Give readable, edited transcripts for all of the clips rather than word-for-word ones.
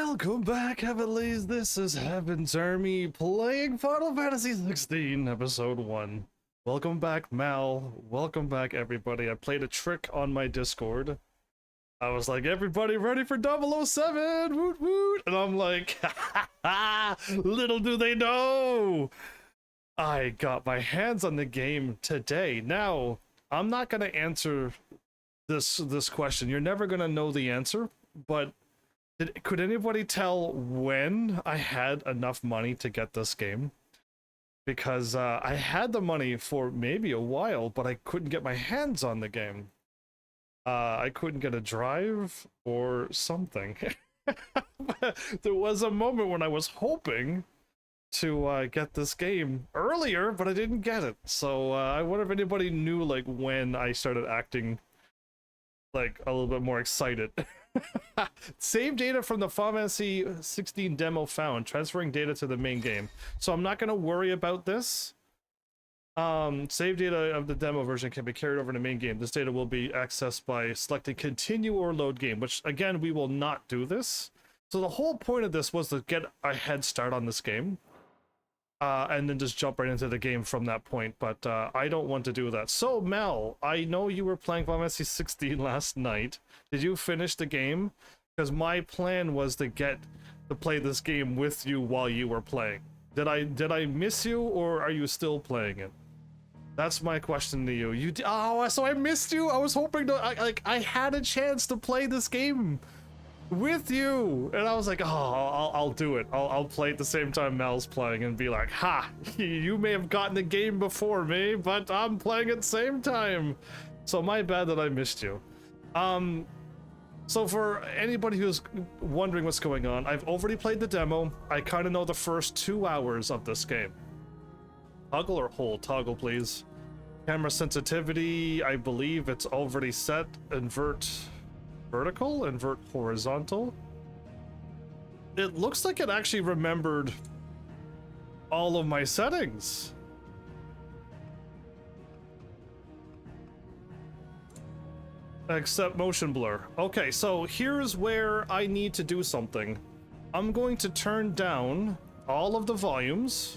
Welcome back, Heavenlies. This is HEAVENSARMY playing Final Fantasy XVI Episode 1. Welcome back, Mal. Welcome back, everybody. I played a trick on my Discord. I was like, everybody ready for 007? Woot woot! And I'm like, ha ha! Little do they know! I got my hands on the game today. Now, I'm not going to answer this question. You're never going to know the answer, but could anybody tell when I had enough money to get this game? Because I had the money for maybe a while, but I couldn't get my hands on the game. I couldn't get a drive or something. There was a moment when I was hoping to get this game earlier, but I didn't get it. So I wonder if anybody knew like when I started acting like a little bit more excited. Save data from the Final Fantasy 16 demo found, transferring data to the main game. So I'm not going to worry about this. Save data of the demo version can be carried over to the main game. This data will be accessed by selecting continue or load game, which again, we will not do this. So the whole point of this was to get a head start on this game. And then just jump right into the game from that point, but I don't want to do that. So Mel, I know you were playing Final Fantasy 16 last night. Did you finish the game? Because my plan was to play this game with you while you were playing. Did I miss you, or are you still playing it? That's my question to you. Oh, so I missed you. I was hoping to I had a chance to play this game with you, and I was like, oh, I'll do it. I'll play at the same time Mel's playing and be like, ha, you may have gotten the game before me, but I'm playing at the same time. So my bad that I missed you. So for anybody who's wondering what's going on, I've already played the demo. I kind of know the first 2 hours of this game. Toggle or hold? Toggle, please. Camera sensitivity, I believe it's already set. Invert vertical, invert horizontal. It looks like it actually remembered all of my settings. Except motion blur. Okay, so here's where I need to do something. I'm going to turn down all of the volumes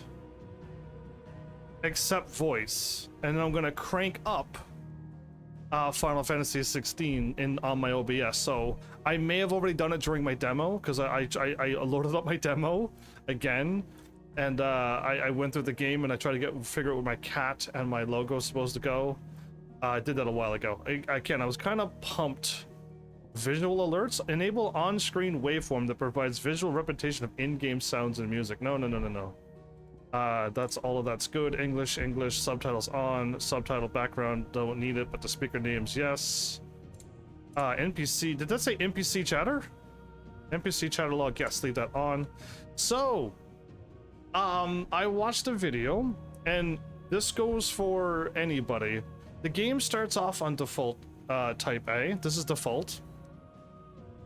except voice, and then I'm going to crank up Final Fantasy 16 on my OBS. So I may have already done it during my demo, because I loaded up my demo again, and I went through the game and I tried to figure out where my cat and my logo is supposed to go. I did that a while ago. I was kind of pumped. Visual alerts. Enable on-screen waveform that provides visual representation of in-game sounds and music. No. That's all of that's good. English, subtitles on, subtitle background, don't need it, but the speaker names, yes. NPC, did that say NPC chatter? NPC chatter log, yes, leave that on. So, I watched a video, and this goes for anybody. The game starts off on default type A. This is default.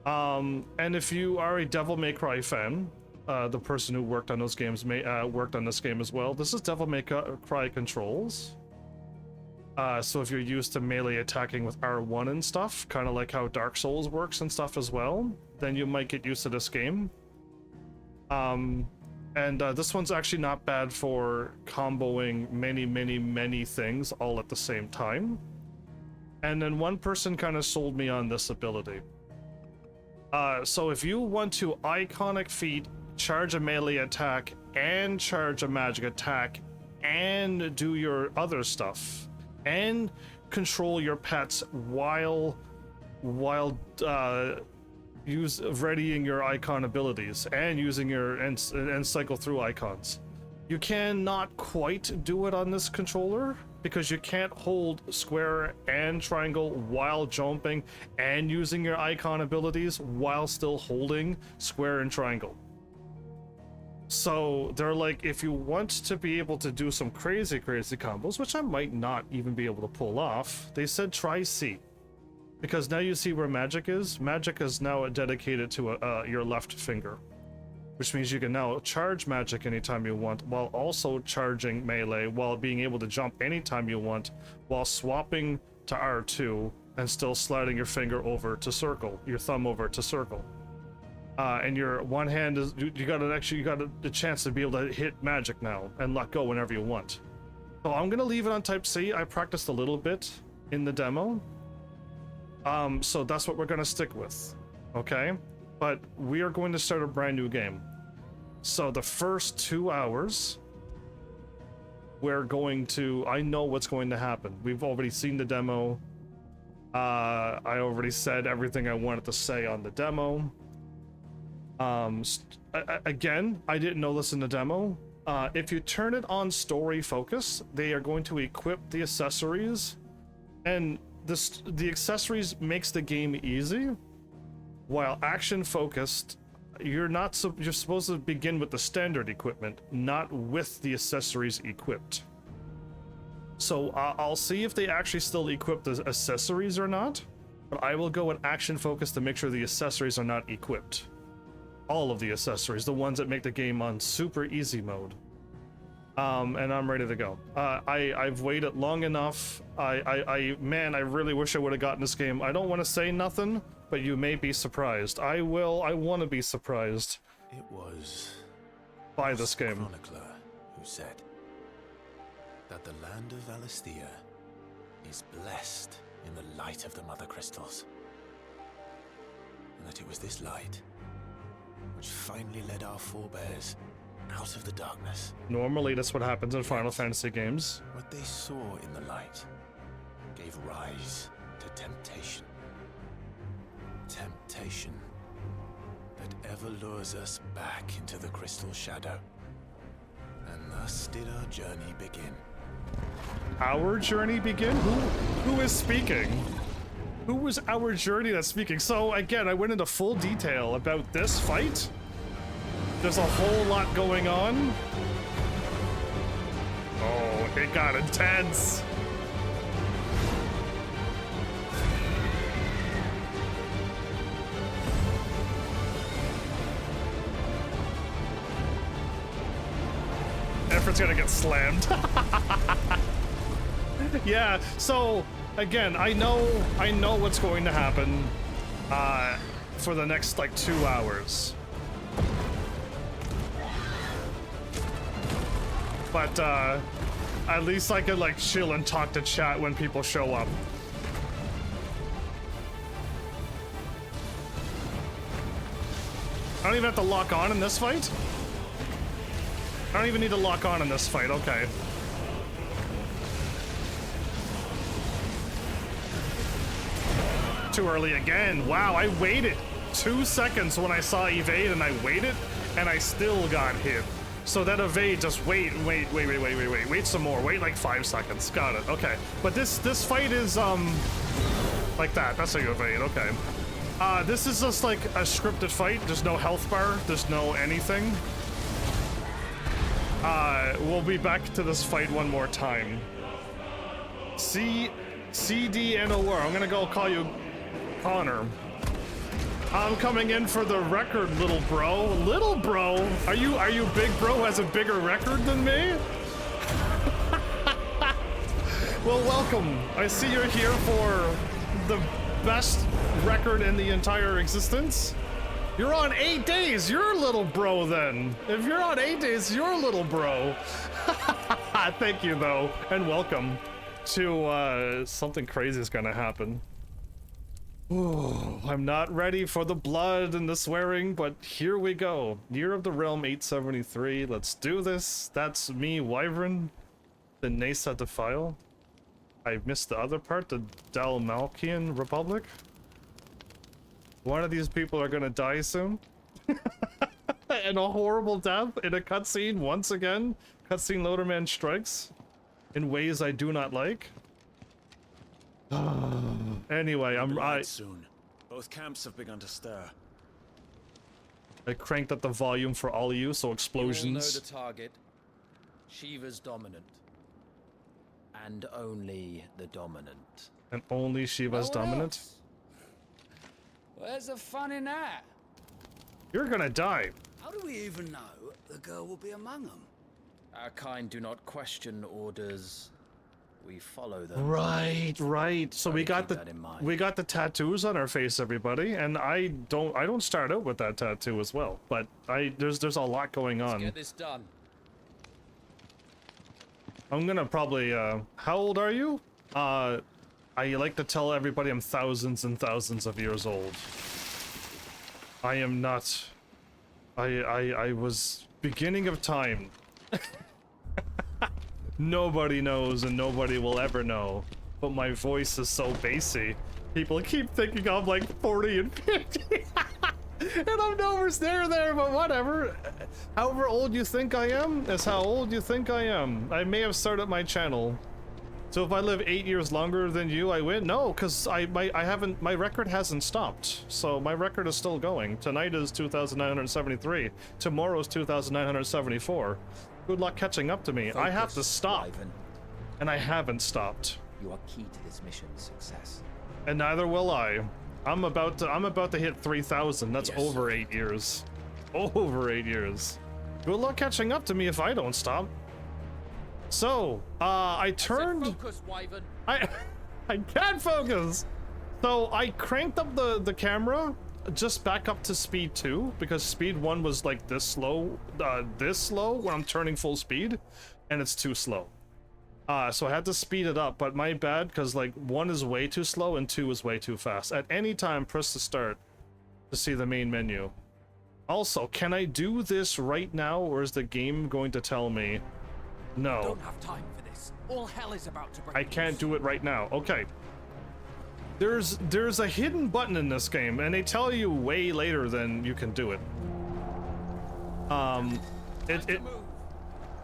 And if you are a Devil May Cry fan, the person who worked on those games worked on this game as well. This is Devil May Cry controls. So if you're used to melee attacking with R1 and stuff, kind of like how Dark Souls works and stuff as well, then you might get used to this game. And this one's actually not bad for comboing many things all at the same time. And then one person kind of sold me on this ability. So if you want to iconic feat, charge a melee attack, and charge a magic attack, and do your other stuff, and control your pets while readying your icon abilities and using your and cycle through icons. You cannot quite do it on this controller because you can't hold square and triangle while jumping and using your icon abilities while still holding square and triangle. So they're like, if you want to be able to do some crazy combos, which I might not even be able to pull off, they said try C. Because now you see where magic is. Magic is now dedicated to your left finger, which means you can now charge magic anytime you want, while also charging melee, while being able to jump anytime you want, while swapping to R2 and still sliding your finger over to circle, your thumb over to circle. And your one hand is you got the chance to be able to hit magic now and let go whenever you want. So I'm gonna leave it on Type C. I practiced a little bit in the demo, so that's what we're gonna stick with, okay? But we are going to start a brand new game. So the first 2 hours, we're going to, I know what's going to happen. We've already seen the demo. I already said everything I wanted to say on the demo. Again, I didn't know this in the demo. If you turn it on story focus, they are going to equip the accessories, and the accessories makes the game easy, while action focused, you're supposed to begin with the standard equipment, not with the accessories equipped. So I'll see if they actually still equip the accessories or not, but I will go with action focus to make sure the accessories are not equipped. All of the accessories, the ones that make the game on super easy mode. And I'm ready to go. I've waited long enough. Man, I really wish I would have gotten this game. I don't want to say nothing, but you may be surprised. I want to be surprised. It was by this game. Chronicler who said that the land of Valisthea is blessed in the light of the Mother Crystals, and that it was this light which finally led our forebears out of the darkness. Normally, that's what happens in Final Fantasy games. What they saw in the light gave rise to temptation. Temptation that ever lures us back into the crystal shadow. And thus did our journey begin. Our journey begin? Who is speaking? Who was our journey that's speaking? So again, I went into full detail about this fight. There's a whole lot going on. Oh, it got intense. Ifrit's gonna get slammed. Yeah, so again, I know what's going to happen for the next like 2 hours. But at least I could like chill and talk to chat when people show up. I don't even have to lock on in this fight? I don't even need to lock on in this fight, okay. Too early again. Wow, I waited 2 seconds when I saw evade, and I waited, and I still got hit. So that evade, just wait some more. Wait like 5 seconds. Got it. Okay. But this fight is like that. That's how you evade. Okay. This is just like a scripted fight. There's no health bar. There's no anything. We'll be back to this fight one more time. CDNOR. I'm gonna go call you Connor. I'm coming in for the record, little bro. Little bro? Are you big bro who has a bigger record than me? Well, welcome. I see you're here for the best record in the entire existence. You're on 8 days. You're a little bro then. If you're on 8 days, you're a little bro. Thank you though, and welcome to something crazy is gonna happen. Ooh, I'm not ready for the blood and the swearing, but here we go. Year of the Realm 873. Let's do this. That's me, Wyvern. The Nasa Defile. I missed the other part, the Dalmalkian Republic. One of these people are gonna die soon. And a horrible death in a cutscene once again. Cutscene Loaderman strikes in ways I do not like. Anyway, soon. Both camps have begun to stir. I cranked up the volume for all of you, so explosions. You all know the target. Shiva's dominant. And only the dominant. And only Shiva's dominant? Else? Where's the fun in that? You're gonna die. How do we even know the girl will be among them? Our kind do not question orders. We follow them. Right. So we got Keep that in mind. the tattoos on our face, everybody, and I don't start out with that tattoo as well. But there's a lot going on. Let's get this done. I'm gonna probably how old are you? I like to tell everybody I'm thousands and thousands of years old. I am not. I was beginning of time. Nobody knows and nobody will ever know. But my voice is so bassy. People keep thinking I'm like 40 and 50. And I'm nowhere near there, but whatever. However old you think I am is how old you think I am. I may have started my channel. So if I live 8 years longer than you, I win? No, because my record hasn't stopped. So my record is still going. Tonight is 2,973. Tomorrow is 2,974. Good luck catching up to me. I have to stop. Ivan. And I haven't stopped. You are key to this mission's success. And neither will I. I'm about to hit 3,000. That's Yes, over 8 years. Over 8 years. Good luck catching up to me if I don't stop. So, I turned. Focus, Wyvern. I can't focus. So I cranked up the camera just back up to speed 2 because speed 1 was like this slow when I'm turning full speed, and it's too slow. So I had to speed it up, but my bad, because like 1 is way too slow and 2 is way too fast. At any time, press the start to see the main menu. Also, can I do this right now, or is the game going to tell me no? Don't have time for this. All hell is about to break I can't do it right now. Okay. There's a hidden button in this game, and they tell you way later than you can do it.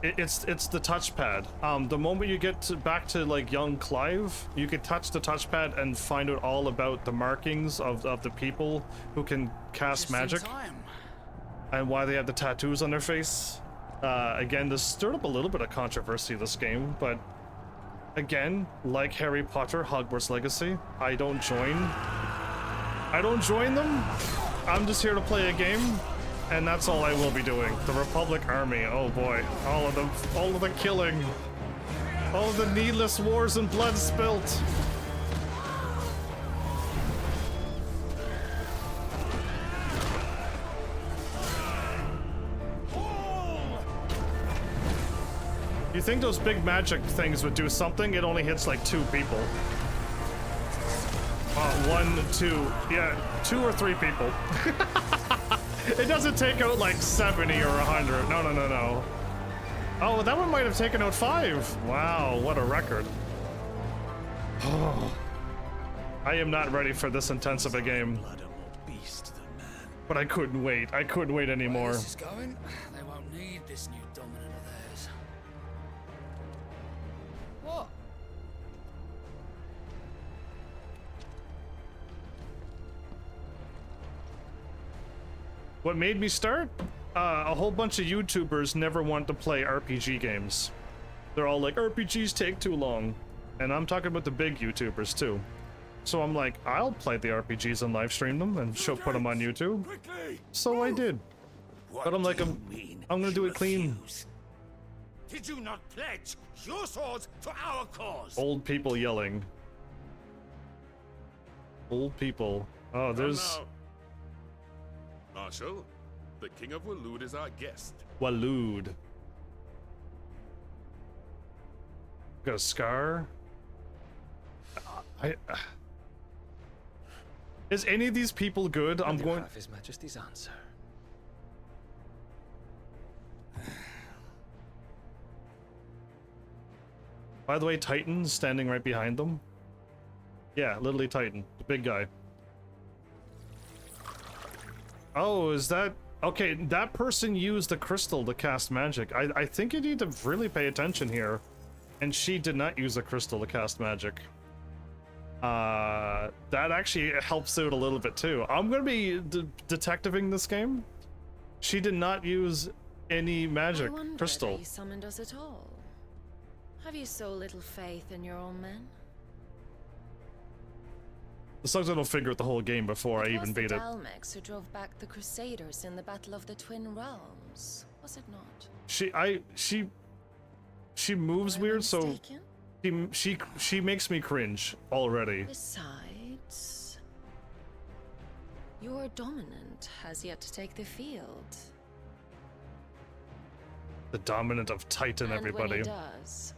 It's the touchpad. The moment you get back to like young Clive, you can touch the touchpad and find out all about the markings of the people who can cast magic and why they have the tattoos on their face. Again, this stirred up a little bit of controversy, this game, but again, like Harry Potter, Hogwarts Legacy, I don't join them. I'm just here to play a game. And that's all I will be doing. The Republic Army, oh boy. All of the killing. All of the needless wars and blood spilt. You think those big magic things would do something? It only hits like 2 people. 1, 2, yeah, 2 or 3 people. It doesn't take out like 70 or 100. No. Oh, that one might have taken out 5. Wow, what a record. Oh, I am not ready for this intense of a game. But I couldn't wait. I couldn't wait anymore. Where this is going, they won't need this new dominant of theirs. What? What made me start? A whole bunch of YouTubers never want to play RPG games. They're all like, RPGs take too long. And I'm talking about the big YouTubers too. So I'm like, I'll play the RPGs and live stream them and put them on YouTube. So I did. But I'm like, I'm gonna do it clean. Did you not pledge your swords to our cause? Old people yelling. Old people. Oh, there's... Marshal, the King of Waloed is our guest. Waloed. Got a scar. Is any of these people good? I'm going. Have His Majesty's answer. By the way, Titan's standing right behind them. Yeah, literally Titan, the big guy. Oh, is that... Okay, that person used the crystal to cast magic. I think you need to really pay attention here. And she did not use a crystal to cast magic. That actually helps out a little bit too. I'm gonna be detectiving this game. She did not use any magic I wonder crystal. that you summoned us at all. Have you so little faith in your own men? As long as I don't figure out the whole game before I even beat it. It was the Dalmex who drove back the Crusaders in the Battle of the Twin Realms, was it not? She moves Am I weird, so mistaken? She makes me cringe already. Besides, your dominant has yet to take the field. The dominant of Titan, And everybody. when he does,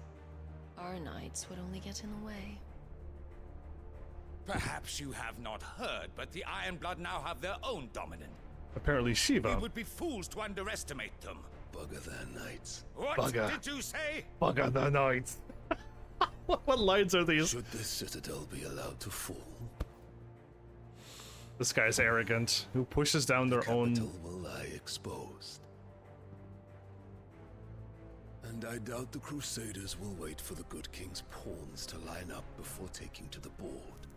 our knights would only get in the way. Perhaps you have not heard, but the Ironblood now have their own dominant. Apparently Shiva. We would be fools to underestimate them. Bugger their knights. What Bugger. did you say? Bugger the knights. What lines are these? Should this citadel be allowed to fall, This guy's arrogant. Who pushes down their own... capital will lie exposed. And I doubt the Crusaders will wait for the good king's pawns to line up before taking to the board.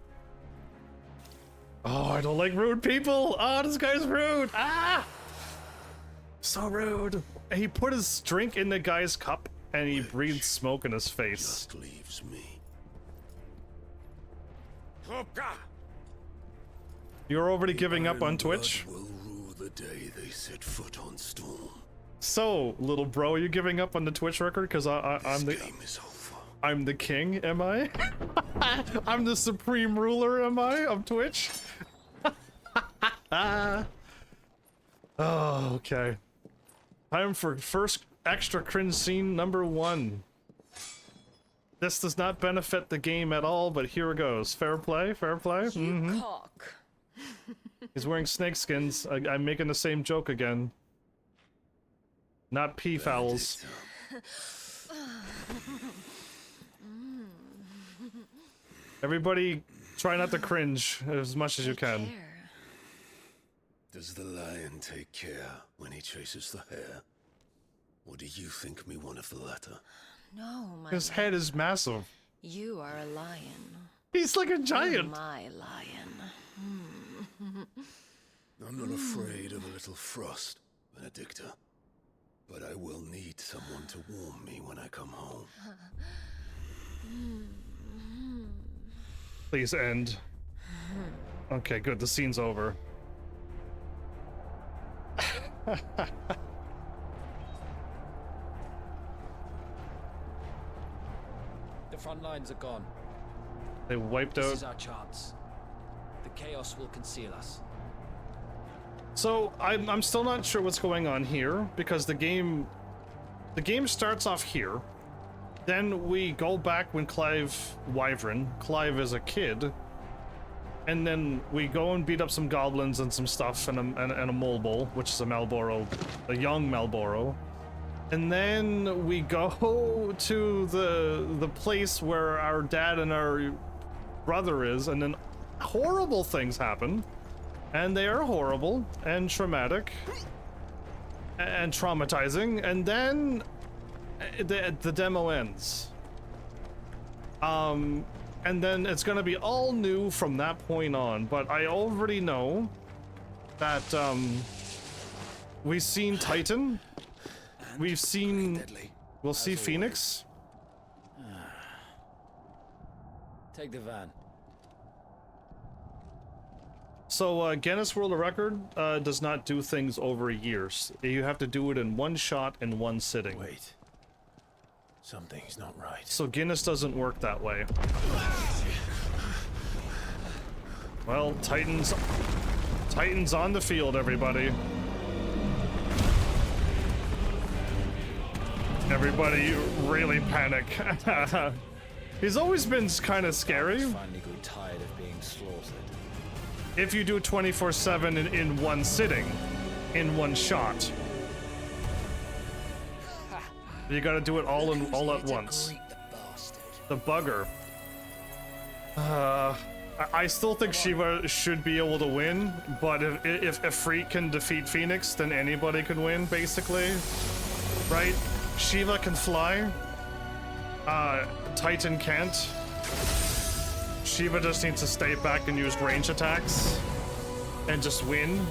Oh, I don't like rude people. Oh, this guy's rude. Ah! So rude. He put his drink in the guy's cup and he breathed smoke in his face. Just leaves me. Hookah! You're already giving up on Ironblood Twitch? will rue the day they set foot on Storm. So, little bro, are you giving up on the Twitch record? Because I'm This the game is over. I'm the king, am I? I'm the supreme ruler, am I, of Twitch? Oh, okay. Time for first extra cringe scene number 1. This does not benefit the game at all, but here it goes. Fair play, fair play. You cock. He's wearing snakeskins. I'm making the same joke again. Not pea fowls. Everybody, try not to cringe as much as you can. Care. Does the lion take care when he chases the hare? Or do you think me one of the latter? No, my His lord. head is massive. You are a lion. He's like a giant. My lion. I'm not afraid of a little frost, Benedicta. But I will need someone to warm me when I come home. Please end. Okay, good. The scene's over. The front lines are gone. They wiped This out. is our chance. The chaos will conceal us. So I'm still not sure what's going on here because the game starts off here. Then we go back when Clive is a kid, and then we go and beat up some goblins and some stuff and a mole bull, which is a Malboro, a young Malboro. And then we go to the place where our dad and our brother is, and then horrible things happen. And they are horrible and traumatic and traumatizing, and then the demo ends. And then it's gonna be all new from that point on, but I already know that we've seen Titan, we'll see Phoenix. Take the van. So Guinness World Record does not do things over years. You have to do it in one shot in one sitting. Wait. Something's not right. So Guinness doesn't work that way. Well, Titan's on the field, everybody. Everybody really panic. He's always been kind of scary. Finally grew tired of being slaughtered. If you do 24/7 in one sitting, in one shot. You gotta do it all at once. The bugger. I still think Shiva should be able to win, but if Ifrit can defeat Phoenix, then anybody can win, basically. Right? Shiva can fly. Titan can't. Shiva just needs to stay back and use range attacks and just win.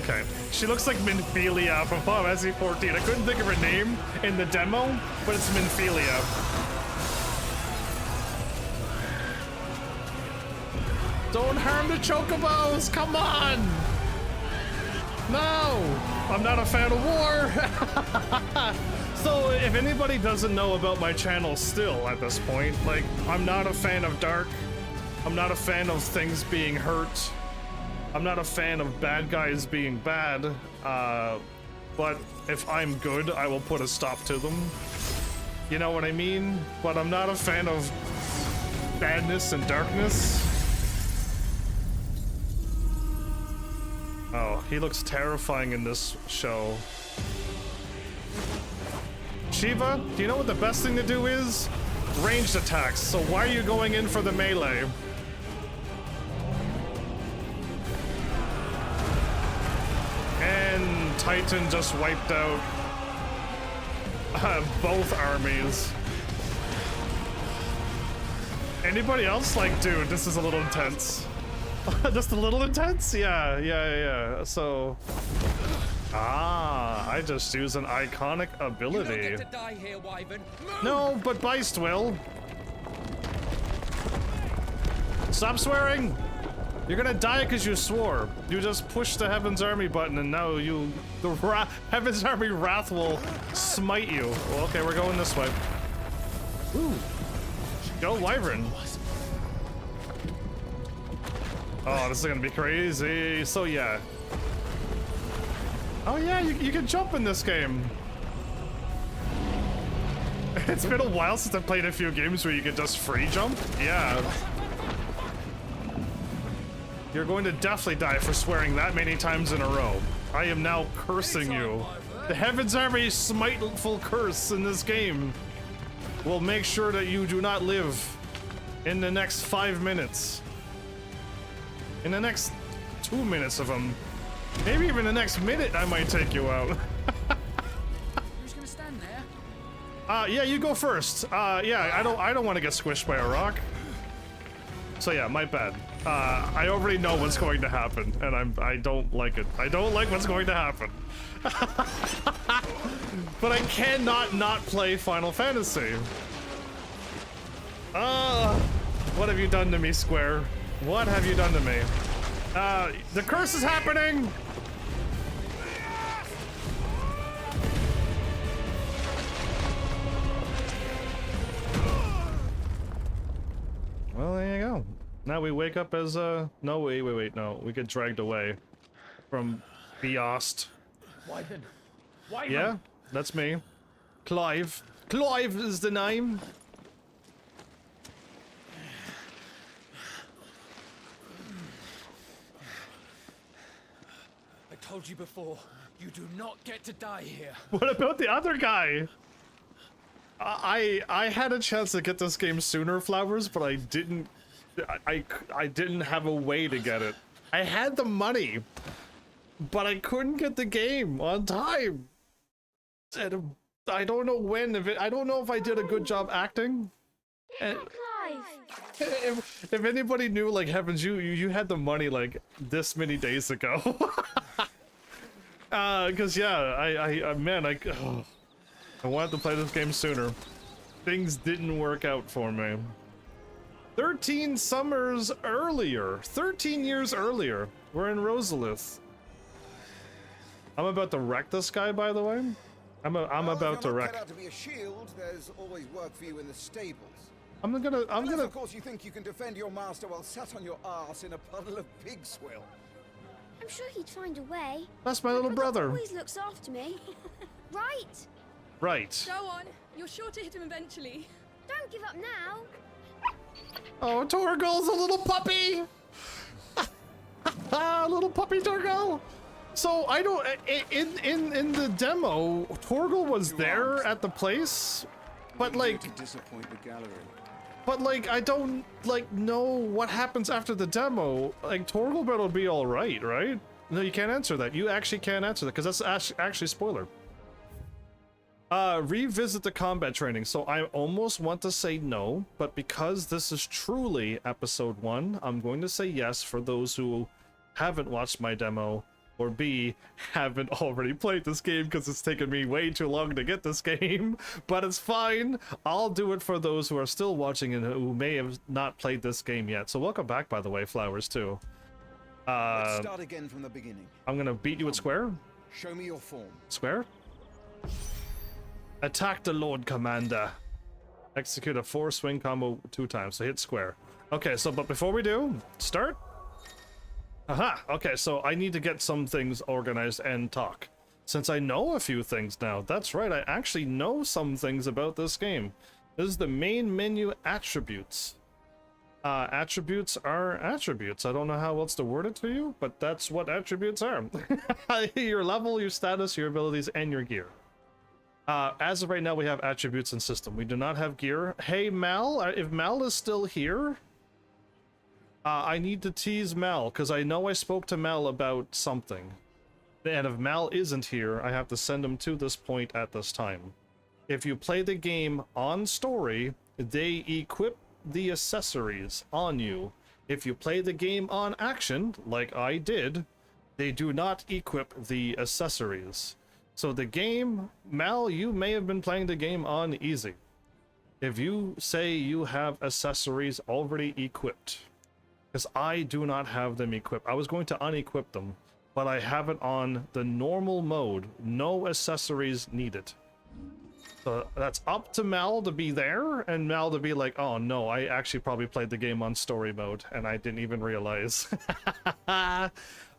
Okay. She looks like Minfilia from Final Fantasy 14. I couldn't think of her name in the demo, but it's Minfilia. Don't harm the chocobos! Come on! No! I'm not a fan of war! So, if anybody doesn't know about my channel still at this point, like, I'm not a fan of dark. I'm not a fan of things being hurt. I'm not a fan of bad guys being bad. But if I'm good, I will put a stop to them. You know what I mean? But I'm not a fan of badness and darkness. Oh, he looks terrifying in this show. Shiva, do you know what the best thing to do is? Ranged attacks. So why are you going in for the melee? And Titan just wiped out both armies. Anybody else like, dude, this is a little intense. Just a little intense? Yeah. So, I just use an iconic ability. You don't get to die here, Wyvern. Move! No, but Beist will. Stop swearing! You're gonna die because you swore. You just pushed the Heaven's Army button and now the Heaven's Army Wrath will smite you. Well, okay, we're going this way. Ooh. Go, Wyvern. Oh, this is gonna be crazy. So yeah. Oh yeah, you can jump in this game. It's been a while since I played a few games where you could just free jump. Yeah. You're going to definitely die for swearing that many times in a row. I am now cursing you. The Heaven's Army smiteful curse in this game will make sure that you do not live in the next 5 minutes. In the next 2 minutes of them. Maybe even the next minute I might take you out. Who's gonna stand there? Yeah, you go first. Yeah, I don't want to get squished by a rock. So yeah, my bad. I already know what's going to happen, and I don't like it. I don't like what's going to happen. But I cannot not play Final Fantasy. What have you done to me, Square? What have you done to me? The curse is happening! Well, there you go. Now we wake up as, no, wait, no. We get dragged away from Beost. Wyvern. Yeah, that's me. Clive. Clive is the name. I told you before, you do not get to die here. What about the other guy? I had a chance to get this game sooner, Flowers, but I didn't. I didn't have a way to get it. I had the money, but I couldn't get the game on time. And I don't know when. I don't know if I did a good job acting. And if anybody knew, like, Heavens, you had the money like this many days ago. Cause yeah, I wanted to play this game sooner. Things didn't work out for me. 13 summers earlier, 13 years earlier, we're in Rosalith. I'm about to wreck this guy, by the way. I'm about to wreck. Out to be a shield, there's always work for you in the stables. I'm gonna. Of course, you think you can defend your master while sat on your ass in a puddle of pig swill. I'm sure he'd find a way. That's my little brother. Always looks after me. Right. Right. Go on. You're sure to hit him eventually. Don't give up now. Oh, Torgal's a little puppy. Little puppy Torgal. So I don't. In the demo, Torgal was there at the place, but like. To disappoint the gallery. But like, I don't like know what happens after the demo. Like, Torgal better be all right, right? No, you can't answer that. You actually can't answer that because that's actually spoiler. Revisit the combat training. So I almost want to say no, but because this is truly episode 1, I'm going to say yes for those who haven't watched my demo, or B, haven't already played this game because it's taken me way too long to get this game. But it's fine. I'll do it for those who are still watching and who may have not played this game yet. So welcome back, by the way, Flowers, too. Let's start again from the beginning. I'm gonna beat you at square. Show me your form. Square. Attack the Lord Commander. Execute a 4-swing combo 2 times. So hit square. Okay, so but before we do, start. Aha. Okay, so I need to get some things organized and talk. Since I know a few things now. That's right, I actually know some things about this game. This is the main menu attributes. Attributes are attributes. I don't know how else to word it to you, but that's what attributes are. Your level, your status, your abilities, and your gear. As of right now, we have attributes and system. We do not have gear. Hey, Mal, if Mal is still here, I need to tease Mal, because I know I spoke to Mal about something. And if Mal isn't here, I have to send him to this point at this time. If you play the game on story, they equip the accessories on you. If you play the game on action, like I did, they do not equip the accessories. So the game, Mal, you may have been playing the game on easy. If you say you have accessories already equipped, because I do not have them equipped. I was going to unequip them, but I have it on the normal mode. No accessories needed. So that's up to Mal to be there, and Mal to be like, oh no, I actually probably played the game on story mode, and I didn't even realize.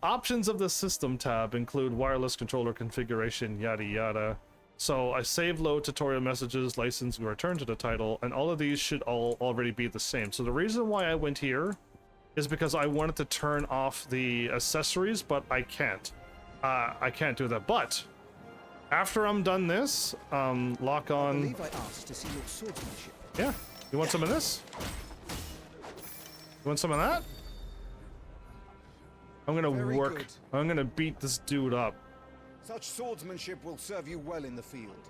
Options of the system tab include wireless controller configuration, yada yada. So I save load tutorial messages, license, and return to the title, and all of these should all already be the same. So the reason why I went here is because I wanted to turn off the accessories, but I can't. I can't do that, but after I'm done this, lock on. I believe I asked to see your swordsmanship. Yeah. You want some of this? You want some of that? I'm gonna Very work. good. I'm gonna beat this dude up. Such swordsmanship will serve you well in the field.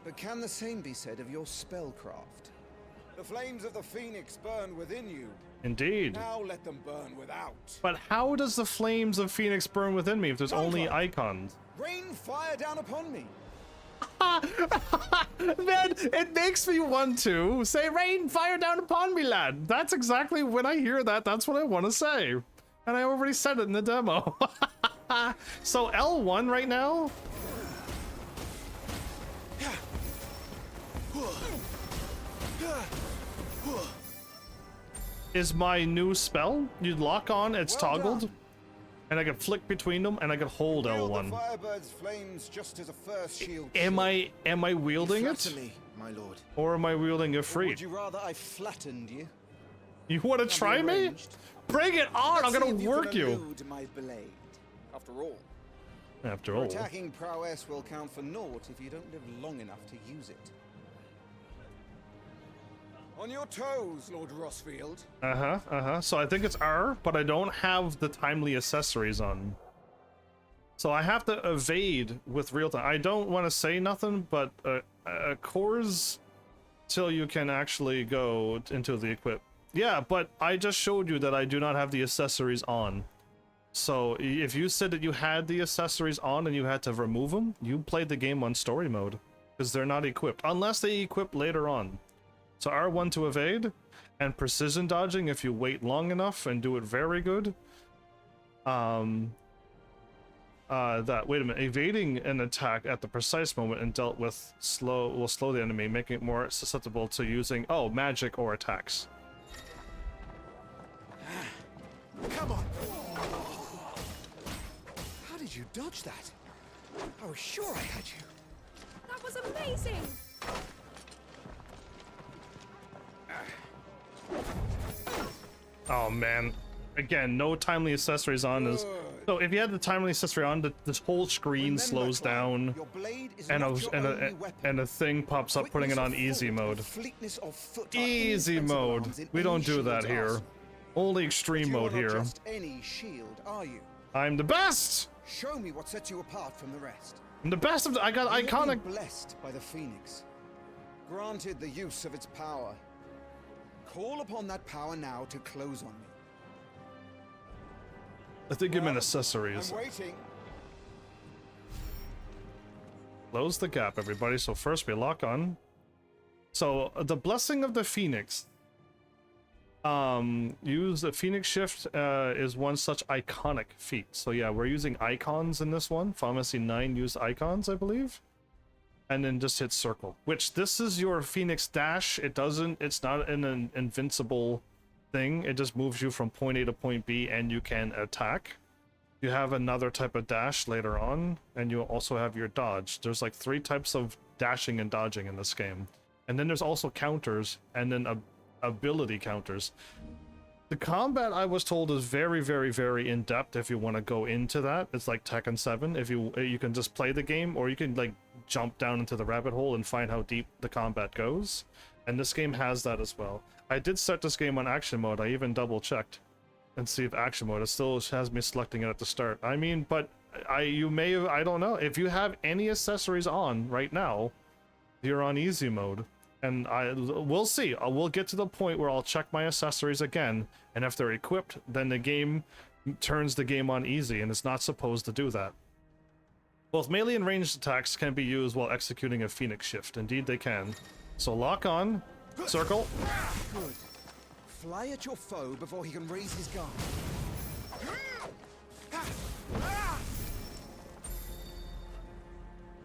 But can the same be said of your spellcraft? The flames of the Phoenix burn within you. Indeed. Now let them burn without. But how does the flames of Phoenix burn within me if there's only icons? Rain fire down upon me. Man, it makes me want to say rain fire down upon me, lad. That's exactly when I hear that, that's what I want to say. And I already said it in the demo. So L1 right now. Is my new spell. You lock on, it's toggled. And I can flick between them, and I can hold L1. Firebird's flames just as a first shield. Am I wielding it? Me, my lord. Or am I wielding Ifrit? Would you rather I flattened you? You want to try me? Bring it on! I'm gonna work you. My blade. After all. After Your all. attacking prowess will count for naught if you don't live long enough to use it. On your toes, Lord Rossfield. So I think it's R, but I don't have the timely accessories on. So I have to evade with real time. I don't want to say nothing, but cores till you can actually go into the equip. Yeah, but I just showed you that I do not have the accessories on. So if you said that you had the accessories on and you had to remove them, you played the game on story mode because they're not equipped unless they equip later on. So R1 to evade, and precision dodging if you wait long enough and do it very good. Wait a minute, evading an attack at the precise moment and dealt with will slow the enemy, making it more susceptible to using magic or attacks. Come on. How did you dodge that? I was sure I had you. That was amazing! Oh man, again, no timely accessories on is. So if you had the timely accessory on, this whole screen slows down, and a thing pops up putting it on easy mode. Easy mode. We don't do that here. Only extreme mode here. Just any shield, are you? I'm the best. Show me what sets you apart from the rest. I'm the best of the. I got iconic. Blessed by the Phoenix, granted the use of its power. Call upon that power now to close on me. I think I'm in accessories. I'm waiting. Close the gap, everybody. So first we lock on. So the blessing of the Phoenix. use the Phoenix Shift is one such iconic feat. So yeah, we're using icons in this one. Final Fantasy 9 used icons, I believe. And then just hit circle, which this is your Phoenix dash. It's not an invincible thing. It just moves you from point A to point B and you can attack. You have another type of dash later on, and you also have your dodge. There's like 3 types of dashing and dodging in this game. And then there's also counters, and then ability counters. The combat, I was told, is very, very, very in-depth if you want to go into that. It's like Tekken 7. If you can just play the game, or you can like jump down into the rabbit hole and find how deep the combat goes. And this game has that as well. I did start this game on action mode. I even double-checked and see if action mode, it still has me selecting it at the start. I mean, but you may have, I don't know. If you have any accessories on right now, you're on easy mode. And we'll see. We'll get to the point where I'll check my accessories again, and if they're equipped, then the game turns the game on easy, and it's not supposed to do that. Both melee and ranged attacks can be used while executing a Phoenix Shift. Indeed, they can. So lock on, circle. Good. Fly at your foe before he can raise his guard.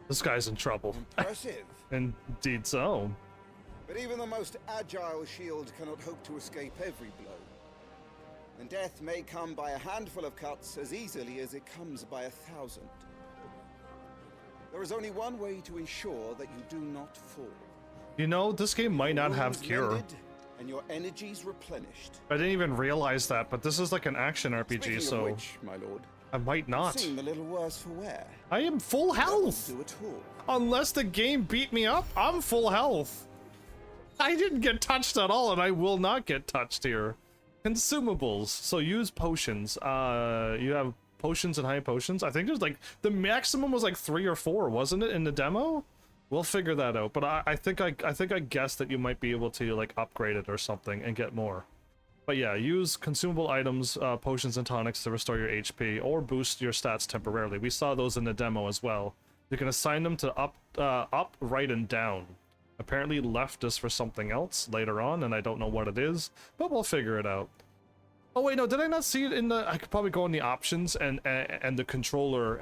This guy's in trouble. Impressive. Indeed so. But even the most agile shield cannot hope to escape every blow. And death may come by a handful of cuts as easily as it comes by 1,000. There is only one way to ensure that you do not fall. You know, this game might not have cure. Mended, and your energies replenished. I didn't even realize that, but this is like an action RPG, Speaking so of which, my lord, I might not. seem a little worse for wear. I am full health. Do at all. Unless the game beat me up, I'm full health. I didn't get touched at all, and I will not get touched here. Consumables. So use potions. You have potions and high potions. I think there's like the maximum was like 3 or 4, wasn't it, in the demo? We'll figure that out. But I think I guessed that you might be able to like upgrade it or something and get more. But yeah, use consumable items, potions and tonics to restore your HP or boost your stats temporarily. We saw those in the demo as well. You can assign them to up, right, and down. Apparently left is for something else later on, and I don't know what it is, but we'll figure it out. Oh wait, no, did I not see it in the? I could probably go in the options and the controller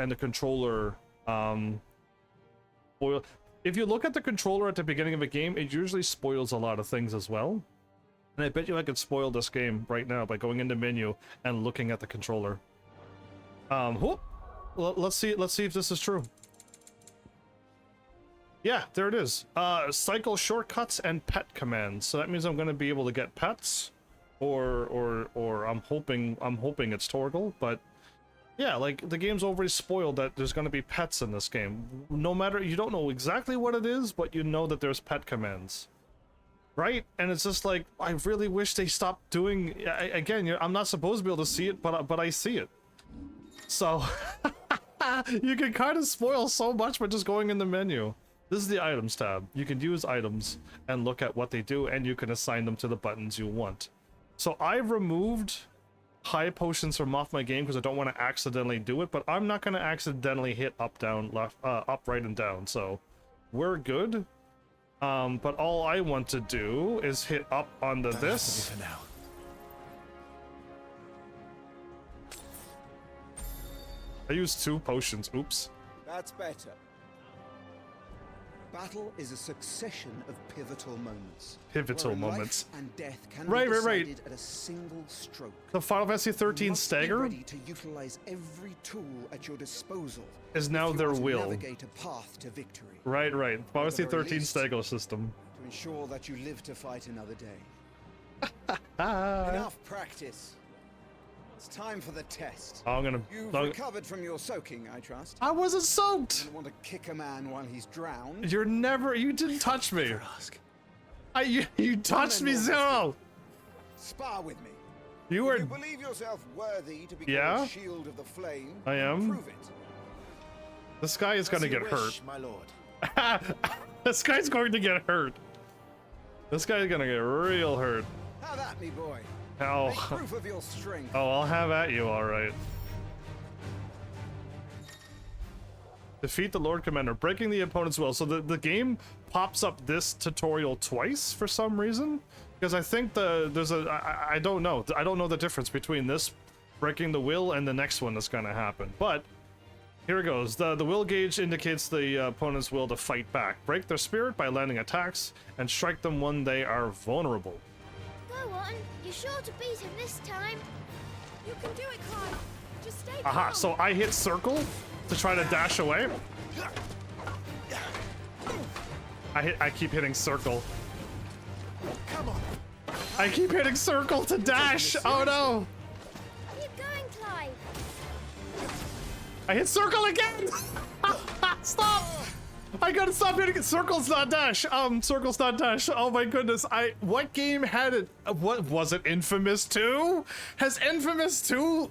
spoil. If you look at the controller at the beginning of a game, it usually spoils a lot of things as well. And I bet you I could spoil this game right now by going into menu and looking at the controller. Let's see if this is true. Yeah, there it is. Cycle shortcuts and pet commands. So that means I'm going to be able to get pets, or I'm hoping it's Torgal. But yeah, like the game's already spoiled that there's going to be pets in this game. No matter, you don't know exactly what it is, but you know that there's pet commands, right? And it's just like, I really wish they stopped doing. Again, I'm not supposed to be able to see it, but I see it. So you can kind of spoil so much by just going in the menu. This is the items tab. You can use items and look at what they do, and you can assign them to the buttons you want. So I've removed high potions from off my game because I don't want to accidentally do it, but I'm not going to accidentally hit up, down, left, up, right, and down. So we're good. But all I want to do is hit up onto this. For now. I used 2 potions. Oops. That's better. Battle is a succession of pivotal moments. Pivotal moments. Life and death can Right. be decided at a single stroke. The Final Fantasy 13 You must stagger be ready to utilize every tool at your disposal is now if you their are to will. navigate a path to victory. Right. Final Fantasy very 13 least, stagger system. To ensure that you live to fight another day. Enough practice. It's time for the test. You've recovered from your soaking, I trust. I wasn't soaked. You want to kick a man while he's drowned? You didn't touch me. You touched me, Zero. Spar with me. You were. If you believe yourself worthy to become Yeah? a shield of the flame, I am. prove it. This guy is gonna As you get wish, hurt. my lord. This guy's going to get hurt. This guy's gonna get real hurt. Have at me, boy. Ow. Make proof of your strength. Oh, I'll have at you, alright. Defeat the Lord Commander, breaking the opponent's will. So the game pops up this tutorial twice for some reason, because I think I don't know the difference between this breaking the will and the next one that's gonna happen. But here it goes. The will gauge indicates the opponent's will to fight back. Break their spirit by landing attacks and strike them when they are vulnerable. Go on, you're sure to beat him this time. You can do it, Clive. Just stay Aha, calm. so I hit circle to try to dash away. I keep hitting circle. Come on. I keep hitting circle to dash. Oh no. Keep going, Clive. I hit circle again. Stop. I gotta stop hitting it. Circle's not dash. Circle's not dash. Oh my goodness. What game had it? What was it? Infamous 2? Has Infamous 2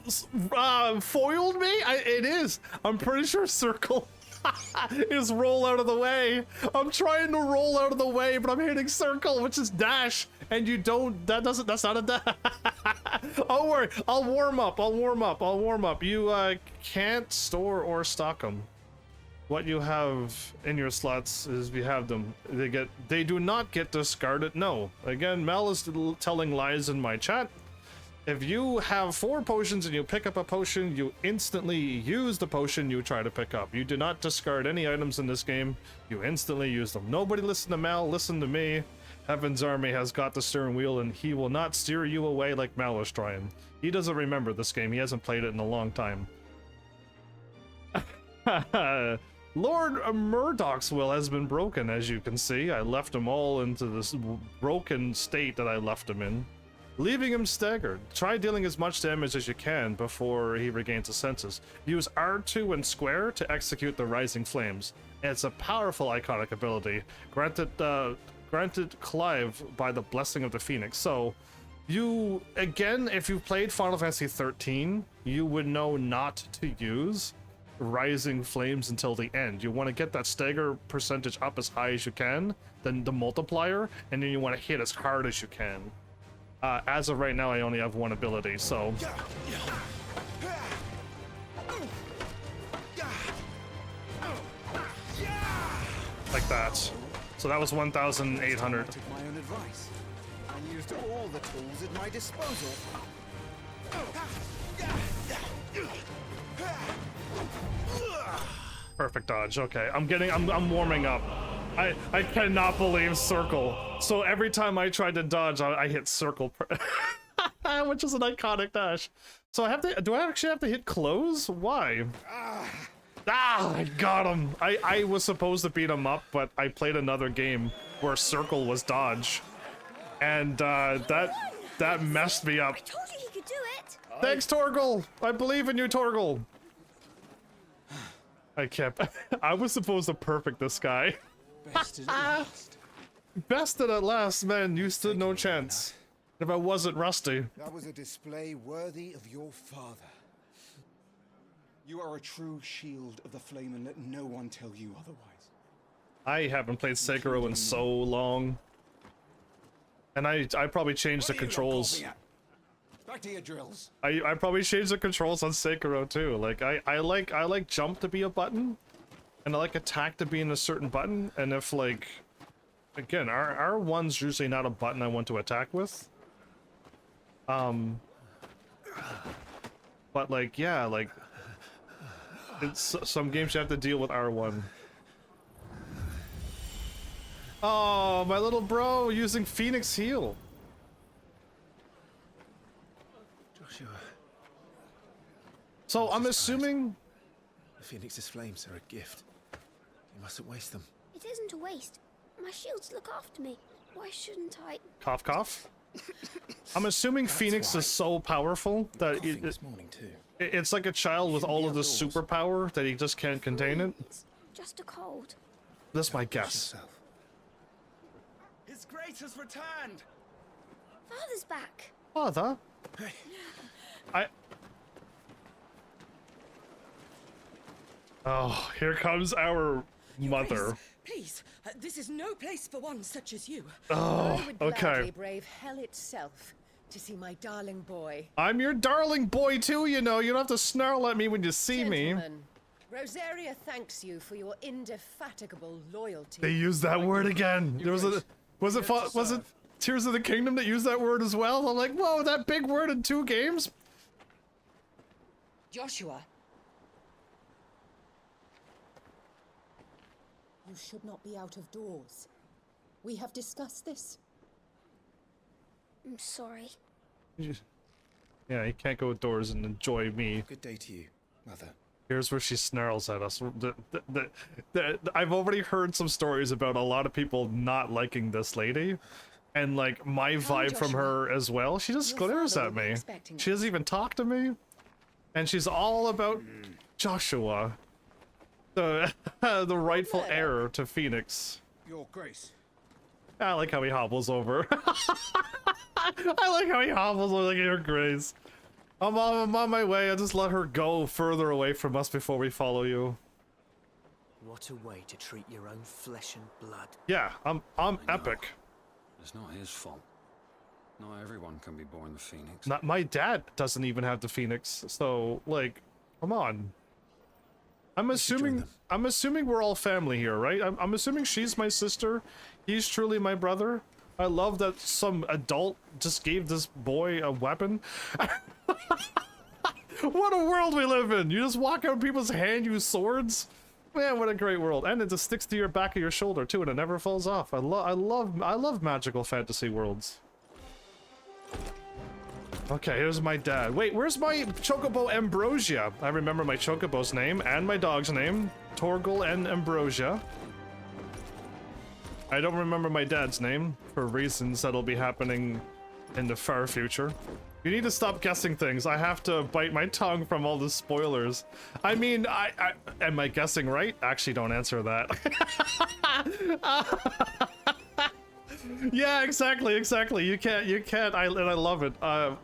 foiled me? It is. I'm pretty sure circle is roll out of the way. I'm trying to roll out of the way, but I'm hitting circle, which is dash, and you don't. That's not a dash. Don't worry. I'll warm up. You can't store or stock them. What you have in your slots is you have them. They do not get discarded. No. Again, Mel is telling lies in my chat. If you have 4 potions and you pick up a potion, you instantly use the potion you try to pick up. You do not discard any items in this game. You instantly use them. Nobody listen to Mal, listen to me. Heaven's Army has got the steering wheel and he will not steer you away like Mal was trying. He doesn't remember this game. He hasn't played it in a long time. Lord Murdoch's will has been broken, as you can see. I left him all into this broken state that I left him in, leaving him staggered. Try dealing as much damage as you can before he regains his senses. Use R2 and square to execute the Rising Flames. It's a powerful iconic ability, granted Clive by the blessing of the Phoenix. So, you, again, if you've played Final Fantasy 13, you would know not to use Rising Flames until the end. You want to get that stagger percentage up as high as you can, then the multiplier, and then you want to hit as hard as you can. As of right now, I only have one ability, so like that. So that was 1,800. I took my own advice and used all the tools at my disposal. Perfect dodge. Okay, I'm warming up. I cannot believe circle. So every time I tried to dodge, I hit circle, which is an iconic dash. So do I actually have to hit close? Why? I got him. I was supposed to beat him up, but I played another game where circle was dodge, and that messed me up. I told you he could do it. Thanks, Torgal. I believe in you, Torgal. I was supposed to perfect this guy. Bested at last. Bested at last, man. You stood no chance. If I wasn't rusty. That was a display worthy of your father. You are a true shield of the flame, and let no one tell you otherwise. I haven't played Sekiro in so long. And I probably changed the controls. Back to your drills. I probably changed the controls on Sekiro too. Like I like jump to be a button, and I like attack to be in a certain button. And if like, again, R1's usually not a button I want to attack with. But like, yeah, like, it's some games you have to deal with R1. Oh, my little bro using Phoenix heal. So I'm assuming The Phoenix's flames are a gift. You mustn't waste them. It isn't a waste. My shields look after me. Why shouldn't I? Cough cough. I'm assuming Phoenix is so powerful that This morning too. it's like a child with all of this superpower that he just can't contain it. It's just a cold. That's my guess. His Grace has returned. Father's back. Father? Oh, here comes our mother. Please, this is no place for one such as you. Oh, I would okay. gladly brave hell itself to see my darling boy. I'm your darling boy too, you know. You don't have to snarl at me when you see me. Gentlemen, Rosaria thanks you for your indefatigable loyalty. They used that word again. There was a was it Tears of the Kingdom that used that word as well? I'm like, whoa, that big word in 2 games? Joshua. You should not be out of doors. We have discussed this. I'm sorry. Yeah, you can't go outdoors and enjoy me. Good day to you, Mother. Here's where she snarls at us. I've already heard some stories about a lot of people not liking this lady. And like my vibe from her as well. She just glares at me. She doesn't even talk to me. And she's all about Joshua. The rightful heir to Phoenix. Your Grace. I like how he hobbles over. I like how he hobbles over like Your Grace. I'm on my way. I'll just let her go further away from us before we follow you. What a way to treat your own flesh and blood. Yeah, I'm epic. It's not his fault. Not everyone can be born the Phoenix. Not my dad doesn't even have the Phoenix. So like, come on. I'm assuming we're all family here, right? I'm assuming she's my sister. He's truly my brother. I love that some adult just gave this boy a weapon. What a world we live in! You just walk out, people's hand use swords. Man, what a great world! And it just sticks to your back of your shoulder too, and it never falls off. I love magical fantasy worlds. Okay, here's my dad. Wait, where's my Chocobo Ambrosia? I remember my Chocobo's name and my dog's name, Torgal and Ambrosia. I don't remember my dad's name for reasons that'll be happening in the far future. You need to stop guessing things. I have to bite my tongue from all the spoilers. I mean, am I guessing right? Actually, don't answer that. Yeah, exactly. You can't. And I love it. I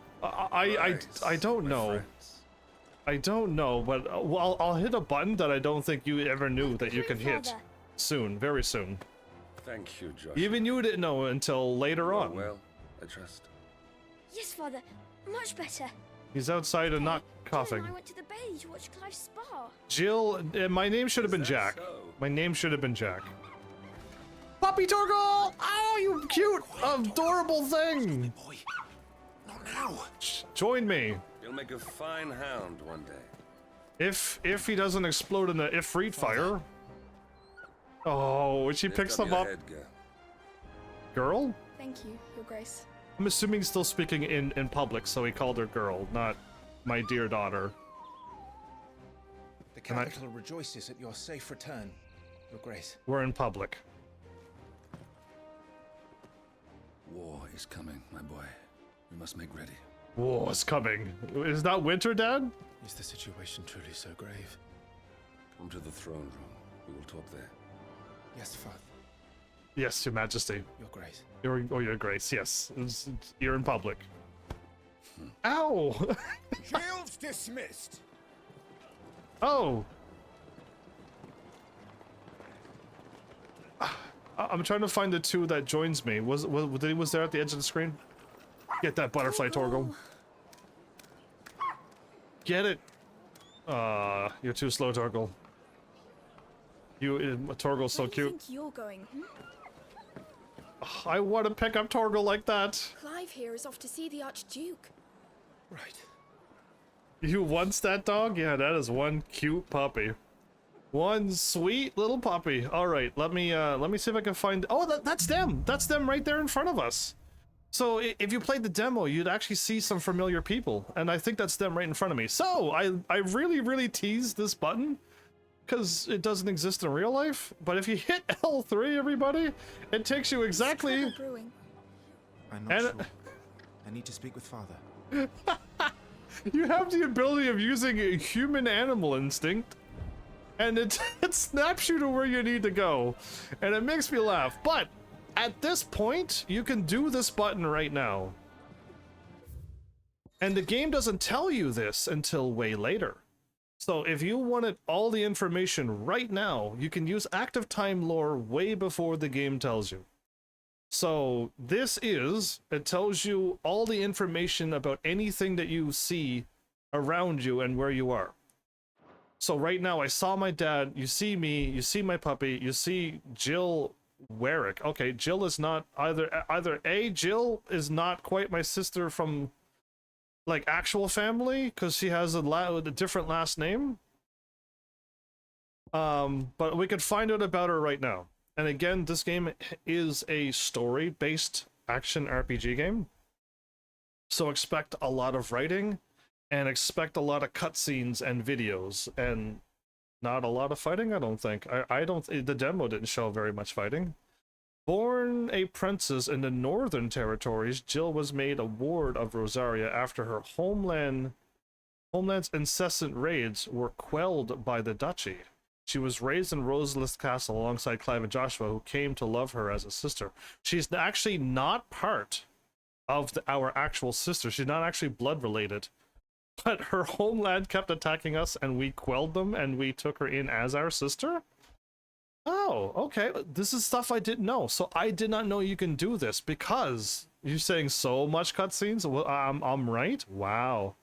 don't know. I don't know, but well, I'll hit a button that I don't think you ever knew that you can hit. Soon, very soon. Thank you, Josh. Even you didn't know until later on. Well, I trust. Yes, Father. Much better. He's outside and not coughing. I went to the bay to watch Clive's spa. Jill, my name should have been Jack. So? My name should have been Jack. Puppy Torgal! Oh, you cute, adorable thing! Boy, not now. Join me. You'll make a fine hound one day. If he doesn't explode in the Ifrit fire. Oh, she picks them up. Girl? Thank you, Your Grace. I'm assuming he's still speaking in public, so he called her girl, not my dear daughter. The capital rejoices at your safe return, Your Grace. We're in public. War is coming, my boy. We must make ready. War is coming. Is that winter, Dad? Is the situation truly so grave? Come to the throne room. We will talk there. Yes, Father. Yes, Your Majesty. Your Grace. Your Grace, yes. You're in public. Ow! Shields dismissed. Oh! I'm trying to find the 2 that joins me. Was there at the edge of the screen? Get that butterfly, Torgal. Get it! You're too slow, Torgal. Torgal's so cute. Where do you think you're going? I want to pick up Torgal like that. Clive here is off to see the Archduke. Right. You want that dog? Yeah, that is one cute puppy. One sweet little puppy. All right, let me see if I can find. Oh, that's them. That's them right there in front of us. So if you played the demo, you'd actually see some familiar people, and I think that's them right in front of me. So I really teased this button because it doesn't exist in real life. But if you hit L3, everybody, it takes you exactly. I'm not sure. I need to speak with Father. You have the ability of using a human animal instinct, and it snaps you to where you need to go, and it makes me laugh. But at this point, you can do this button right now. And the game doesn't tell you this until way later. So if you wanted all the information right now, you can use active time lore way before the game tells you. So it tells you all the information about anything that you see around you and where you are. So right now I saw my dad, you see me, you see my puppy, you see Jill Warwick. Okay, Jill is not either A, Jill is not quite my sister from like actual family because she has a different last name. But we could find out about her right now. And again, this game is a story-based action RPG game. So expect a lot of writing and expect a lot of cutscenes and videos and not a lot of fighting, I don't think. I don't, the demo didn't show very much fighting. Born a princess in the northern territories, Jill was made a ward of Rosaria after her homeland's incessant raids were quelled by the duchy. She was raised in Roselith Castle alongside Clive and Joshua, who came to love her as a sister. She's actually not part of our actual sister. She's not actually blood related. But her homeland kept attacking us, and we quelled them, and we took her in as our sister? Oh, okay. This is stuff I didn't know. So I did not know you can do this because you're saying so much cutscenes. Well, I'm right. Wow,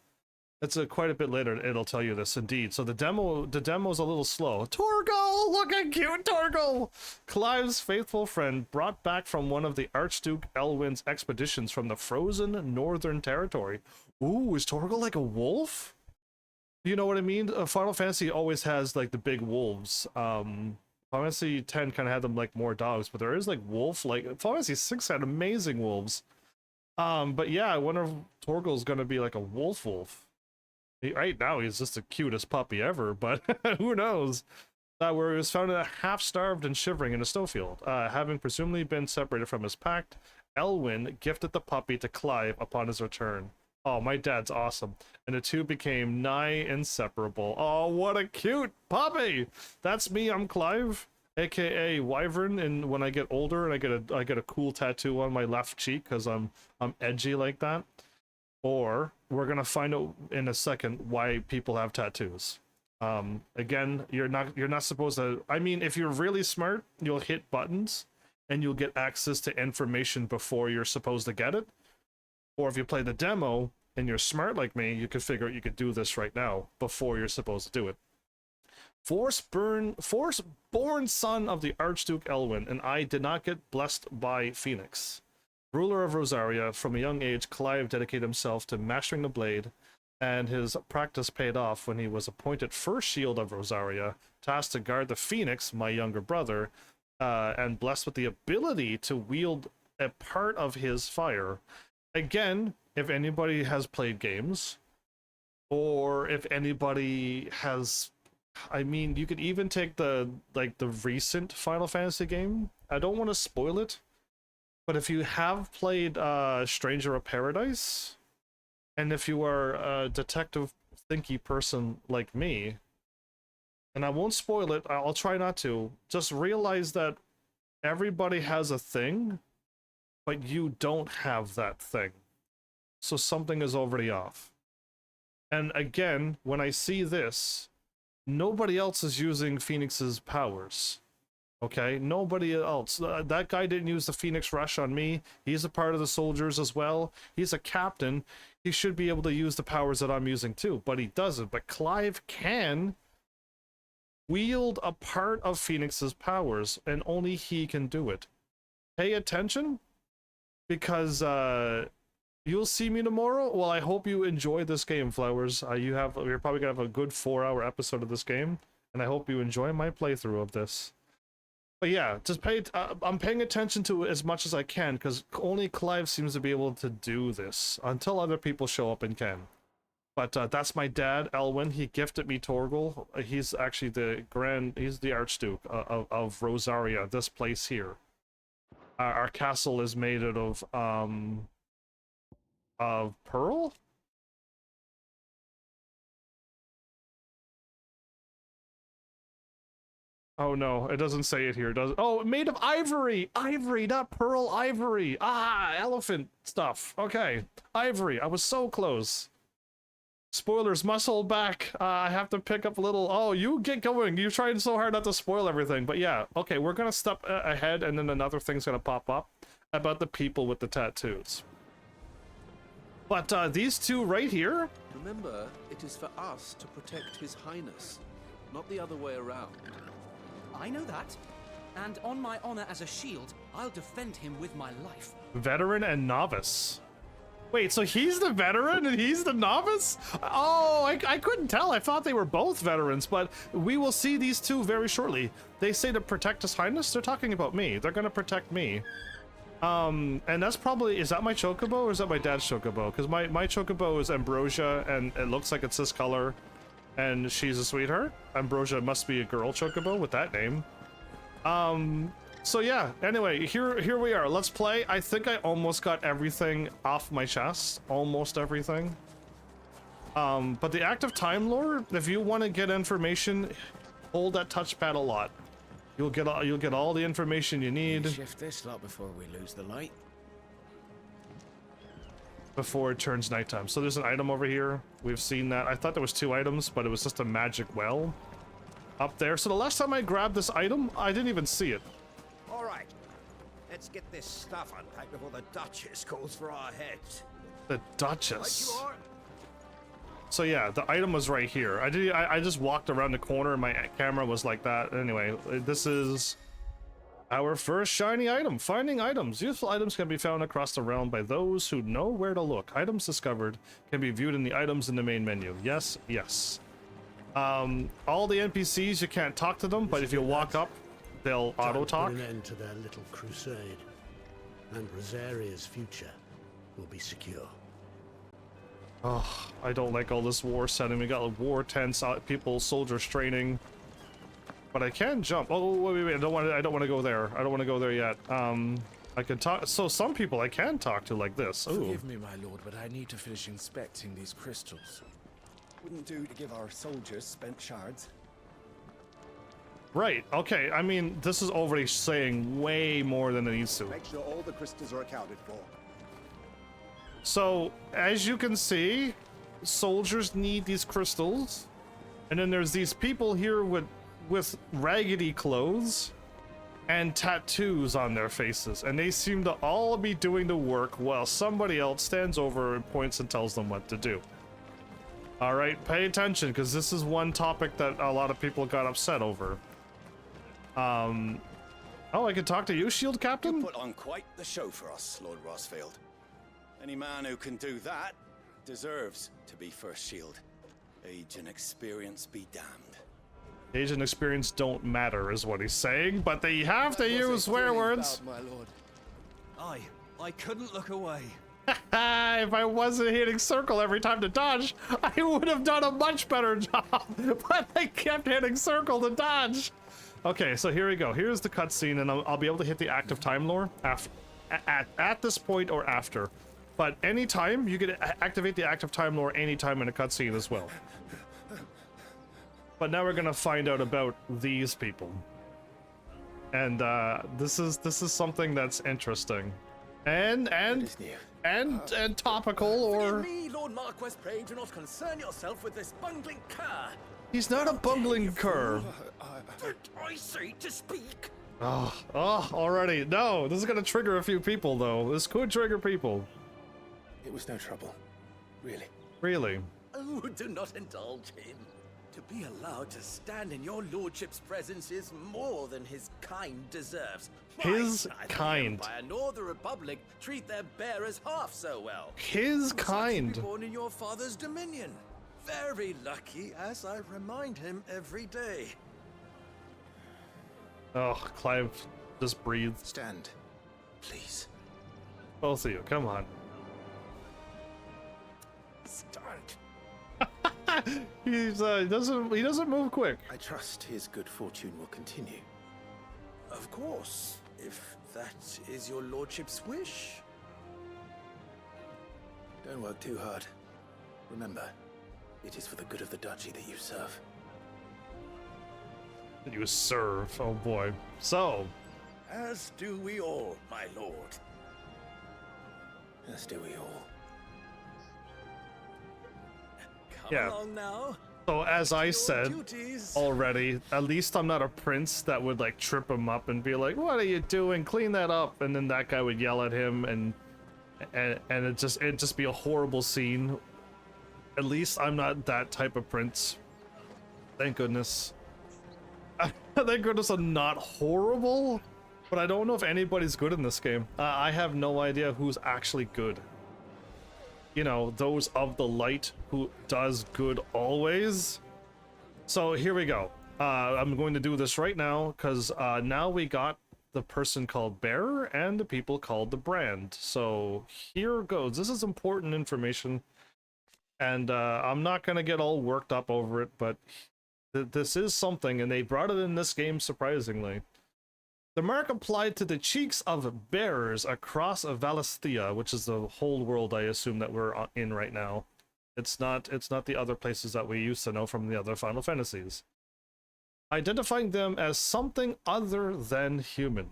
it's quite a bit later. It'll tell you this indeed. So the demo's a little slow. Torgal, look at cute Torgal. Clive's faithful friend, brought back from one of the Archduke Elwin's expeditions from the frozen northern territory. Ooh, is Torgal like a wolf? You know what I mean? Final Fantasy always has like the big wolves. Final Fantasy 10 kind of had them like more dogs, but there is like wolf, like Final Fantasy 6 had amazing wolves. But yeah, I wonder if Torgal's gonna be like a wolf. Right now he's just the cutest puppy ever, but who knows? Where he was found half-starved and shivering in a snowfield. Having presumably been separated from his pack, Elwin gifted the puppy to Clive upon his return. Oh, my dad's awesome. And the two became nigh inseparable. Oh, what a cute puppy! That's me, I'm Clive, aka Wyvern, and when I get older and I get a cool tattoo on my left cheek because I'm edgy like that. Or we're gonna find out in a second why people have tattoos. Again, you're not supposed to. I mean, if you're really smart, you'll hit buttons and you'll get access to information before you're supposed to get it. Or if you play the demo and you're smart like me, you could figure out you could do this right now before you're supposed to do it. Force-born son of the Archduke Elwin, and I did not get blessed by Phoenix. Ruler of Rosaria, from a young age, Clive dedicated himself to mastering the blade, and his practice paid off when he was appointed first shield of Rosaria, tasked to guard the Phoenix, my younger brother, and blessed with the ability to wield a part of his fire. Again, if anybody has played games, or if anybody has, I mean, you could even take the recent Final Fantasy game. I don't want to spoil it, but if you have played Stranger of Paradise, and if you are a detective thinky person like me, and I won't spoil it, I'll try not to, just realize that everybody has a thing, but you don't have that thing. So something is already off. And again, when I see this, nobody else is using Phoenix's powers. Okay? Nobody else. That guy didn't use the Phoenix Rush on me. He's a part of the soldiers as well. He's a captain. He should be able to use the powers that I'm using too, but he doesn't. But Clive can wield a part of Phoenix's powers, and only he can do it. Pay attention, because you'll see me tomorrow. Well, I hope you enjoy this game, Flowers. You're probably gonna have a good 4-hour episode of this game, and I hope you enjoy my playthrough of this. But yeah, just I'm paying attention to it as much as I can, because only Clive seems to be able to do this until other people show up and can. But that's my dad, Elwin. He gifted me Torgal. He's actually he's the Archduke of Rosaria, this place here. Our castle is made out of pearl? Oh no, it doesn't say it here, does it? Oh, made of ivory! Ivory, not pearl, ivory! Ah, elephant stuff. Okay, ivory. I was so close. Spoilers must hold back. I have to pick up a little. Oh, you get going. You're trying so hard not to spoil everything. But yeah, okay, we're gonna step ahead, and then another thing's gonna pop up about the people with the tattoos. But these two right here. Remember, it is for us to protect His Highness. not the other way around. I know that. And on my honor as a shield, I'll defend him with my life. Veteran and novice. Wait, so he's the veteran and he's the novice? Oh, I couldn't tell. I thought they were both veterans, but we will see these two very shortly. They say to protect His Highness. They're talking about me. They're gonna protect me. And that's probably, is that my chocobo or is that my dad's chocobo? Because my chocobo is Ambrosia and it looks like it's this color and she's a sweetheart. Ambrosia must be a girl chocobo with that name. So yeah, anyway, here we are. Let's play. I think I almost got everything off my chest. Almost everything. But the active time lore, if you want to get information, hold that touchpad a lot. You'll get all the information you need. Shift this lot before we lose the light. Before it turns nighttime. So there's an item over here. We've seen that. I thought there was 2 items, but it was just a magic well up there. So the last time I grabbed this item, I didn't even see it. All right, let's get this stuff unpacked before the Duchess calls for our heads. The Duchess. Right you are. So yeah, the item was right here. I just walked around the corner and my camera was like that. Anyway, this is our first shiny item. Finding items. Useful items can be found across the realm by those who know where to look. Items discovered can be viewed in the items in the main menu. Yes, yes. All the NPCs, you can't talk to them, but if you walk up, they'll auto-talk. Put an end to their little crusade, and Rosaria's future will be secure. Oh, I don't like all this war setting. We got like, war tents, people, soldiers training. But I can jump. Oh, wait. I don't want to go there. I don't want to go there yet. I can talk. So some people I can talk to like this. Ooh. Forgive me, my lord, but I need to finish inspecting these crystals. Wouldn't do to give our soldiers spent shards. Right. Okay. I mean, this is already saying way more than it needs to. Make sure all the crystals are accounted for. So, as you can see, soldiers need these crystals. And then there's these people here with raggedy clothes and tattoos on their faces. And they seem to all be doing the work while somebody else stands over and points and tells them what to do. Alright, pay attention, because this is one topic that a lot of people got upset over. Oh, I can talk to you, Shield Captain? You put on quite the show for us, Lord Rossfield. Any man who can do that deserves to be First Shield. Age and experience be damned. Age and experience don't matter, is what he's saying, but they have to use swear words. My lord. I couldn't look away. If I wasn't hitting circle every time to dodge, I would have done a much better job. But I kept hitting circle to dodge. Okay, so here we go. Here's the cutscene, and I'll be able to hit the active time lore at this point or after. But anytime, you can activate the active time lore anytime in a cutscene as well. But now we're gonna find out about these people. And this is something that's interesting. And topical, or Me, Lord Marquess, pray do not concern yourself with this bungling cur. He's not a bungling cur. I say to speak. Oh, already. No, this is gonna trigger a few people, though. This could trigger people. It was no trouble. Really. Really? Oh, do not indulge him. To be allowed to stand in your lordship's presence is more than his kind deserves. His Why, kind. By a Northern Republic treat their bearers half so well. His kind. To be born in your father's dominion. Very lucky, as I remind him every day. Oh, Clive, just breathe. Stand, please. Both of you, come on. Stand. He doesn't move quick. I trust his good fortune will continue. Of course, if that is your lordship's wish. Don't work too hard. Remember, it is for the good of the duchy that you serve. You serve, oh boy. So. As do we all, my lord. As do we all. Yeah. Come along now. So as I said duties. already, at least I'm not a prince that would like trip him up and be like, "What are you doing? Clean that up!" And then that guy would yell at him, and it'd just be a horrible scene. At least I'm not that type of prince. Thank goodness. Thank goodness I'm not horrible, but I don't know if anybody's good in this game. I have no idea who's actually good. You know, those of the light who does good always. So here we go. I'm going to do this right now because now we got the person called Bearer and the people called the Brand. So here goes. This is important information, and I'm not going to get all worked up over it, but this is something, and they brought it in this game surprisingly. The mark applied to the cheeks of bearers across Valisthea, which is the whole world I assume that we're in right now. It's not the other places that we used to know from the other Final Fantasies. Identifying them as something other than human.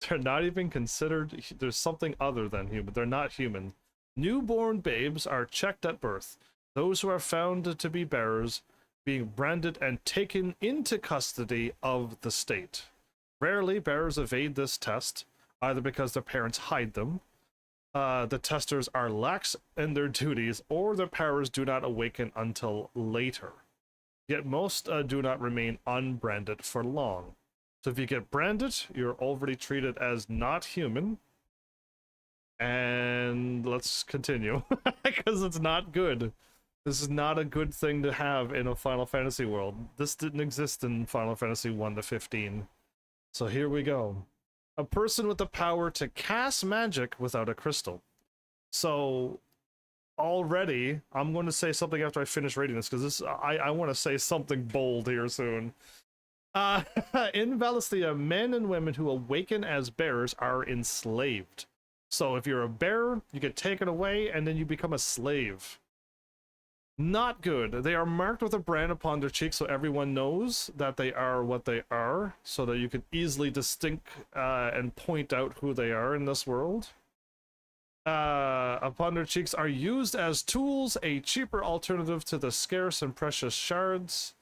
They're not even considered, there's something other than human. They're not human. Newborn babes are checked at birth. Those who are found to be bearers being branded and taken into custody of the state. Rarely, bearers evade this test, either because their parents hide them, the testers are lax in their duties, or their powers do not awaken until later. Yet most do not remain unbranded for long. So if you get branded, you're already treated as not human. And let's continue, because it's not good. This is not a good thing to have in a Final Fantasy world. This didn't exist in Final Fantasy 1 to 15. So here we go. A person with the power to cast magic without a crystal. So already, I'm going to say something after I finish reading this, because this I want to say something bold here soon. In Valisthea, men and women who awaken as bearers are enslaved. So if you're a bearer, you get taken away, and then you become a slave. Not good. They are marked with a brand upon their cheek so everyone knows that they are what they are, so that you can easily distinct and point out who they are in this world. Upon their cheeks are used as tools, a cheaper alternative to the scarce and precious shards,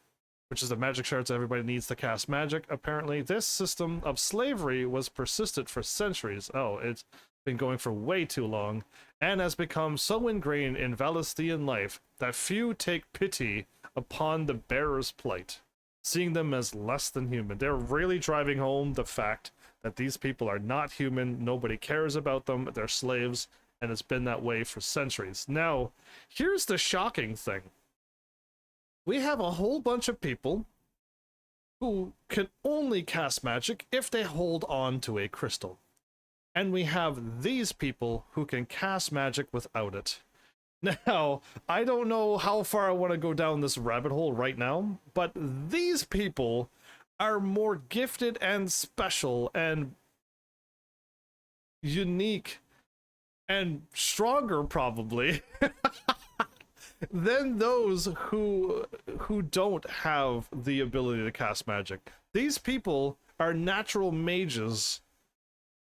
which is the magic shards everybody needs to cast magic, apparently. This system of slavery was persistent for centuries. Oh, it's been going for way too long, and has become so ingrained in Valisthean life that few take pity upon the bearer's plight, seeing them as less than human. They're really driving home the fact that these people are not human, nobody cares about them, they're slaves, and it's been that way for centuries. Now, here's the shocking thing. We have a whole bunch of people who can only cast magic if they hold on to a crystal. And we have these people who can cast magic without it. Now, I don't know how far I want to go down this rabbit hole right now, but these people are more gifted and special and unique and stronger, probably, than those who don't have the ability to cast magic. These people are natural mages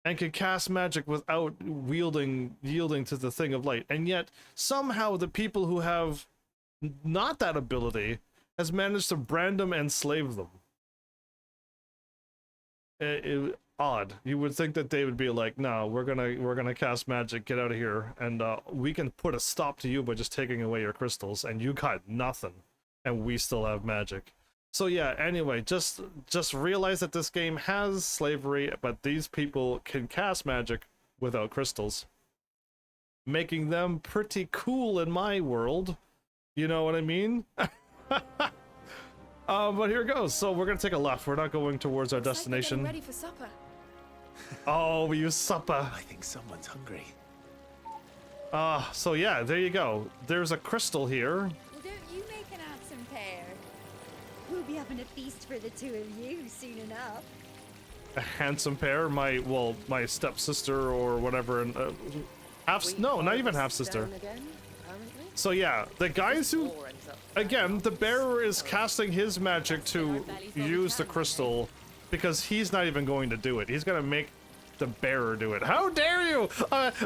and can cast magic without yielding to the thing of light. And yet, somehow, the people who have not that ability has managed to brand them and slave them. Odd. You would think that they would be like, no, we're gonna cast magic, get out of here, and we can put a stop to you by just taking away your crystals, and you got nothing, and we still have magic. So yeah, anyway, just realize that this game has slavery, but these people can cast magic without crystals, making them pretty cool in my world. You know what I mean? But here it goes. So we're gonna take a left. We're not going towards our destination. Ready for supper. Oh, we use supper. I think someone's hungry. So yeah, there you go. There's a crystal here. Well, don't you make an handsome pair? We'll be having a feast for the two of you soon enough. A handsome pair? My stepsister or whatever, and no, not even half sister. So yeah, the guys who, again, the bearer is casting his magic to use the crystal because he's not even going to do it. He's gonna make the bearer do it. How dare you!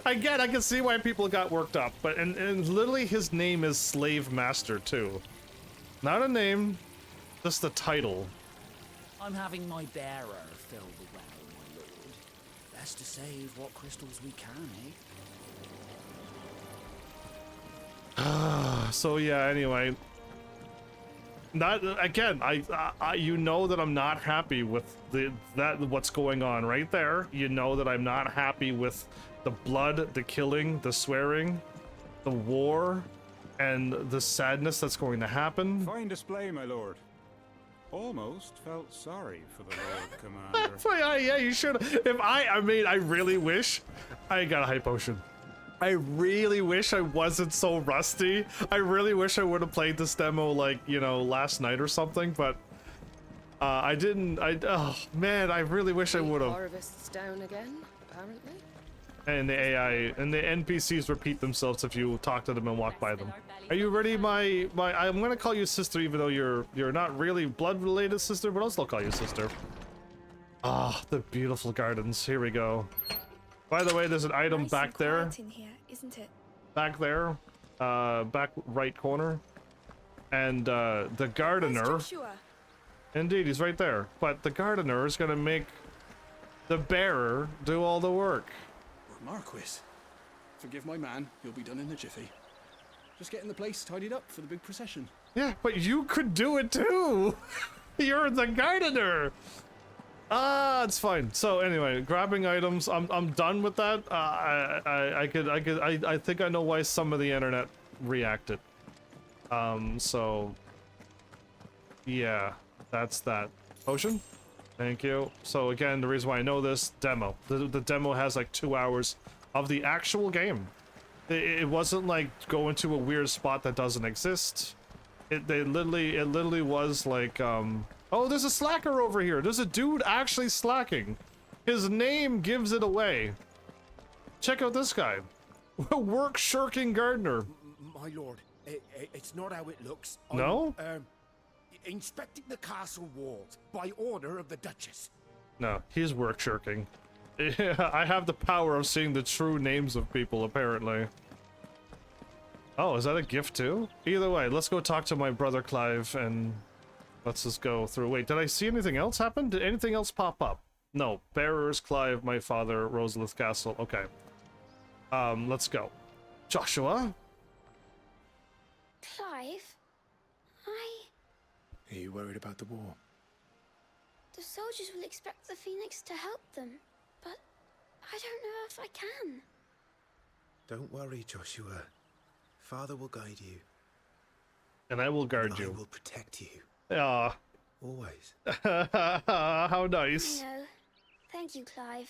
Again, I can see why people got worked up, but and literally his name is Slave Master too. Not a name, just the title. I'm having my bearer fill the well, my lord. Best to save what crystals we can, eh? So yeah, anyway. Not again. I you know that I'm not happy with what's going on right there. You know that I'm not happy with the blood, the killing, the swearing, the war, and the sadness that's going to happen. Fine display, my lord. Almost felt sorry for the Lord Commander. Yeah, you should. If I mean, I really wish I got a hype potion. I really wish I wasn't so rusty. I really wish I would have played this demo like, you know, last night or something, but I didn't. Oh man, I really wish I would have. Harvest's down again, apparently. And the AI and the NPCs repeat themselves if you talk to them and walk by them. Are you ready, my? I'm gonna call you sister, even though you're not really blood related sister, but I'll still call you sister. Ah, the beautiful gardens. Here we go. By the way, there's an item back there. In here, isn't it? Back there, back right corner, and the gardener. Indeed, he's right there. But the gardener is gonna make the bearer do all the work. Marquis, forgive my man. He'll be done in a jiffy. Just getting the place tidied up for the big procession. Yeah, but you could do it too. You're the gardener. Ah, it's fine. So anyway, grabbing items. I'm done with that. I think I know why some of the internet reacted. So yeah, that's that. Potion. Thank you. So again, the reason why I know this demo. The demo has like 2 hours of the actual game. It wasn't like going to a weird spot that doesn't exist. It literally was like oh, there's a slacker over here. There's a dude actually slacking. His name gives it away. Check out this guy. Work shirking gardener. My lord, it's not how it looks. No? I'm, inspecting the castle walls by order of the Duchess. No, he's work shirking. I have the power of seeing the true names of people, apparently. Oh, is that a gift too? Either way, let's go talk to my brother Clive and let's just go through. Wait, did I see anything else happen? Did anything else pop up? No. Bearers, Clive, my father, Rosalith Castle. Okay. Let's go. Joshua? Clive? Are you worried about the war? The soldiers will expect the Phoenix to help them, but I don't know if I can. Don't worry, Joshua. Father will guide you. And I will guard you. I will protect you. Ah. Always. How nice. I know. Thank you, Clive.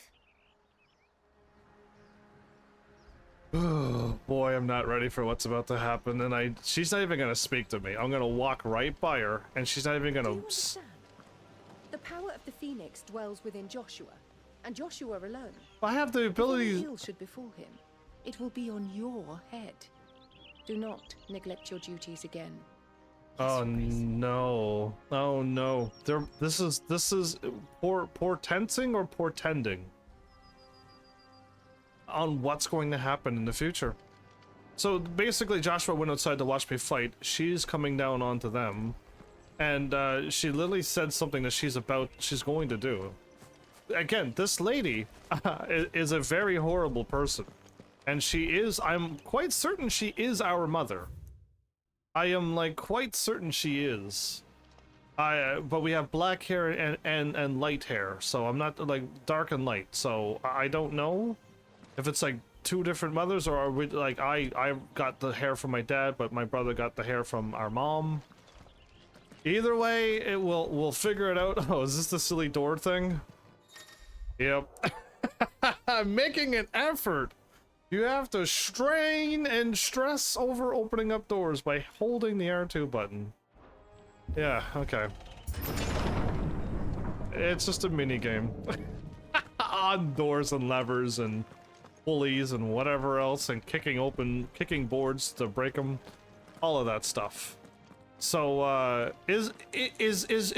Oh boy, I'm not ready for what's about to happen, and she's not even gonna speak to me. I'm gonna walk right by her, and she's not even gonna. Do you understand? The power of the Phoenix dwells within Joshua, and Joshua alone. I have the ability. If ill should befall him, it will be on your head. Do not neglect your duties again. Oh no! Oh no! This is portending or portending on what's going to happen in the future. So basically, Joshua went outside to watch me fight. She's coming down onto them, and she literally said something that she's going to do. Again, this lady is a very horrible person, and I'm quite certain she is our mother. I am like quite certain she is. But we have black hair and light hair, so I'm not like dark and light. So I don't know if it's like two different mothers, or are we like I got the hair from my dad, but my brother got the hair from our mom. Either way, we'll figure it out. Oh, is this the silly door thing? Yep. I'm making an effort. You have to strain and stress over opening up doors by holding the R2 button. Yeah, okay. It's just a mini game. On doors and levers and pulleys and whatever else, and kicking boards to break them, all of that stuff. So is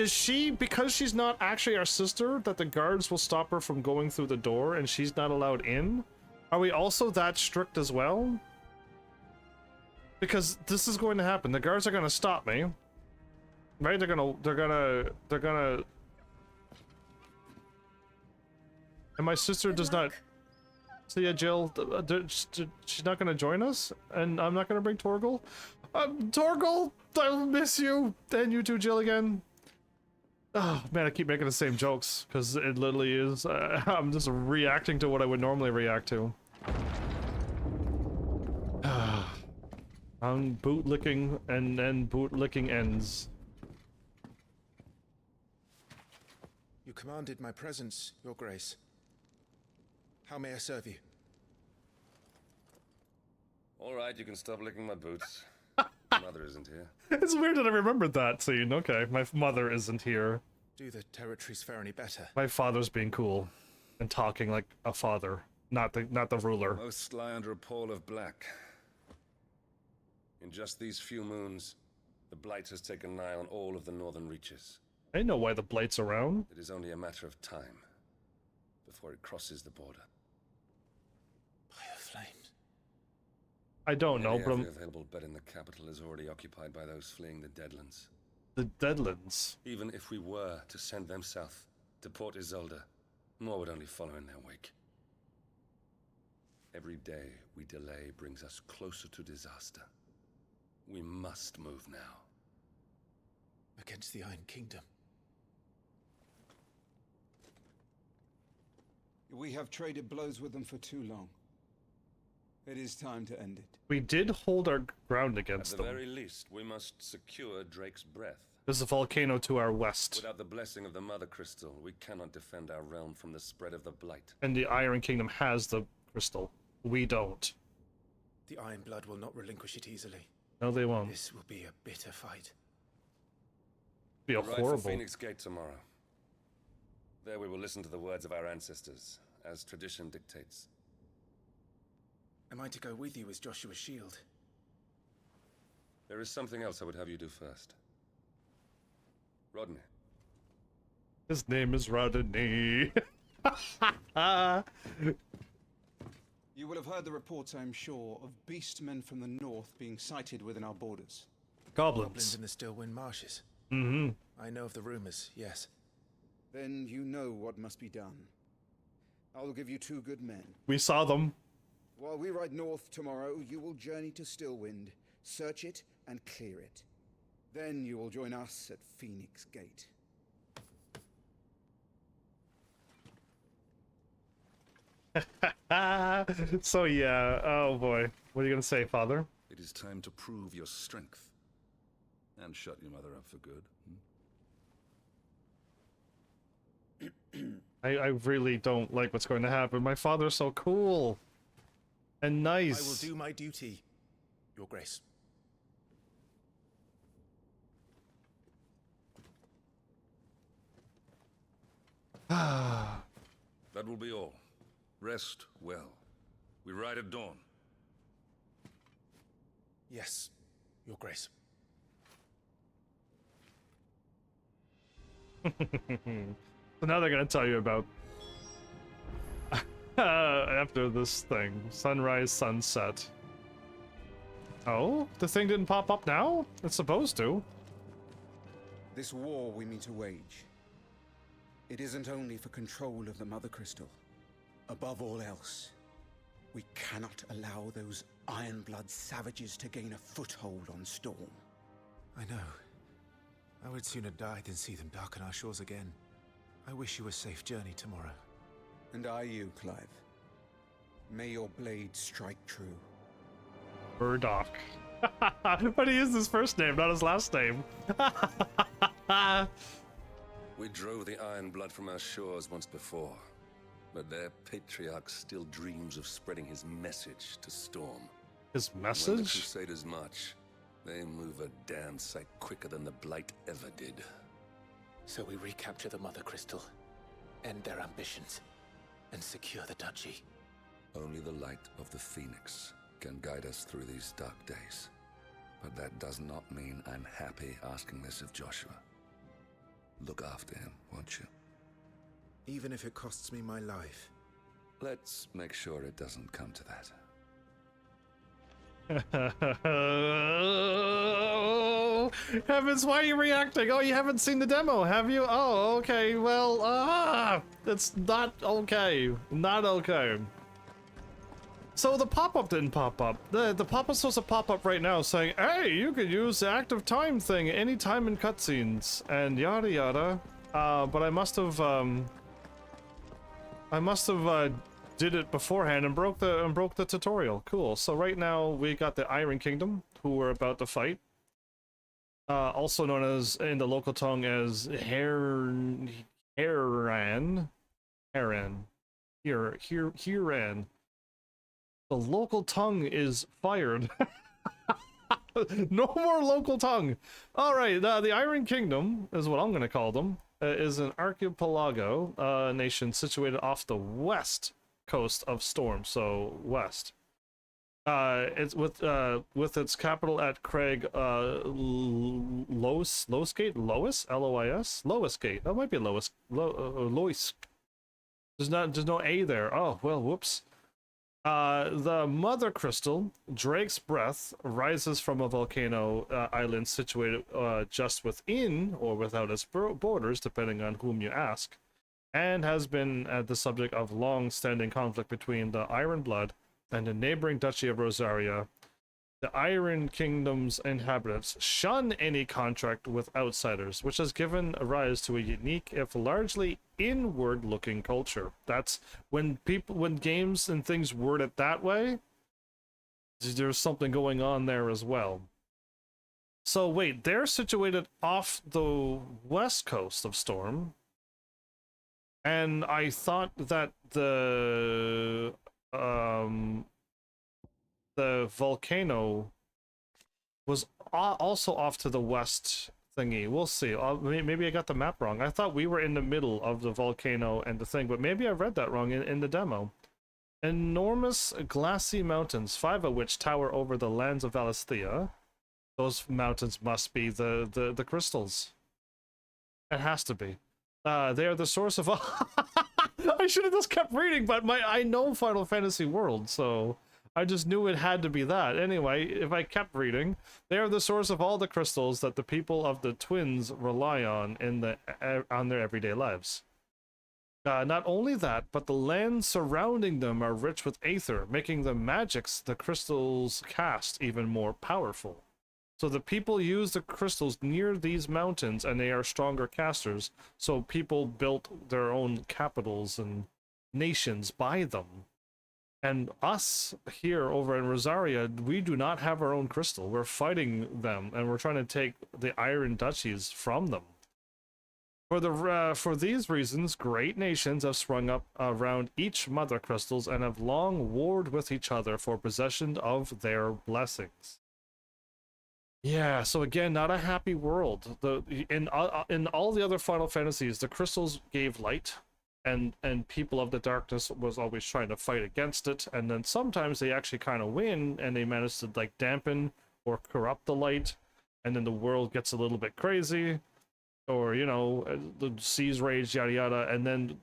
she, because she's not actually our sister, that the guards will stop her from going through the door and she's not allowed in? Are we also that strict as well? Because this is going to happen. The guards are going to stop me, right? They're gonna and my sister does not. See ya, Jill. She's not gonna join us, and I'm not gonna bring Torgal. Torgal, I'll miss you, and you too, Jill, again. Oh man, I keep making the same jokes because it literally is. I'm just reacting to what I would normally react to. I'm bootlicking, and then bootlicking ends. You commanded my presence, Your Grace. How may I serve you? All right, you can stop licking my boots. My mother isn't here. It's weird that I remembered that scene. Okay, my mother isn't here. Do the territories fare any better? My father's being cool and talking like a father, not the ruler. Most lie under a pall of black. In just these few moons, the Blight has taken nigh on all of the northern reaches. I know why the Blight's around. It is only a matter of time before it crosses the border. By the flames. I don't know, but every available bed in the capital is already occupied by those fleeing the Deadlands. The Deadlands? Even if we were to send them south to Port Isolde, more would only follow in their wake. Every day we delay brings us closer to disaster. We must move now. Against the Iron Kingdom. We have traded blows with them for too long. It is time to end it. We did hold our ground against them. At the very least, we must secure Drake's breath. There's a volcano to our west. Without the blessing of the Mother Crystal, we cannot defend our realm from the spread of the Blight. And the Iron Kingdom has the crystal. We don't. The Iron Blood will not relinquish it easily. No, they won't. This will be a bitter fight. Be a We'll horrible. ride for Phoenix Gate tomorrow. There we will listen to the words of our ancestors, as tradition dictates. Am I to go with you as Joshua's shield? There is something else I would have you do first. Rodney. His name is Rodney. You will have heard the reports, I am sure, of beastmen from the north being sighted within our borders. Goblins. In the Stillwind Marshes. Mm-hmm. I know of the rumors, yes. Then you know what must be done. I will give you 2 good men. We saw them. While we ride north tomorrow, you will journey to Stillwind, search it, and clear it. Then you will join us at Phoenix Gate. So yeah, oh boy. What are you gonna say, Father? It is time to prove your strength. And shut your mother up for good. I really don't like what's going to happen. My father's so cool. And nice. I will do my duty, Your Grace. That will be all. Rest well. We ride at dawn. Yes, Your Grace. So now they're gonna tell you about after this thing. Sunrise, sunset. Oh? The thing didn't pop up now? It's supposed to. This war we mean to wage. It isn't only for control of the Mother Crystal. Above all else, we cannot allow those Ironblood savages to gain a foothold on Storm. I know. I would sooner die than see them darken our shores again. I wish you a safe journey tomorrow. And I you, Clive. May your blade strike true. Burdock. But he used his first name, not his last name. We drove the Iron Blood from our shores once before, but their patriarch still dreams of spreading his message to Storm. His When the message? Crusaders march, they move a damn sight quicker than the Blight ever did. So we recapture the Mother Crystal, end their ambitions, and secure the duchy. Only the light of the Phoenix can guide us through these dark days. But that does not mean I'm happy asking this of Joshua. Look after him, won't you? Even if it costs me my life. Let's make sure it doesn't come to that. Heavens, why are you reacting? Oh, you haven't seen the demo, have you? Oh, okay, well, that's not okay. Not okay. So the pop-up didn't pop up. The pop-up's supposed to pop up right now saying, hey, you could use the active time thing anytime in cutscenes, and yada yada. But I must have did it beforehand and broke the tutorial. Cool. So right now we got the Iron Kingdom, who we're about to fight. Also known as, in the local tongue, as Heran. The local tongue is fired. No more local tongue. All right, the Iron Kingdom is what I'm going to call them. Is an archipelago nation situated off the west coast of Storm, so west. It's with its capital at Craig Loisgate, Loisgate. That might be Loisk. There's no A there. Oh well, whoops. The mother crystal, Drake's Breath, rises from a volcano island situated just within or without its borders, depending on whom you ask, and has been the subject of long-standing conflict between the Iron Blood and the neighboring Duchy of Rosaria. The Iron Kingdom's inhabitants shun any contract with outsiders, which has given rise to a unique, if largely inward-looking culture. That's when games and things word it that way, there's something going on there as well. So wait, they're situated off the west coast of Storm, and I thought that the volcano was also off to the west thingy. We'll see. Maybe I got the map wrong. I thought we were in the middle of the volcano and the thing, but maybe I read that wrong in the demo. Enormous glassy mountains, 5 of which tower over the lands of Valisthea. Those mountains must be the crystals. It has to be. They are the source of I should have just kept reading, but I know Final Fantasy World, so I just knew it had to be that. Anyway, if I kept reading, they are the source of all the crystals that the people of the Twins rely on on their everyday lives. Not only that, but the lands surrounding them are rich with aether, making the magics the crystals cast even more powerful. So the people use the crystals near these mountains, and they are stronger casters, so people built their own capitals and nations by them. And us here over in Rosaria, we do not have our own crystal. We're fighting them, and we're trying to take the Iron Duchies from them. For these reasons, great nations have sprung up around each mother crystals and have long warred with each other for possession of their blessings. Yeah, so again, not a happy world. In all the other Final Fantasies, the crystals gave light, and people of the darkness was always trying to fight against it, and then sometimes they actually kind of win, and they manage to like dampen or corrupt the light, and then the world gets a little bit crazy, or you know, the seas rage, yada yada, and then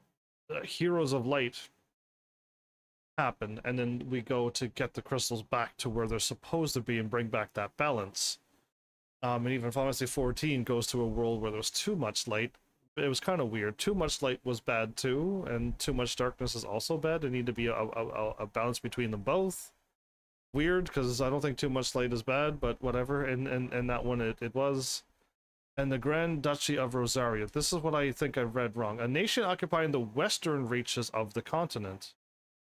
heroes of light happen, and then we go to get the crystals back to where they're supposed to be and bring back that balance. And even Final Fantasy 14 goes to a world where there's too much light. It was kind of weird. Too much light was bad too, and too much darkness is also bad. There need to be a balance between them both. Weird, because I don't think too much light is bad, but whatever. And that one it was. And the Grand Duchy of Rosaria. This is what I think I read wrong. A nation occupying the western reaches of the continent.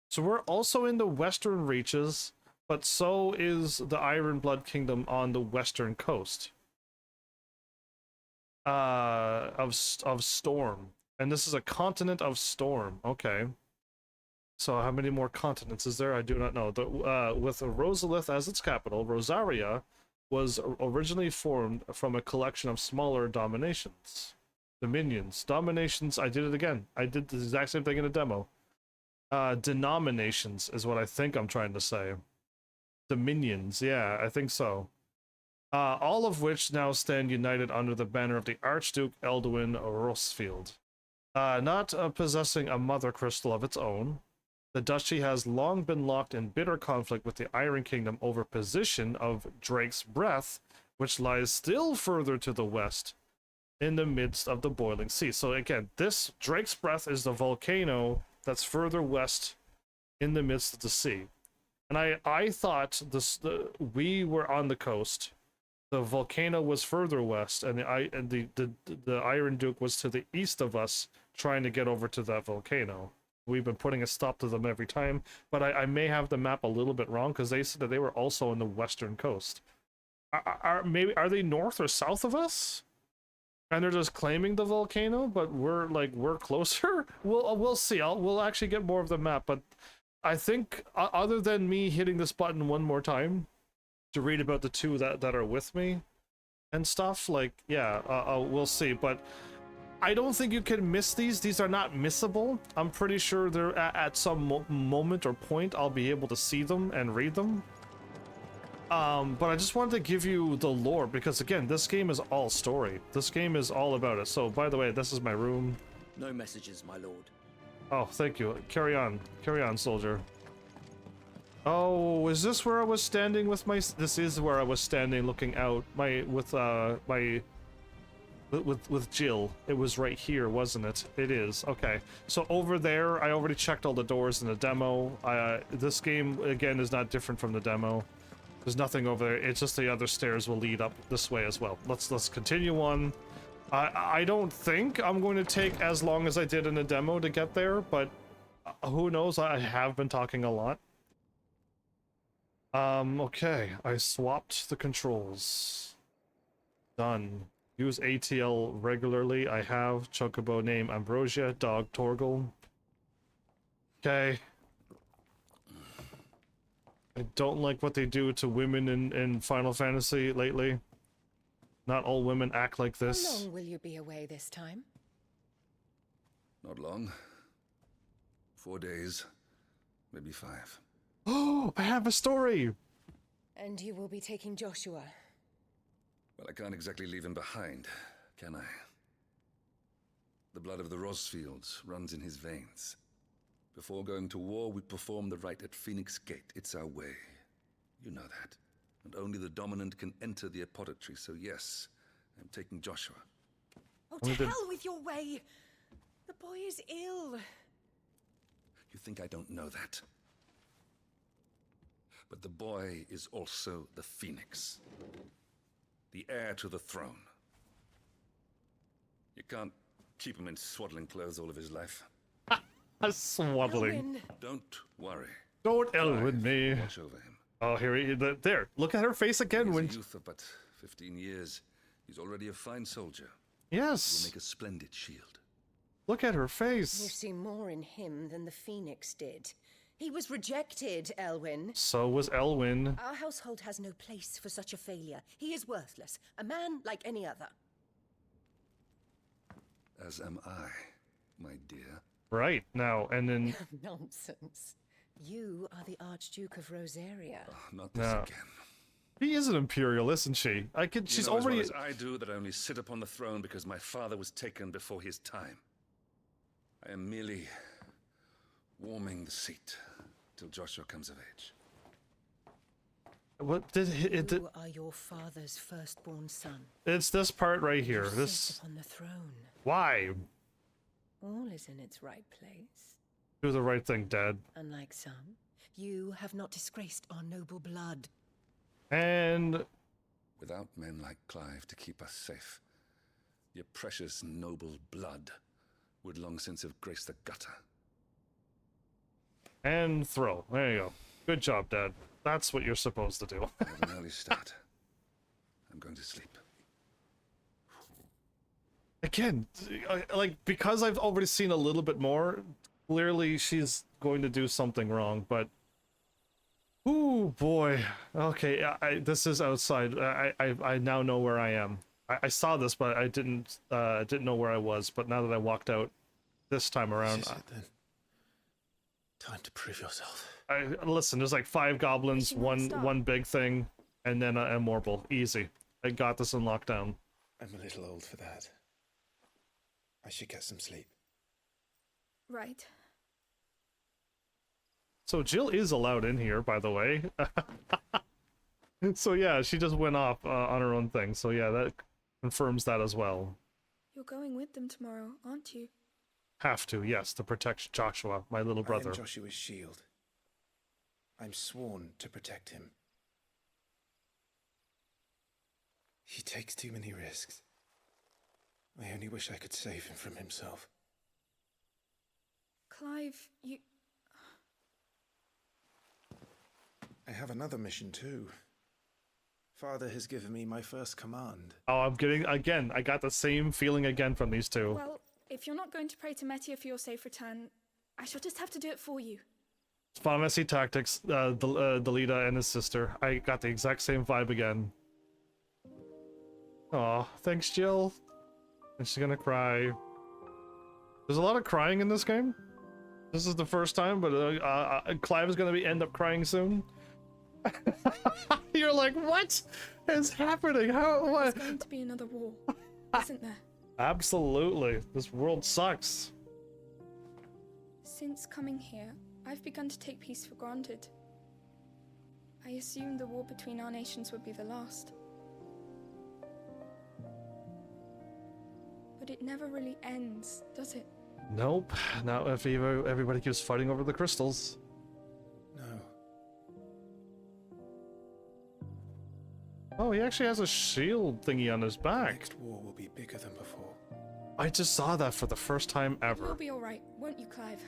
So we're also in the western reaches, but so is the Iron Blood Kingdom on the western coast of Storm. And this is a continent of Storm. Okay. So how many more continents is there? I do not know. With Rosalith as its capital, Rosaria was originally formed from a collection of smaller dominions. Dominations, I did it again. I did the exact same thing in a demo. Denominations is what I think I'm trying to say. Dominions, yeah, I think so. All of which now stand united under the banner of the Archduke Eldwin Rosfield. Not possessing a mother crystal of its own, the duchy has long been locked in bitter conflict with the Iron Kingdom over position of Drake's Breath, which lies still further to the west, in the midst of the boiling sea. So again, this Drake's Breath is the volcano that's further west in the midst of the sea. And I thought we were on the coast. The volcano was further west, and the Iron Duke was to the east of us, trying to get over to that volcano. We've been putting a stop to them every time, but I may have the map a little bit wrong because they said that they were also on the western coast. Are they north or south of us? And they're just claiming the volcano, but we're closer. We'll see. We'll actually get more of the map, but I think other than me hitting this button one more time to read about the two that are with me and stuff, like, yeah, we'll see. But I don't think you can miss these. These are not missable. I'm pretty sure they're at some moment or point I'll be able to see them and read them. But I just wanted to give you the lore because, again, this game is all story. This game is all about it. So, by the way, this is my room. No messages, my lord. Oh, thank you. Carry on, soldier. Oh, is this where I was standing with my? This is where I was standing, looking out. With Jill. It was right here, wasn't it? It is. Okay. So over there, I already checked all the doors in the demo. This game again is not different from the demo. There's nothing over there. It's just the other stairs will lead up this way as well. Let's continue on. I don't think I'm going to take as long as I did in the demo to get there, but who knows? I have been talking a lot. Okay. I swapped the controls. Done. Use ATL regularly. I have. Chocobo name Ambrosia. Dog Torgal. Okay. I don't like what they do to women in Final Fantasy lately. Not all women act like this. How long will you be away this time? Not long. 4 days. Maybe 5. Oh, I have a story! And you will be taking Joshua. Well, I can't exactly leave him behind, can I? The blood of the Rosfields runs in his veins. Before going to war, we perform the rite at Phoenix Gate. It's our way. You know that. And only the dominant can enter the apothecary, so yes, I'm taking Joshua. Oh, to hell with your way! The boy is ill. You think I don't know that? But the boy is also the Phoenix. The heir to the throne. You can't keep him in swaddling clothes all of his life. Swaddling. Elwyn. Don't worry. Don't Elwyn me. Watch over him. Oh, there. Look at her face again. He's a youth of but 15 years. He's already a fine soldier. Yes. He will make a splendid shield. Look at her face. You see more in him than the Phoenix did. He was rejected, Elwyn. So was Elwyn. Our household has no place for such a failure. He is worthless. A man like any other. As am I, my dear. Right, now, and then... Nonsense. You are the Archduke of Rosaria. Oh, not this again. She is an Imperial, isn't she? She's already... As well as I do that I only sit upon the throne because my father was taken before his time. I am merely warming the seat till Joshua comes of age. What did it? You are your father's firstborn son. It's this part right here. You this. sit upon the throne. Why? All is in its right place. Do the right thing, Dad. Unlike some, you have not disgraced our noble blood. And without men like Clive to keep us safe, your precious noble blood would long since have graced the gutter. And throw. There you go. Good job, Dad. That's what you're supposed to do. I have an early start. I'm going to sleep. Again, like, because I've already seen a little bit more, clearly she's going to do something wrong, but... Ooh, boy. Okay, this is outside. I now know where I am. I saw this, but I didn't know where I was, but now that I walked out this time around... This is it, then. Time to prove yourself. Listen, there's like 5 goblins, one big thing, and then a Morble. Easy. I got this in lockdown. I'm a little old for that. I should get some sleep. Right. So Jill is allowed in here, by the way. So yeah, she just went off on her own thing. So yeah, that confirms that as well. You're going with them tomorrow, aren't you? Have to, yes, to protect Joshua, my little brother. I am Joshua's shield. I'm sworn to protect him. He takes too many risks. I only wish I could save him from himself. Clive, you... I have another mission too. Father has given me my first command. Oh, I'm getting, again, I got the same feeling again from these two. Well, if you're not going to pray to Metia for your safe return, I shall just have to do it for you. Final Fantasy Tactics, Delita and his sister. I got the exact same vibe again. Aw, thanks, Jill. And she's gonna cry. There's a lot of crying in this game. This is the first time, but Clive is gonna end up crying soon. You're like, what is happening? How? What? There's going to be another war, isn't there? Absolutely. This world sucks. Since coming here, I've begun to take peace for granted. I assumed the war between our nations would be the last. But it never really ends, does it? Nope. Now if everybody keeps fighting over the crystals. No. Oh, he actually has a shield thingy on his back. Next war will be bigger than before. I just saw that for the first time ever. You'll be alright, won't you, Clive?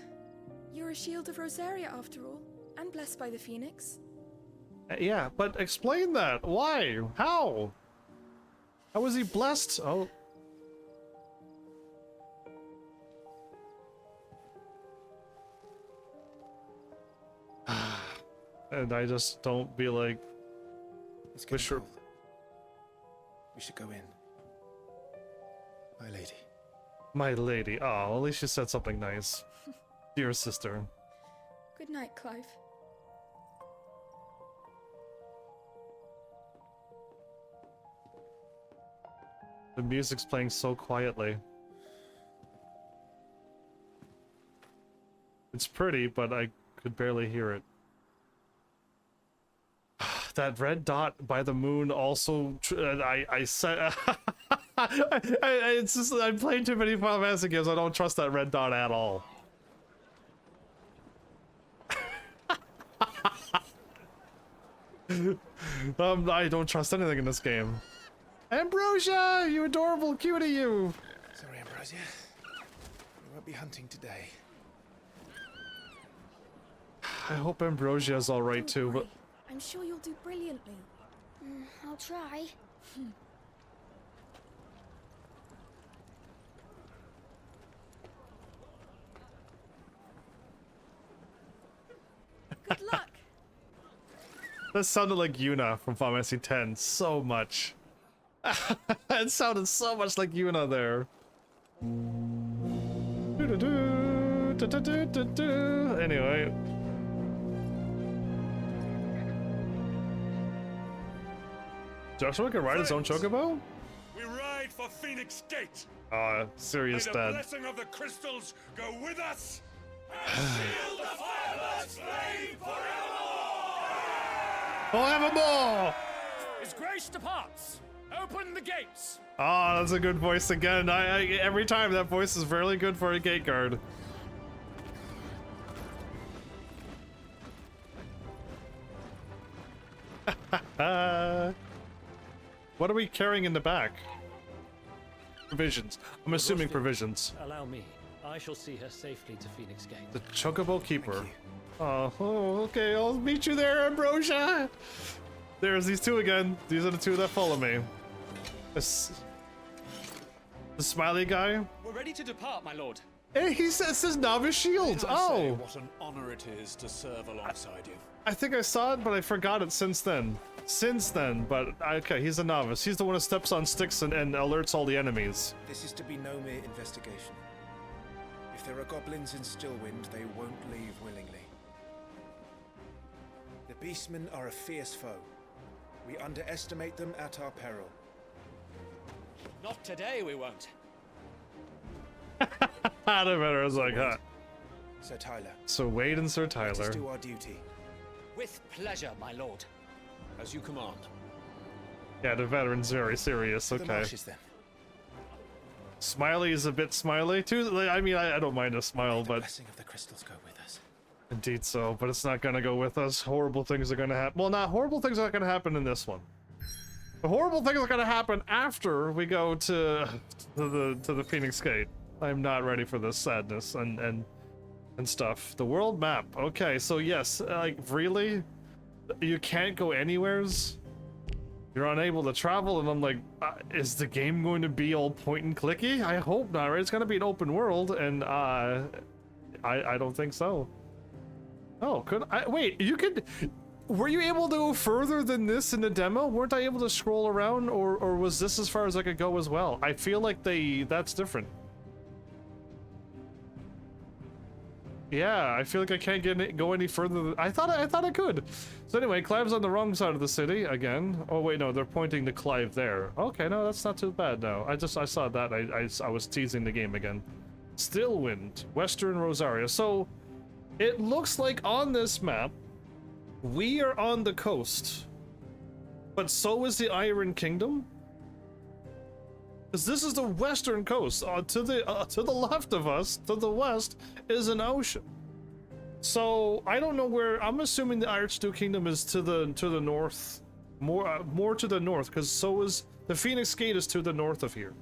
You're a shield of Rosaria after all, and blessed by the Phoenix. Yeah, but explain that. Why? How? How was he blessed? Oh. And I just don't be like... It's getting cold. We should go in. My lady. My lady. Oh, at least you said something nice. Dear sister. Good night, Clive. The music's playing so quietly. It's pretty, but I could barely hear it. That red dot by the moon also... I said... it's just... I'm playing too many Final Fantasy games. I don't trust that red dot at all. I don't trust anything in this game. Ambrosia! You adorable cutie, you! Sorry, Ambrosia. We won't be hunting today. I hope Ambrosia's alright too, but... I'm sure you'll do brilliantly. I'll try. Good luck. That sounded like Yuna from Final Fantasy X so much. It sounded so much like Yuna there. Anyway. Joshua can ride his own chocobo? We ride for Phoenix Gate. Serious May dad. the blessing of the crystals go with us. And shield the firebird's flame forevermore. Forevermore! His grace departs. Open the gates. Ah, that's a good voice again. Every time that voice is really good for a gate guard. What are we carrying in the back? Provisions. I'm assuming provisions. Allow me. I shall see her safely to Phoenix Gate. The Chocobo Keeper. Oh, okay. I'll meet you there, Ambrosia. There's these two again. These are the two that follow me. The smiley guy. We're ready to depart, my lord. Hey, he says novice shields. Oh. What an honor it is to serve alongside you. I think I saw it, but I forgot it since then. But okay, he's a novice. He's the one who steps on sticks and alerts all the enemies. This is to be no mere investigation. If there are goblins in Stillwind, they won't leave willingly. The beastmen are a fierce foe. We underestimate them at our peril. Not today, we won't. I don't matter. I was like, huh. Sir Tyler. So Wade and Sir Let Tyler. us do our duty. With pleasure, my lord. As you command. Yeah, the veteran's very serious. The Okay. marshes, then. Smiley is a bit smiley too. Like, I mean, I don't mind a smile, The but blessing of the crystals go with us. Indeed so, but it's not gonna go with us. Horrible things are gonna happen. Well, not horrible things are gonna happen in this one. The horrible things are gonna happen after we go to the Phoenix Gate. I'm not ready for this sadness and stuff. The world map. Okay, so yes, like really, you can't go anywheres. You're unable to travel, and I'm like, is the game going to be all point and clicky? I hope not. Right? It's gonna be an open world, and I don't think so. Oh, could I wait? You could. Were you able to go further than this in the demo? Weren't I able to scroll around, or was this as far as I could go as well? I feel like that's different. Yeah, I feel like I can't go any further. I thought I could. So anyway, Clive's on the wrong side of the city again. Oh wait, no, they're pointing to Clive there. Okay, no, that's not too bad. No, I saw that. I was teasing the game again. Stillwind, Western Rosaria. So it looks like on this map we are on the coast, but so is the Iron Kingdom. Because this is the western coast. To the left of us, to the west, is an ocean. So I don't know where. I'm assuming the Archduke Kingdom is to the north, more to the north, because so is the Phoenix Gate is to the north of here.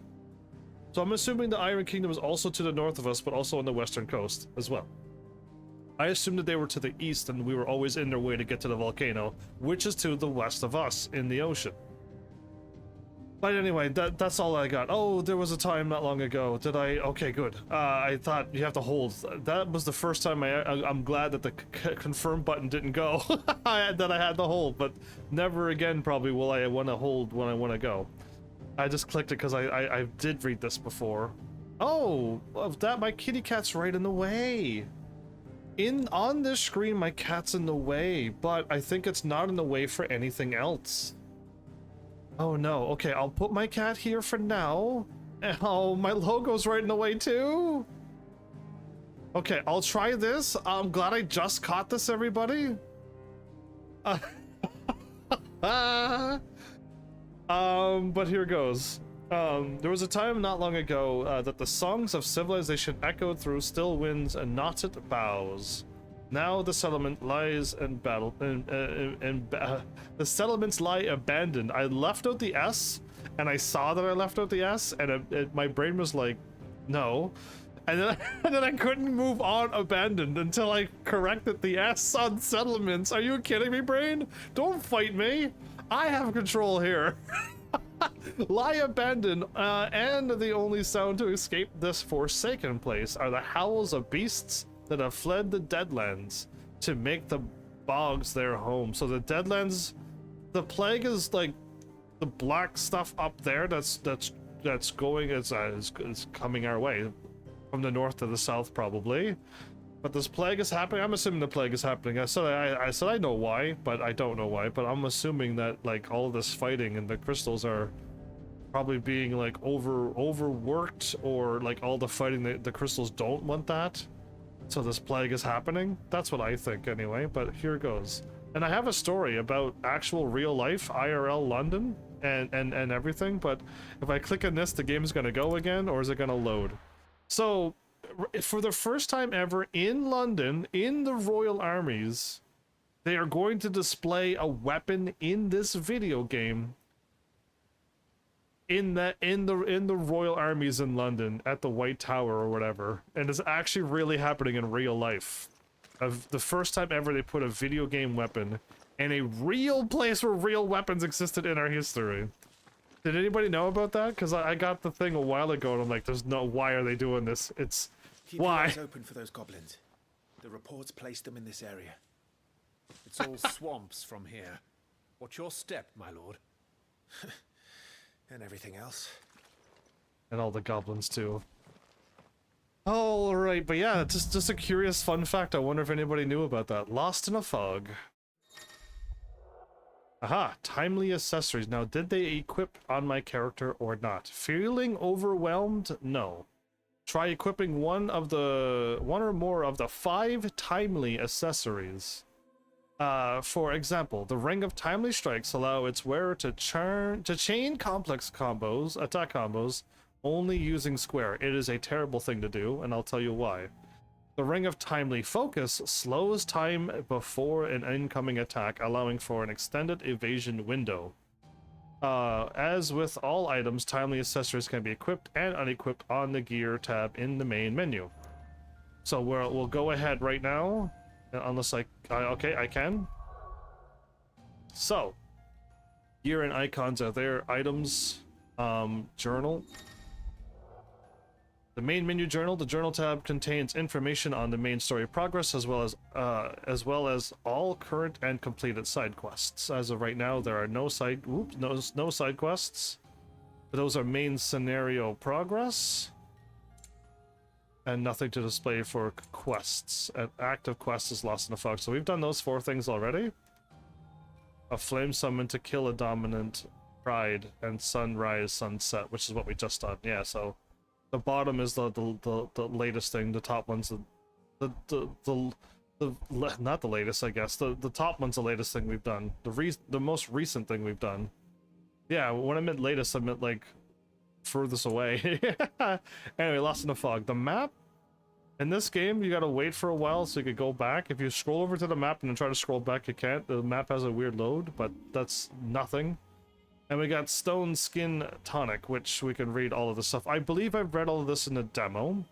So I'm assuming the Iron Kingdom is also to the north of us, but also on the western coast as well. I assumed that they were to the east, and we were always in their way to get to the volcano, which is to the west of us in the ocean. But anyway, that's all I got. Oh, there was a time not long ago. Did I? Okay, good. I thought you have to hold. That was the first time I'm glad that the confirm button didn't go. That I had to hold, but never again probably will I want to hold when I want to go. I just clicked it because I did read this before. Oh, that my kitty cat's right in the way. On this screen, my cat's in the way, but I think it's not in the way for anything else. Oh no, okay, I'll put my cat here for now. Oh, my logo's right in the way too. Okay, I'll try this. I'm glad I just caught this, everybody. But here goes. There was a time not long ago that the songs of civilization echoed through still winds and knotted boughs. Now the settlement lies in battle, the settlements lie abandoned. I left out the S, and I saw that I left out the S, and my brain was like, no. And then I couldn't move on abandoned until I corrected the S on settlements. Are you kidding me, brain? Don't fight me. I have control here. Lie abandoned, and the only sound to escape this forsaken place are the howls of beasts that have fled the Deadlands to make the bogs their home. So the Deadlands, the plague is like the black stuff up there that's going, it's coming our way from the north to the south probably. But this plague is happening. I'm assuming the plague is happening. I said I know why, but I don't know why. But I'm assuming that like all of this fighting and the crystals are probably being like overworked, or like all the fighting, the crystals don't want that. So this plague is happening. That's what I think anyway, but here goes. And I have a story about actual real life IRL London and everything, but if I click on this, the game is going to go again, or is it going to load? So for the first time ever in London, in the Royal Armies, they are going to display a weapon in this video game in the Royal Armies in London at the White Tower or whatever, and it's actually really happening in real life. The first time ever they put a video game weapon in a real place where real weapons existed in our history. Did anybody know about that? Because I got the thing a while ago and I'm like, there's no, why are they doing this? It's Keep your eyes open for those goblins. The reports placed them in this area. It's all swamps from here. What's your step, my lord? And everything else. And all the goblins too. All right, but yeah, just a curious fun fact. I wonder if anybody knew about that. Lost in a fog. Aha, timely accessories. Now, did they equip on my character or not? Feeling overwhelmed? No. Try equipping one or more of the 5 timely accessories. For example, the Ring of Timely Strikes allow its wearer to chain complex combos, attack combos, only using square. It is a terrible thing to do, and I'll tell you why. The Ring of Timely Focus slows time before an incoming attack, allowing for an extended evasion window. As with all items, timely accessories can be equipped and unequipped on the gear tab in the main menu. So we'll go ahead right now, unless okay, I can. So, gear and icons are there. Items, journal. The main menu journal. The journal tab contains information on the main story progress, as well as all current and completed side quests. As of right now, there are no side quests. Those are main scenario progress, and nothing to display for quests. An active quest is lost in the fog. So we've done those 4 things already. A flame summon to kill a dominant pride, and sunrise sunset, which is what we just done. Yeah, so. The bottom is the latest thing. The top one's not the latest, I guess. The top one's the latest thing we've done. The most recent thing we've done. Yeah, when I meant latest, I meant like furthest away. Anyway, Lost in the Fog. The map in this game, you gotta wait for a while so you could go back. If you scroll over to the map and then try to scroll back, you can't. The map has a weird load, but that's nothing. And we got Stone Skin Tonic, which we can read all of this stuff. I believe I've read all of this in the demo.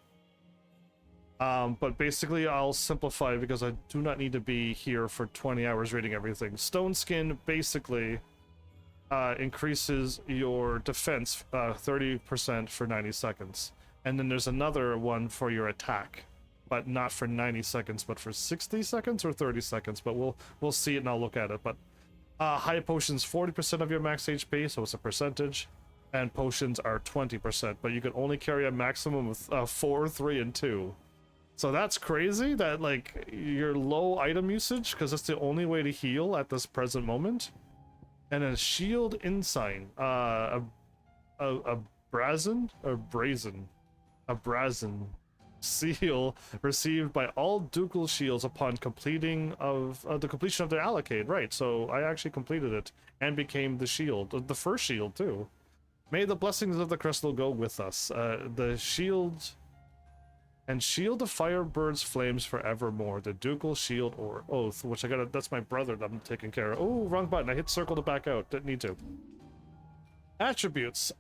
But basically I'll simplify because I do not need to be here for 20 hours reading everything. Stone Skin basically increases your defense 30% for 90 seconds. And then there's another one for your attack, but not for 90 seconds, but for 60 seconds or 30 seconds. But we'll see it and I'll look at it. But high potions 40% of your max HP, so it's a percentage, and potions are 20%, but you can only carry a maximum of 4, 3, and 2. So that's crazy that like your low item usage, because that's the only way to heal at this present moment. And a shield ensign, a brazen seal received by all ducal shields upon completing of the completion of their allocate. Right, so I actually completed it and became the shield, the first shield too. May the blessings of the crystal go with us. The shield and shield the firebird's flames forevermore. The ducal shield or oath, which I gotta, that's my brother that I'm taking care of. Oh, wrong button. I hit circle to back out. Didn't need to. Attributes.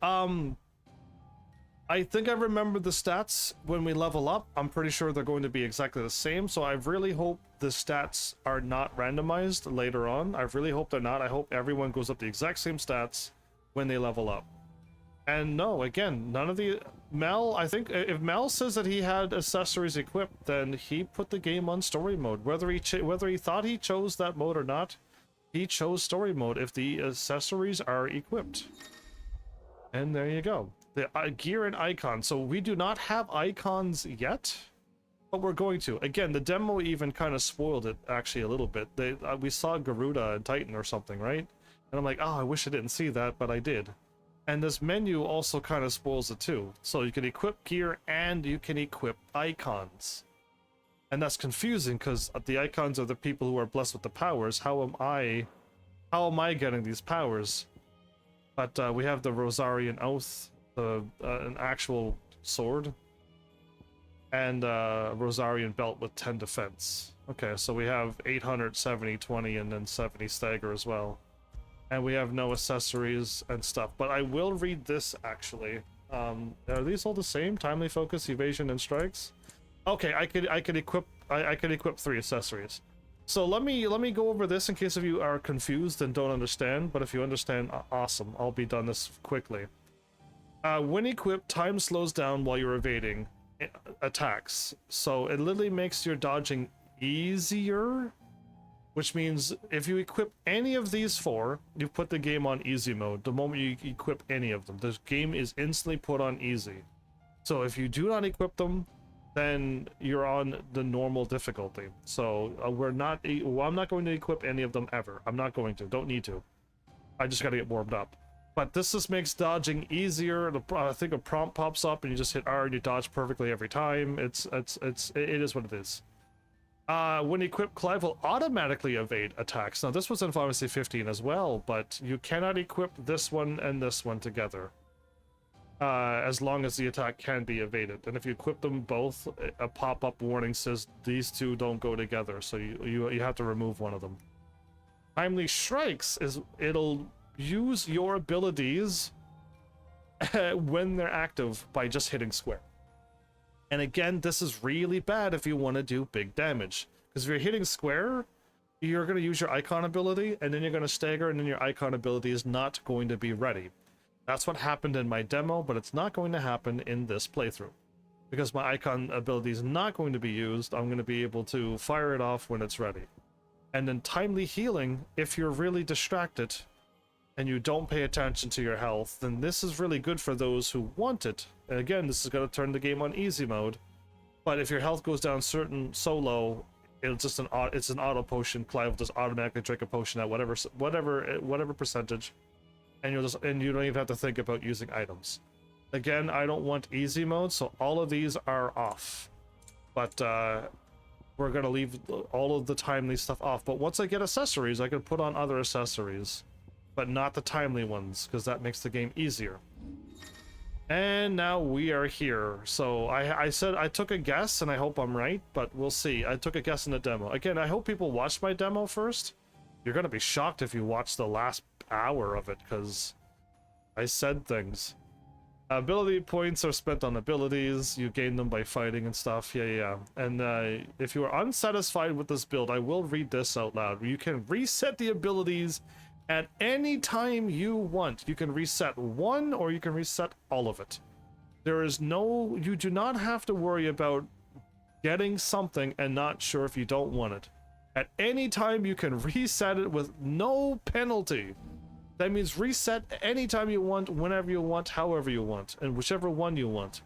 I think I remember the stats when we level up. I'm pretty sure they're going to be exactly the same, so I really hope the stats are not randomized later on. I really hope they're not. I hope everyone goes up the exact same stats when they level up. And no, again, none of the... Mel, I think if Mel says that he had accessories equipped, then he put the game on story mode. Whether he thought he chose that mode or not, he chose story mode if the accessories are equipped. And there you go. The gear and icons. So we do not have icons yet, but we're going to. Again, the demo even kind of spoiled it actually a little bit. We saw Garuda and Titan or something, right? And I'm like, oh, I wish I didn't see that, but I did. And this menu also kind of spoils it too. So you can equip gear and you can equip icons. And that's confusing because the icons are the people who are blessed with the powers. How am I getting these powers? But we have the Rosarian Oath, an actual sword, and Rosarian belt with 10 defense. Okay, so we have 800, 70, 20, and then 70 stagger as well. And we have no accessories and stuff. But I will read this actually. Are these all the same? Timely focus, evasion, and strikes? Okay, I could equip 3 accessories. So let me go over this in case if you are confused and don't understand. But if you understand, awesome. I'll be done this quickly. When equipped, time slows down while you're evading attacks. So it literally makes your dodging easier, which means if you equip any of these 4, you put the game on easy mode. The moment you equip any of them, the game is instantly put on easy. So if you do not equip them, then you're on the normal difficulty. So I'm not going to equip any of them ever. I'm not going to. Don't need to. I just got to get warmed up. But this just makes dodging easier. I think a prompt pops up and you just hit R and you dodge perfectly every time. It is what it is. When equipped, Clive will automatically evade attacks. Now this was in Pharmacy 15 as well, but you cannot equip this one and this one together. as long as the attack can be evaded. And if you equip them both, a pop-up warning says these two don't go together, so you have to remove one of them. Timely Strikes is it'll use your abilities when they're active by just hitting square. And again, this is really bad if you want to do big damage, because if you're hitting square, you're going to use your icon ability, and then you're going to stagger, and then your icon ability is not going to be ready. That's what happened in my demo, but it's not going to happen in this playthrough. Because my icon ability is not going to be used, I'm going to be able to fire it off when it's ready. And then Timely Healing, if you're really distracted and you don't pay attention to your health, then this is really good for those who want it. And again, this is going to turn the game on easy mode. But if your health goes down so low, it's an auto potion. Clive will just automatically drink a potion at whatever percentage, and you don't even have to think about using items. Again, I don't want easy mode, so all of these are off. But we're gonna leave all of the timely stuff off. But once I get accessories, I can put on other accessories, but not the timely ones, because that makes the game easier. And now we are here. So I said I took a guess, and I hope I'm right, but we'll see. I took a guess in the demo. Again, I hope people watch my demo first. You're gonna be shocked if you watch the last hour of it, because I said things. Ability points are spent on abilities. You gain them by fighting and stuff. Yeah. And if you are unsatisfied with this build, I will read this out loud. You can reset the abilities at any time you want. You can reset one, or you can reset all of it. You do not have to worry about getting something and not sure if you don't want it. At any time you can reset it with no penalty. That means reset anytime you want, whenever you want, however you want, and whichever one you want.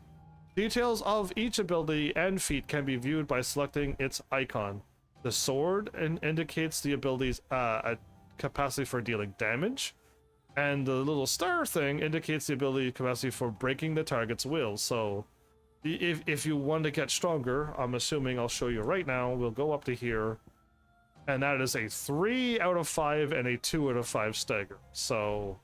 Details of each ability and feat can be viewed by selecting its icon. The sword indicates the ability's capacity for dealing damage, and the little star thing indicates the ability capacity for breaking the target's will. So if you want to get stronger, I'm assuming I'll show you right now, we'll go up to here, and that is a 3 out of 5 and a 2 out of 5 stagger. So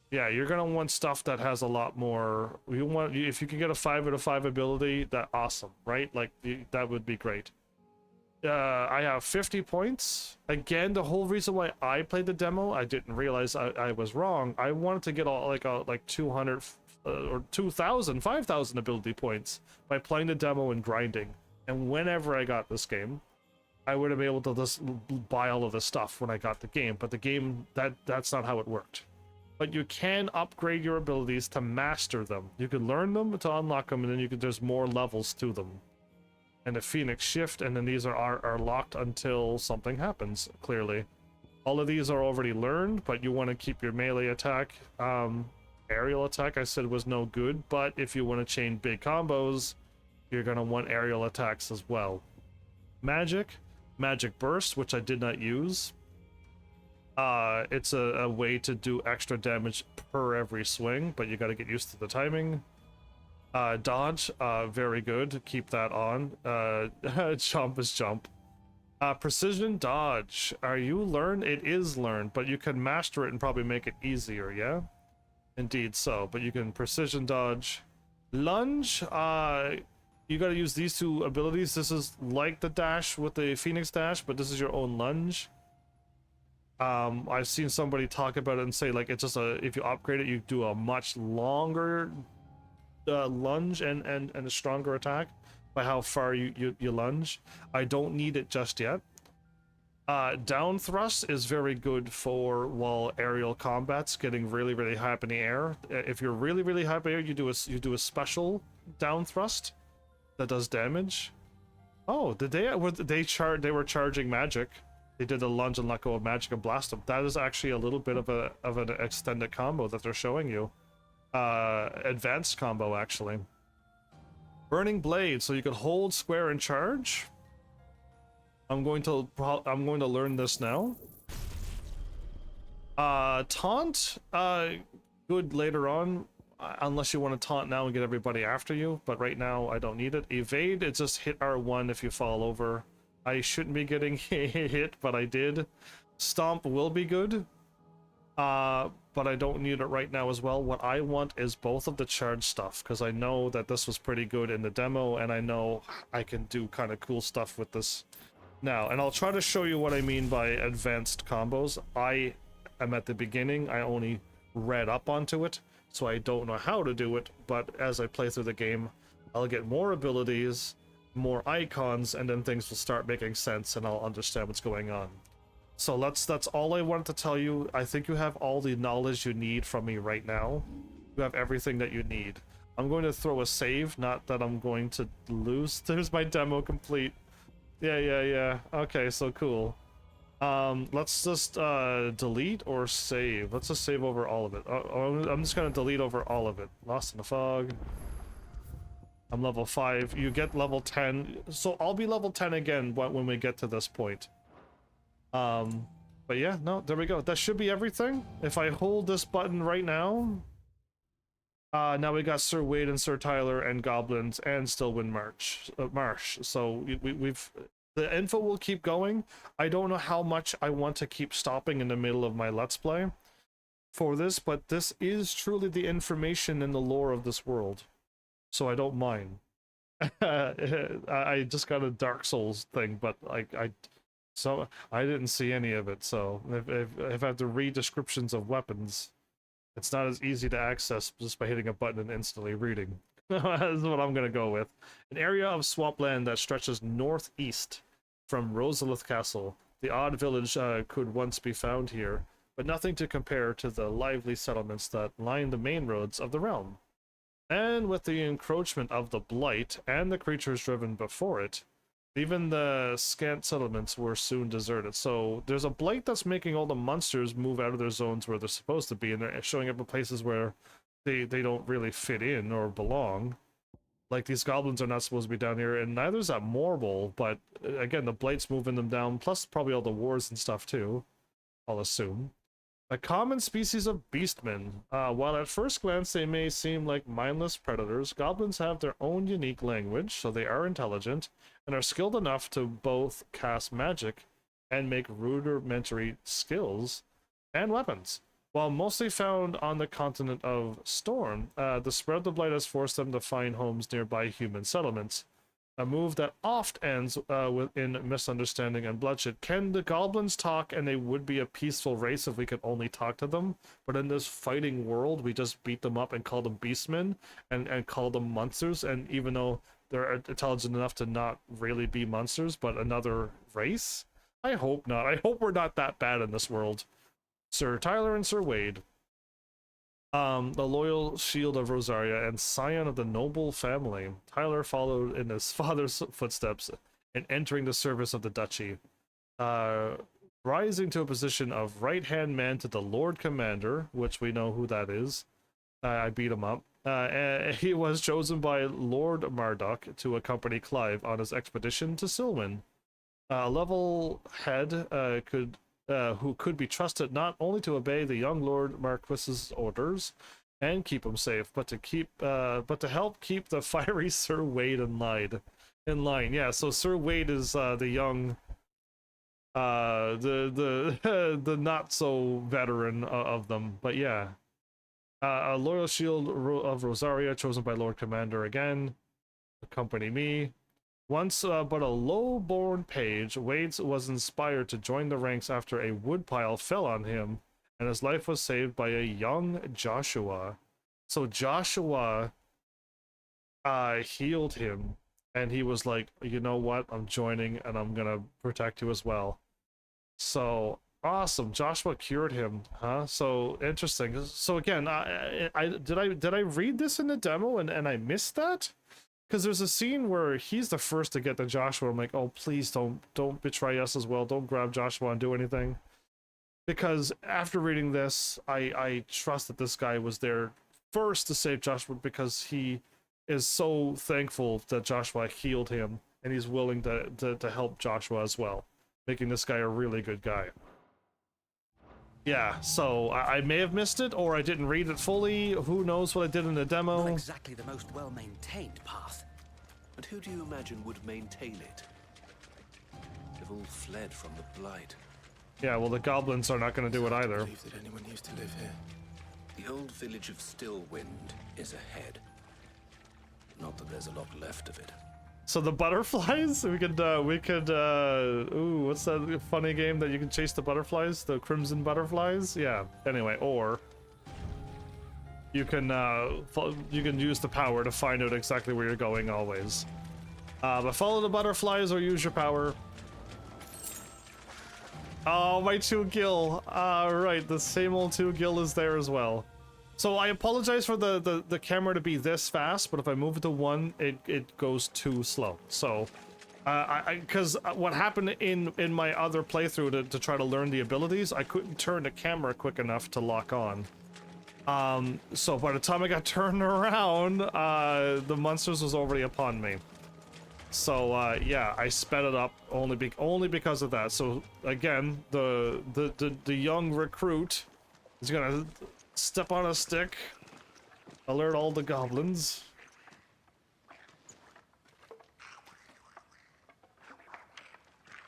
yeah, you're gonna want stuff that has a lot more. If you can get a 5 out of 5 ability, that's awesome, right? Like that would be great. I have 50 points. Again, the whole reason why I played the demo, I didn't realize I was wrong. I wanted to get all like 200 or 2,000, 5,000 ability points by playing the demo and grinding. And whenever I got this game, I would have been able to just buy all of this stuff when I got the game. But the game, that's not how it worked. But you can upgrade your abilities to master them. You can learn them to unlock them, and then there's more levels to them. And the Phoenix Shift, and then these are locked until something happens, clearly. All of these are already learned, but you want to keep your melee attack. Aerial attack, I said, was no good, but if you want to chain big combos, you're going to want aerial attacks as well. Magic Burst, which I did not use. It's a way to do extra damage per every swing, but you got to get used to the timing. Dodge, very good. Keep that on. Jump is jump. Precision Dodge. Are you learned? It is learned, but you can master it and probably make it easier, yeah? Indeed so, but you can Precision Dodge. Lunge, you gotta use these two abilities. This is like the dash with the Phoenix Dash, but this is your own lunge. I've seen somebody talk about it and say, like, it's just if you upgrade it, you do a much longer lunge and a stronger attack by how far you lunge. I don't need it just yet. Down thrust is very good for while aerial combat's getting really, really high up in the air. If you're really, really high up in the air, you do a special down thrust that does damage. Oh, they were charging magic. They did a lunge and let go of magic and blast them. That is actually a little bit of an extended combo that they're showing you. Advanced combo, actually. Burning Blade, so you can hold square and charge. I'm going to learn this now. Taunt, good later on, unless you want to taunt now and get everybody after you, but right now I don't need it. Evade, it's just hit R1 if you fall over. I shouldn't be getting hit, but I did. Stomp will be good. but I don't need it right now as well. What I want is both of the charge stuff, because I know that this was pretty good in the demo, and I know I can do kind of cool stuff with this now. And I'll try to show you what I mean by advanced combos. I am at the beginning. I only read up onto it, so I don't know how to do it, but as I play through the game, I'll get more abilities, more icons, and then things will start making sense, and I'll understand what's going on. So that's all I wanted to tell you. I think you have all the knowledge you need from me right now. You have everything that you need. I'm going to throw a save, not that I'm going to lose. There's my demo complete. Yeah. Okay, so cool. Let's just delete or save. Let's just save over all of it. I'm just gonna delete over all of it. Lost in the Fog. I'm level 5. You get level 10. So I'll be level 10 again when we get to this point. But yeah, no, there we go. That should be everything. If I hold this button right now, now we got Sir Wade and Sir Tyler and Goblins and Stillwind Marsh. So we've the info will keep going. I don't know how much I want to keep stopping in the middle of my Let's Play for this, but this is truly the information in the lore of this world. So I don't mind. I just got a Dark Souls thing, but so I didn't see any of it. So if I have to read descriptions of weapons, it's not as easy to access just by hitting a button and instantly reading. That's what I'm gonna go with. An area of swampland that stretches northeast from Rosalith Castle. The odd village could once be found here, but nothing to compare to the lively settlements that line the main roads of the realm. And with the encroachment of the Blight and the creatures driven before it, even the scant settlements were soon deserted. So there's a Blight that's making all the monsters move out of their zones where they're supposed to be, and they're showing up in places where they don't really fit in or belong. Like, these goblins are not supposed to be down here, and neither is that Morble, but again, the Blight's moving them down, plus probably all the wars and stuff too, I'll assume. A common species of beastmen. While at first glance they may seem like mindless predators, goblins have their own unique language, so they are intelligent, and are skilled enough to both cast magic and make rudimentary skills and weapons. While mostly found on the continent of Storm, the spread of the Blight has forced them to find homes nearby human settlements, a move that oft ends in misunderstanding and bloodshed. Can the goblins talk, and they would be a peaceful race if we could only talk to them? But in this fighting world, we just beat them up and call them beastmen and call them monsters, and even though they're intelligent enough to not really be monsters, but another race? I hope not. I hope we're not that bad in this world. Sir Tyler and Sir Wade. The loyal shield of Rosaria and scion of the noble family. Tyler followed in his father's footsteps in entering the service of the duchy, rising to a position of right-hand man to the Lord Commander, which we know who that is. I beat him up. He was chosen by Lord Marduk to accompany Clive on his expedition to Silwyn. A level head who could be trusted not only to obey the young Lord Marquis's orders and keep him safe, but to help keep the fiery Sir Wade in line. Yeah, so Sir Wade is the young, the not so veteran of them, but yeah. A loyal shield of Rosaria, chosen by Lord Commander again. Accompany me. Once but a low-born page, Wade was inspired to join the ranks after a woodpile fell on him, and his life was saved by a young Joshua. So Joshua healed him, and he was like, you know what, I'm joining, and I'm gonna protect you as well. So awesome, Joshua cured him, huh? So interesting. So again, did I read this in the demo and I missed that? Because there's a scene where he's the first to get to Joshua. I'm like, oh, please don't betray us as well. Don't grab Joshua and do anything. Because after reading this, I trust that this guy was there first to save Joshua, because he is so thankful that Joshua healed him, and he's willing to help Joshua as well, making this guy a really good guy. Yeah, so I may have missed it, or I didn't read it fully. Who knows what I did in the demo? Not exactly the most well-maintained path. And who do you imagine would maintain it? They've all fled from the Blight. Yeah, well, the goblins are not going to do it either. That anyone used to live here. The old village of Stillwind is ahead. Not that there's a lot left of it. So the butterflies? We could, ooh, what's that funny game that you can chase the butterflies? The crimson butterflies? Yeah, anyway, or you can use the power to find out exactly where you're going always. But follow the butterflies or use your power. Oh, my 2 gil. Right, the same old 2 gil is there as well. So I apologize for the camera to be this fast, but if I move it to 1, it goes too slow. So, because what happened in my other playthrough to try to learn the abilities, I couldn't turn the camera quick enough to lock on. So by the time I got turned around, the monsters was already upon me. So yeah, I sped it up only because of that. So again, the young recruit is gonna step on a stick, alert all the goblins.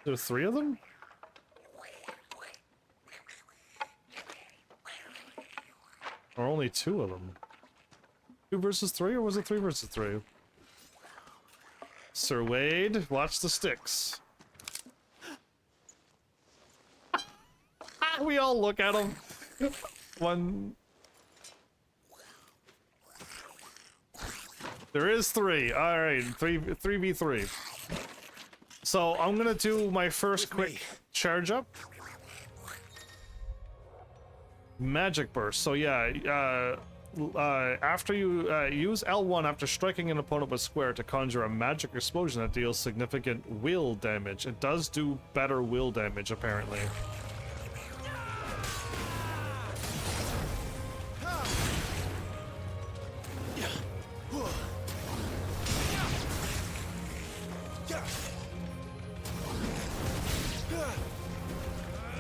There are 3 of them? Or only 2 of them? 2 versus 3, or was it 3 versus 3? Sir Wade, watch the sticks. We all look at him. One. There is 3. All right, 3v3. So I'm gonna do my first quick charge up. Magic burst. So yeah, after you use L1 after striking an opponent with square to conjure a magic explosion that deals significant will damage. It does do better will damage apparently.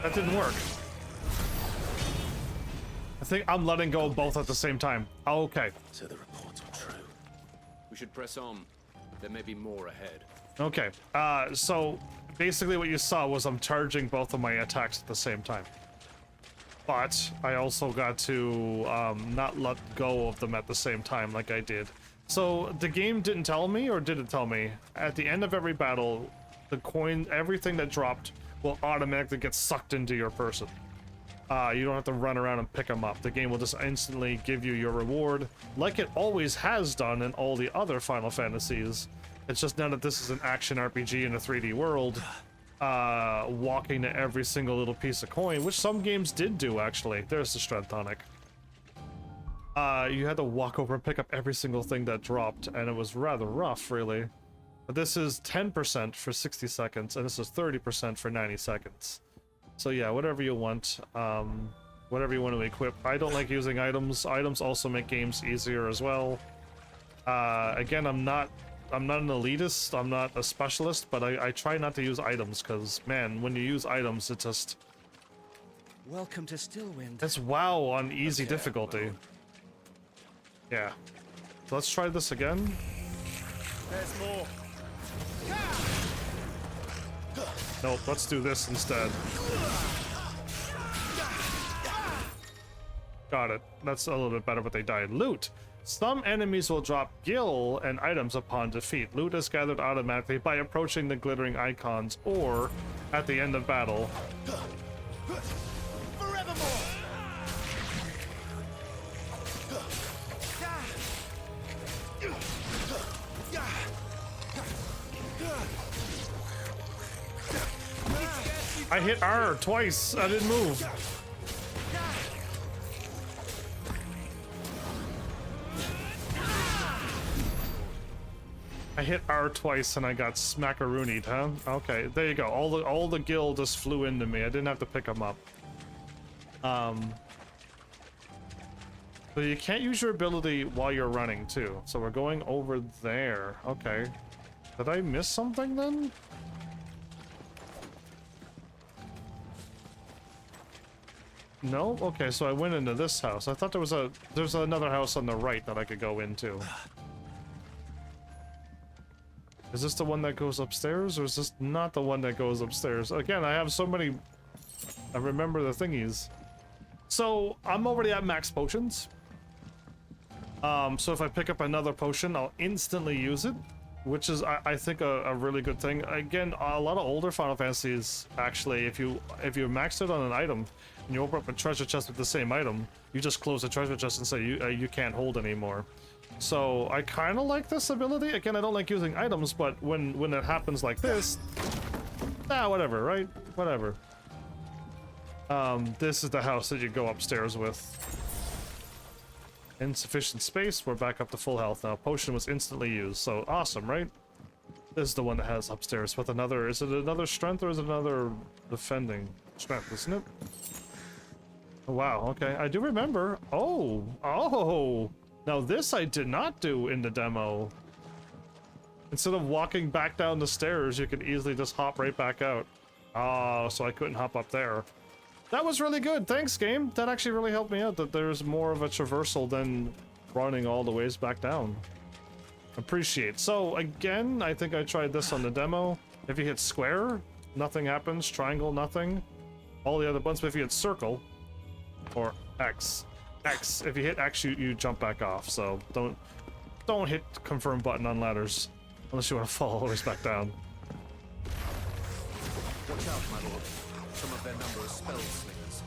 That didn't work. I think I'm letting go of both at the same time. Oh, okay. So the reports were true. We should press on. There may be more ahead. Okay. So basically what you saw was I'm charging both of my attacks at the same time. But I also got to not let go of them at the same time like I did. So the game didn't tell me, or did it tell me? At the end of every battle, the coin, everything that dropped will automatically get sucked into your person. You don't have to run around and pick them up. The game will just instantly give you your reward, like it always has done in all the other Final Fantasies. It's just now that this is an action RPG in a 3D world, walking to every single little piece of coin, which some games did do actually. There's the strength tonic. You had to walk over and pick up every single thing that dropped, and it was rather rough, really. But this is 10% for 60 seconds, and this is 30% for 90 seconds. So yeah, whatever you want, whatever you want to equip. I don't like using items. Items also make games easier as well. Again, I'm not an elitist, I'm not a specialist, but I try not to use items, because, man, when you use items, it just... Welcome to Stillwind. That's WoW on easy difficulty. Yeah. So let's try this again. There's more. Nope, let's do this instead. Got it. That's a little bit better, but they died. Loot. Some enemies will drop gil and items upon defeat. Loot is gathered automatically by approaching the glittering icons or at the end of battle. I hit R twice. I didn't move. I hit R twice and I got smackaroonied, huh? Okay, there you go. All the gil just flew into me. I didn't have to pick them up. So you can't use your ability while you're running too. So we're going over there. Okay. Did I miss something then? No? Okay, so I went into this house. I thought there's another house on the right that I could go into. Is this the one that goes upstairs, or is this not the one that goes upstairs? Again, I have so many I remember the thingies. So I'm already at max potions. So if I pick up another potion, I'll instantly use it, which is, I think, a really good thing. Again, a lot of older Final Fantasies, actually, if you maxed it on an item and you open up a treasure chest with the same item, you just close the treasure chest and say you can't hold anymore. So I kind of like this ability. Again, I don't like using items, but when it happens like this, whatever, right? Whatever. This is the house that you go upstairs with. Insufficient space, we're back up to full health now. Potion was instantly used, so awesome, right? This is the one that has upstairs with another, is it another strength or is it another defending? Strength, isn't it? Oh, wow, okay, I do remember. Oh, now this I did not do in the demo. Instead of walking back down the stairs, you could easily just hop right back out. Oh, so I couldn't hop up there. That was really good. Thanks, game. That actually really helped me out, that there's more of a traversal than running all the ways back down. Appreciate. So, again, I think I tried this on the demo. If you hit square, nothing happens. Triangle, nothing. All the other buttons, but if you hit circle, or X. If you hit X, you jump back off. So, don't hit confirm button on ladders, unless you want to fall all the way back down. Watch out, my lord. Some of their number is spell slingers.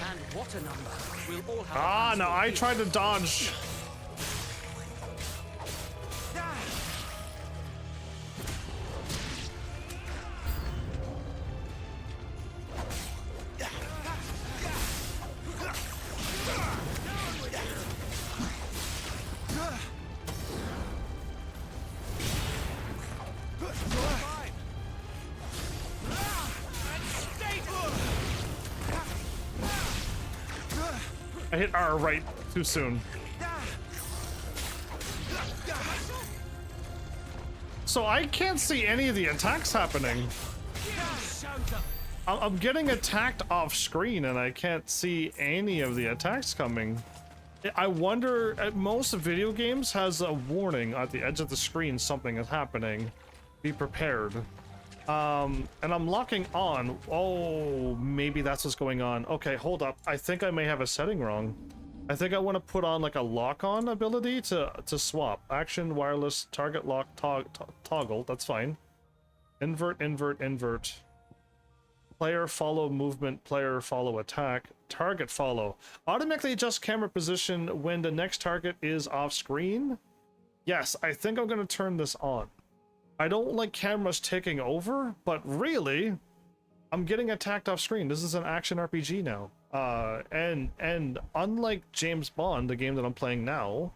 And what a number. We'll all have no, I tried to dodge. I hit R right too soon. So I can't see any of the attacks happening. I'm getting attacked off screen and I can't see any of the attacks coming. I wonder, most video games has a warning at the edge of the screen something is happening. Be prepared. And I'm locking on. Oh, maybe that's what's going on. Okay, hold up. I think I may have a setting wrong. I think I want to put on like a lock-on ability to swap. Action, wireless, target lock, toggle. That's fine. Invert, invert, invert. Player follow movement, player follow attack. Target follow. Automatically adjust camera position when the next target is off screen. Yes, I think I'm going to turn this on. I don't like cameras taking over, but really, I'm getting attacked off screen. This is an action RPG now. And unlike James Bond, the game that I'm playing now,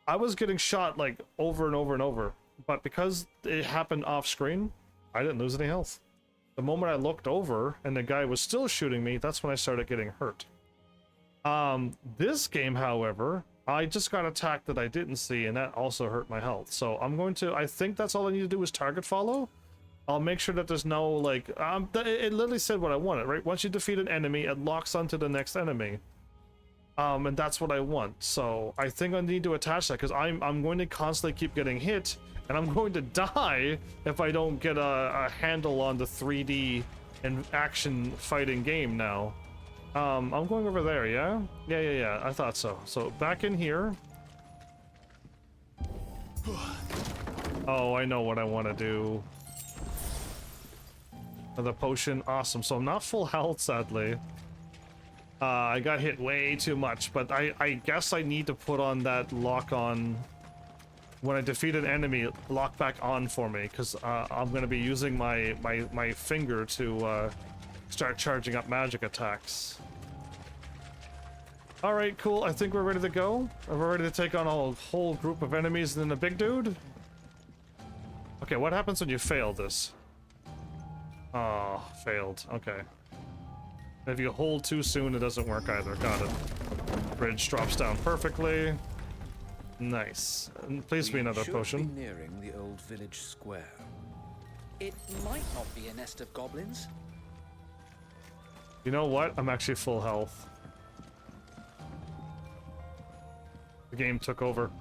I was getting shot like over and over and over. But because it happened off screen, I didn't lose any health. The moment I looked over and the guy was still shooting me, that's when I started getting hurt. This game, however, I just got attacked that I didn't see, and that also hurt my health. So I'm going to, I think that's all I need to do is target follow. I'll make sure that there's no, like, it literally said what I wanted, right? Once you defeat an enemy, it locks onto the next enemy. And that's what I want. So I think I need to attach that, because I'm going to constantly keep getting hit, and I'm going to die if I don't get a handle on the 3D and action fighting game now. I'm going over there, yeah? Yeah, I thought so. So, back in here. Oh, I know what I want to do. The potion, awesome. So, I'm not full health, sadly. I got hit way too much, but I guess I need to put on that lock on. When I defeat an enemy, lock back on for me, because I'm going to be using my finger to start charging up magic attacks. Alright, cool. I think we're ready to go. We're ready to take on a whole group of enemies and then a big dude. Okay, what happens when you fail this? Oh, failed. Okay. If you hold too soon, it doesn't work either. Got it. Bridge drops down perfectly. Nice. And please be another potion. Be nearing the old village square. It might not be a nest of goblins. You know what? I'm actually full health. The game took over.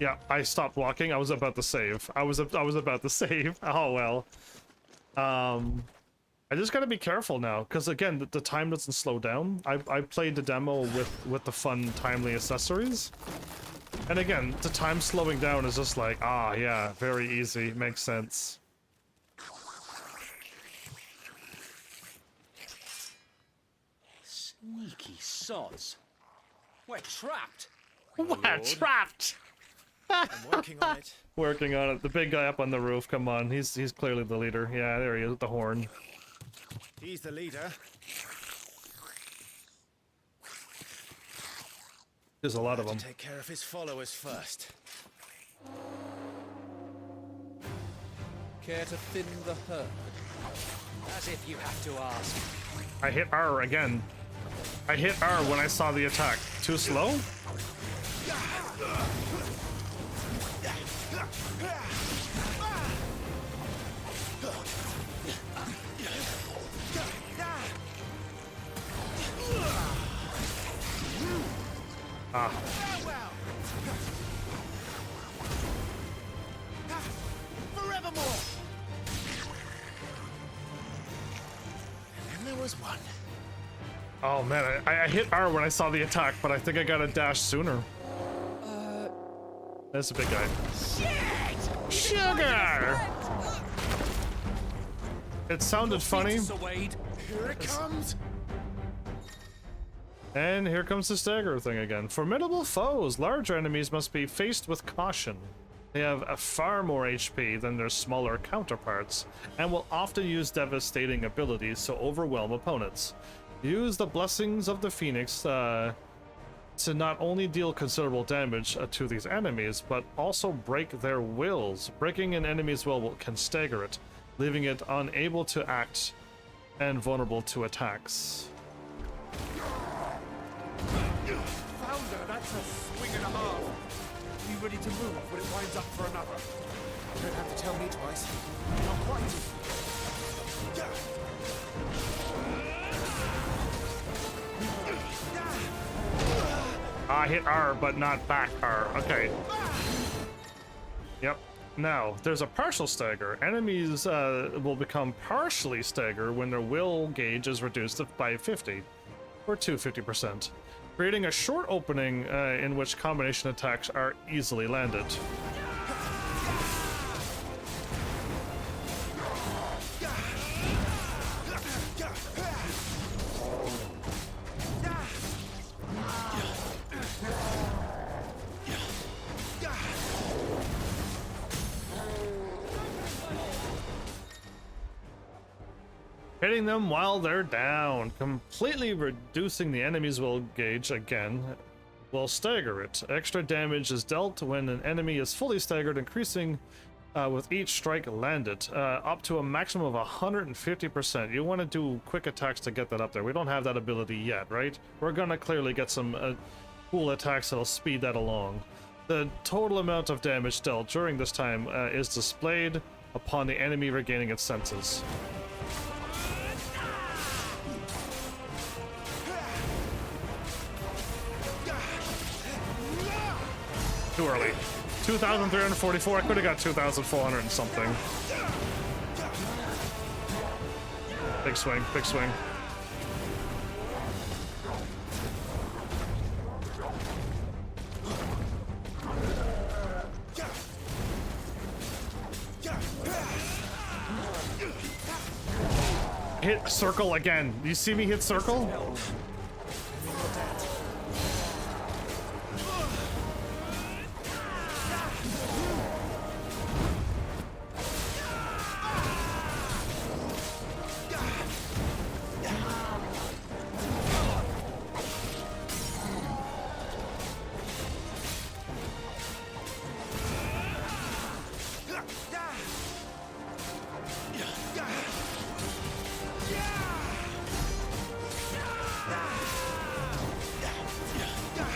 Yeah, I stopped walking. I was about to save. I was about to save. Oh well. I I just gotta be careful now, because again, the time doesn't slow down. I played the demo with the fun, timely accessories. And again, the time slowing down is just like, ah, yeah, very easy, makes sense. Sneaky sods. We're trapped. We're trapped! I'm working on it. Working on it. The big guy up on the roof, come on. He's clearly the leader. Yeah, there he is with the horn. He's the leader. There's a lot of them. Take care of his followers first. Care to thin the herd? As if you have to ask. I hit R again. I hit R when I saw the attack. Too slow? Ah. Forevermore. And then there was one. Oh man, I hit R when I saw the attack, but I think I got a dash sooner. That's a big guy. Shit! Sugar! It sounded funny. Here it comes. And here comes the stagger thing again. Formidable foes. Larger enemies must be faced with caution. They have a far more HP than their smaller counterparts, and will often use devastating abilities to overwhelm opponents. Use the blessings of the Phoenix to not only deal considerable damage to these enemies, but also break their wills. Breaking an enemy's will can stagger it, leaving it unable to act and vulnerable to attacks. Founder, that's a swing and a half. Be ready to move when it winds up for another. You don't have to tell me twice. Not quite. I hit R, but not back R. Okay. Yep. Now, there's a partial stagger. Enemies will become partially staggered when their will gauge is reduced by 50, or 250%, creating a short opening in which combination attacks are easily landed. Hitting them while they're down, completely reducing the enemy's will gauge again will stagger it. Extra damage is dealt when an enemy is fully staggered, increasing with each strike landed, up to a maximum of 150%. You want to do quick attacks to get that up there. We don't have that ability yet, right? We're gonna clearly get some cool attacks that'll speed that along. The total amount of damage dealt during this time is displayed upon the enemy regaining its senses. Too early. 2,344. I could have got 2,400 and something. Big swing, big swing. Hit circle again. You see me hit circle?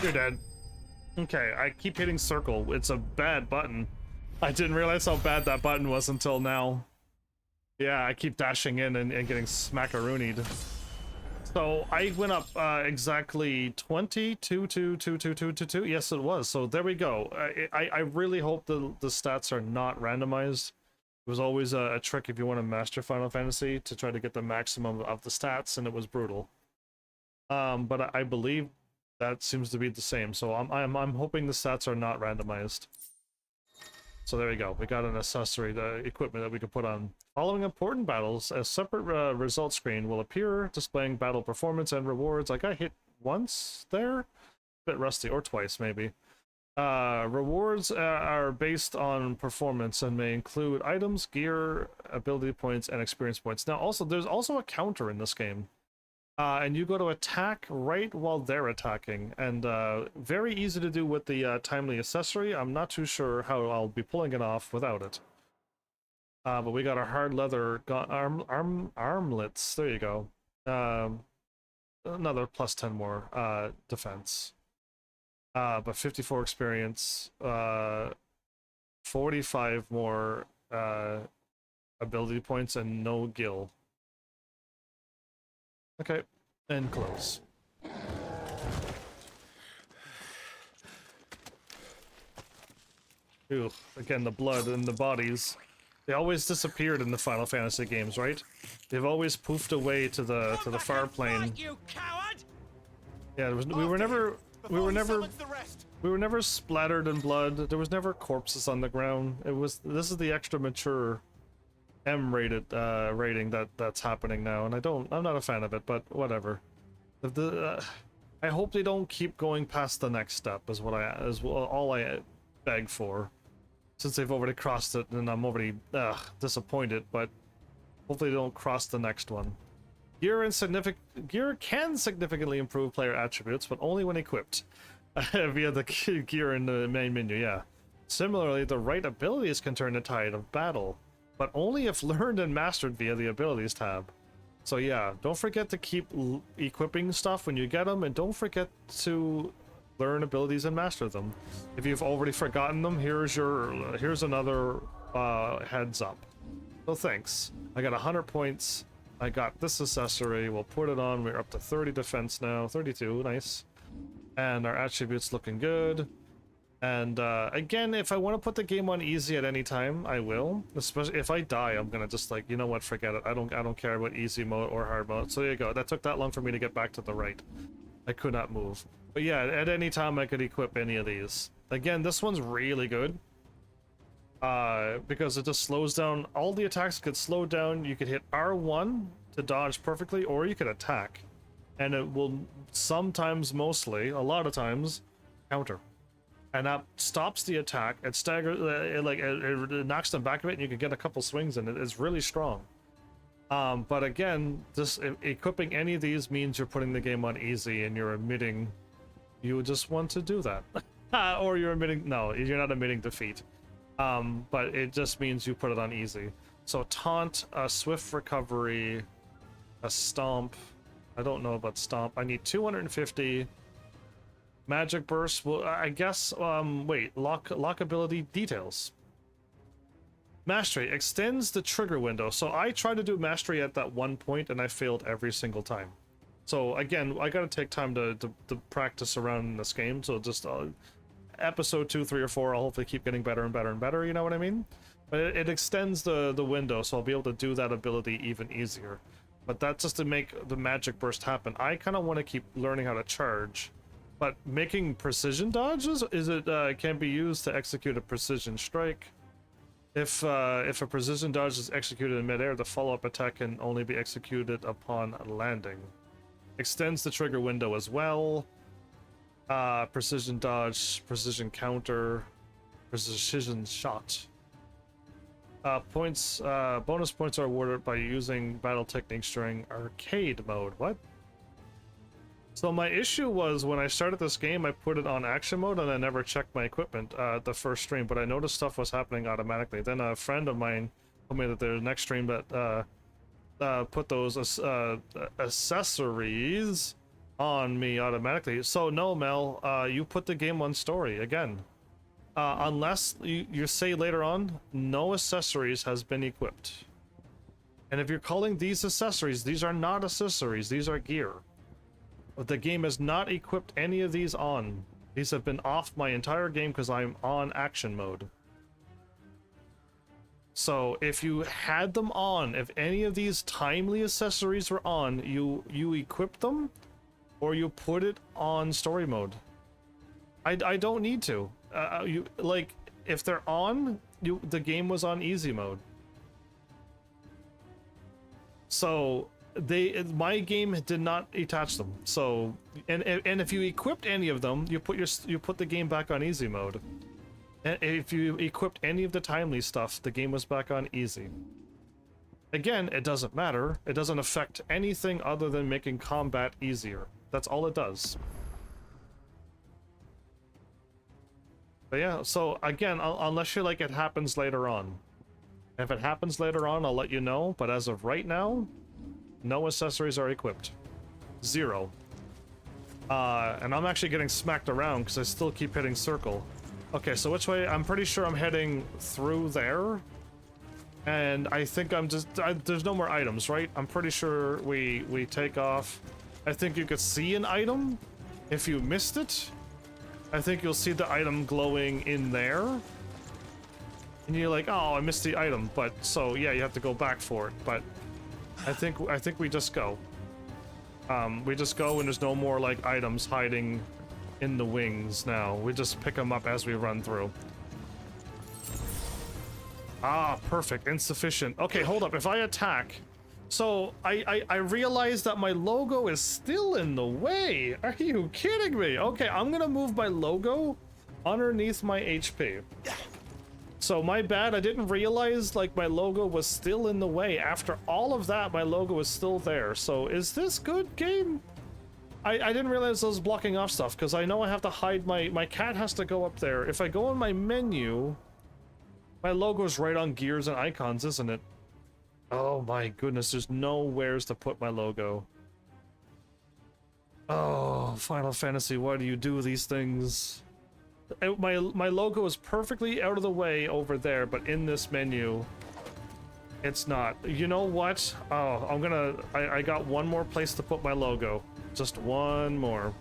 You're dead. Okay, I keep hitting circle. It's a bad button. I didn't realize how bad that button was until now. Yeah, I keep dashing in and getting smackaroonied. So I went up exactly 22. Yes, it was. So there we go. I really hope the stats are not randomized, It was always a trick if you want to master Final Fantasy to try to get the maximum of the stats, and it was brutal. But I believe that seems to be the same. So I'm hoping the stats are not randomized. So there we go. We got an accessory, the equipment that we can put on. Following important battles, a separate result screen will appear, displaying battle performance and rewards. I got hit once there, a bit rusty, or twice maybe. Rewards are based on performance and may include items, gear, ability points, and experience points. Now, also, there's also a counter in this game. And you go to attack right while they're attacking. And very easy to do with the timely accessory. I'm not too sure how I'll be pulling it off without it. But we got our hard leather armlets. There you go. Another plus 10 more defense. But 54 experience, 45 more ability points, and no gil. Okay, and close. Ew, again, the blood and the bodies. They always disappeared in the Final Fantasy games, right? They've always poofed away to the far plane. You coward! Yeah, we were never splattered in blood. There was never corpses on the ground. This is the extra mature M-rated rating that's happening now, and I'm not a fan of it, but whatever. I hope they don't keep going past the next step is all I beg for. Since they've already crossed it, and I'm already disappointed, but hopefully they don't cross the next one. Gear can significantly improve player attributes, but only when equipped via the gear in the main menu, yeah. Similarly, the right abilities can turn the tide of battle, but only if learned and mastered via the abilities tab. So yeah, don't forget to keep equipping stuff when you get them, and don't forget to learn abilities and master them. If you've already forgotten them, here's another heads up. So thanks. I got 100 points. I got this accessory. We'll put it on. We're up to 30 defense now. 32, nice. And our attributes looking good. And again, if I want to put the game on easy at any time, I will. Especially if I die, I'm gonna just like, you know what, forget it. I don't care about easy mode or hard mode. So there you go. That took that long for me to get back to the right. I could not move. But yeah, at any time I could equip any of these. Again, this one's really good. Because it just slows down. All the attacks get slowed down. You could hit R1 to dodge perfectly, or you could attack. And it will sometimes, mostly, a lot of times, counter. And that stops the attack. It staggers, it knocks them back a bit, and you can get a couple swings in it. It's really strong. But again, equipping any of these means you're putting the game on easy, and you're admitting you just want to do that. Or you're admitting, no, you're not admitting defeat. But it just means you put it on easy. So taunt, a swift recovery, a stomp. I don't know about stomp. I need 250. Magic burst. Well, I guess. Wait. Lock ability details. Mastery extends the trigger window. So I tried to do mastery at that one point, and I failed every single time. So again, I gotta take time to practice around in this game. So just episode 2, 3, or 4, I'll hopefully keep getting better and better and better. You know what I mean? But it extends the window, so I'll be able to do that ability even easier. But that's just to make the magic burst happen. I kind of want to keep learning how to charge. But making precision dodges can be used to execute a precision strike. If a precision dodge is executed in midair, the follow-up attack can only be executed upon landing. Extends the trigger window as well. Precision dodge, precision counter, precision shot. Bonus points are awarded by using battle techniques during arcade mode. What? So my issue was when I started this game, I put it on action mode and I never checked my equipment the first stream, but I noticed stuff was happening automatically. Then a friend of mine told me that the next stream that put those accessories on me automatically. So no, Mel, you put the game on story again. Unless you say later on, no accessories has been equipped. And if you're calling these accessories, these are not accessories, these are gear. The game has not equipped any of these on. These have been off my entire game because I'm on action mode. So if you had them on, if any of these timely accessories were on, you equip them or you put it on story mode. I don't need to. You like if they're on, the game was on easy mode. So my game did not attach them. So and if you equipped any of them, you put the game back on easy mode. And if you equipped any of the timely stuff, the game was back on easy. Again, it doesn't matter. It doesn't affect anything other than making combat easier. That's all it does. But yeah, so again, unless you like it happens later on. If it happens later on, I'll let you know. But as of right now, no accessories are equipped. 0. And I'm actually getting smacked around because I still keep hitting circle. Okay, so which way? I'm pretty sure I'm heading through there. And I think I'm just... there's no more items, right? I'm pretty sure we take off. I think you could see an item if you missed it. I think you'll see the item glowing in there. And you're like, oh, I missed the item. But, so, yeah, you have to go back for it. But I think we just go. We just go and there's no more, like, items hiding in the wings now. We just pick them up as we run through. Ah, perfect. Insufficient. Okay, hold up. If I attack... So, I realize that my logo is still in the way. Are you kidding me? Okay, I'm gonna move my logo underneath my HP. So, my bad. I didn't realize, like, my logo was still in the way. After all of that, my logo is still there. So, is this good, game? I didn't realize I was blocking off stuff, because I know I have to hide my cat has to go up there. If I go in my menu, my logo's right on gears and icons, isn't it? Oh my goodness, there's nowheres to put my logo. Oh, Final Fantasy, why do you do these things? My logo is perfectly out of the way over there, but in this menu, it's not. You know what? Oh, I got one more place to put my logo. Just one more.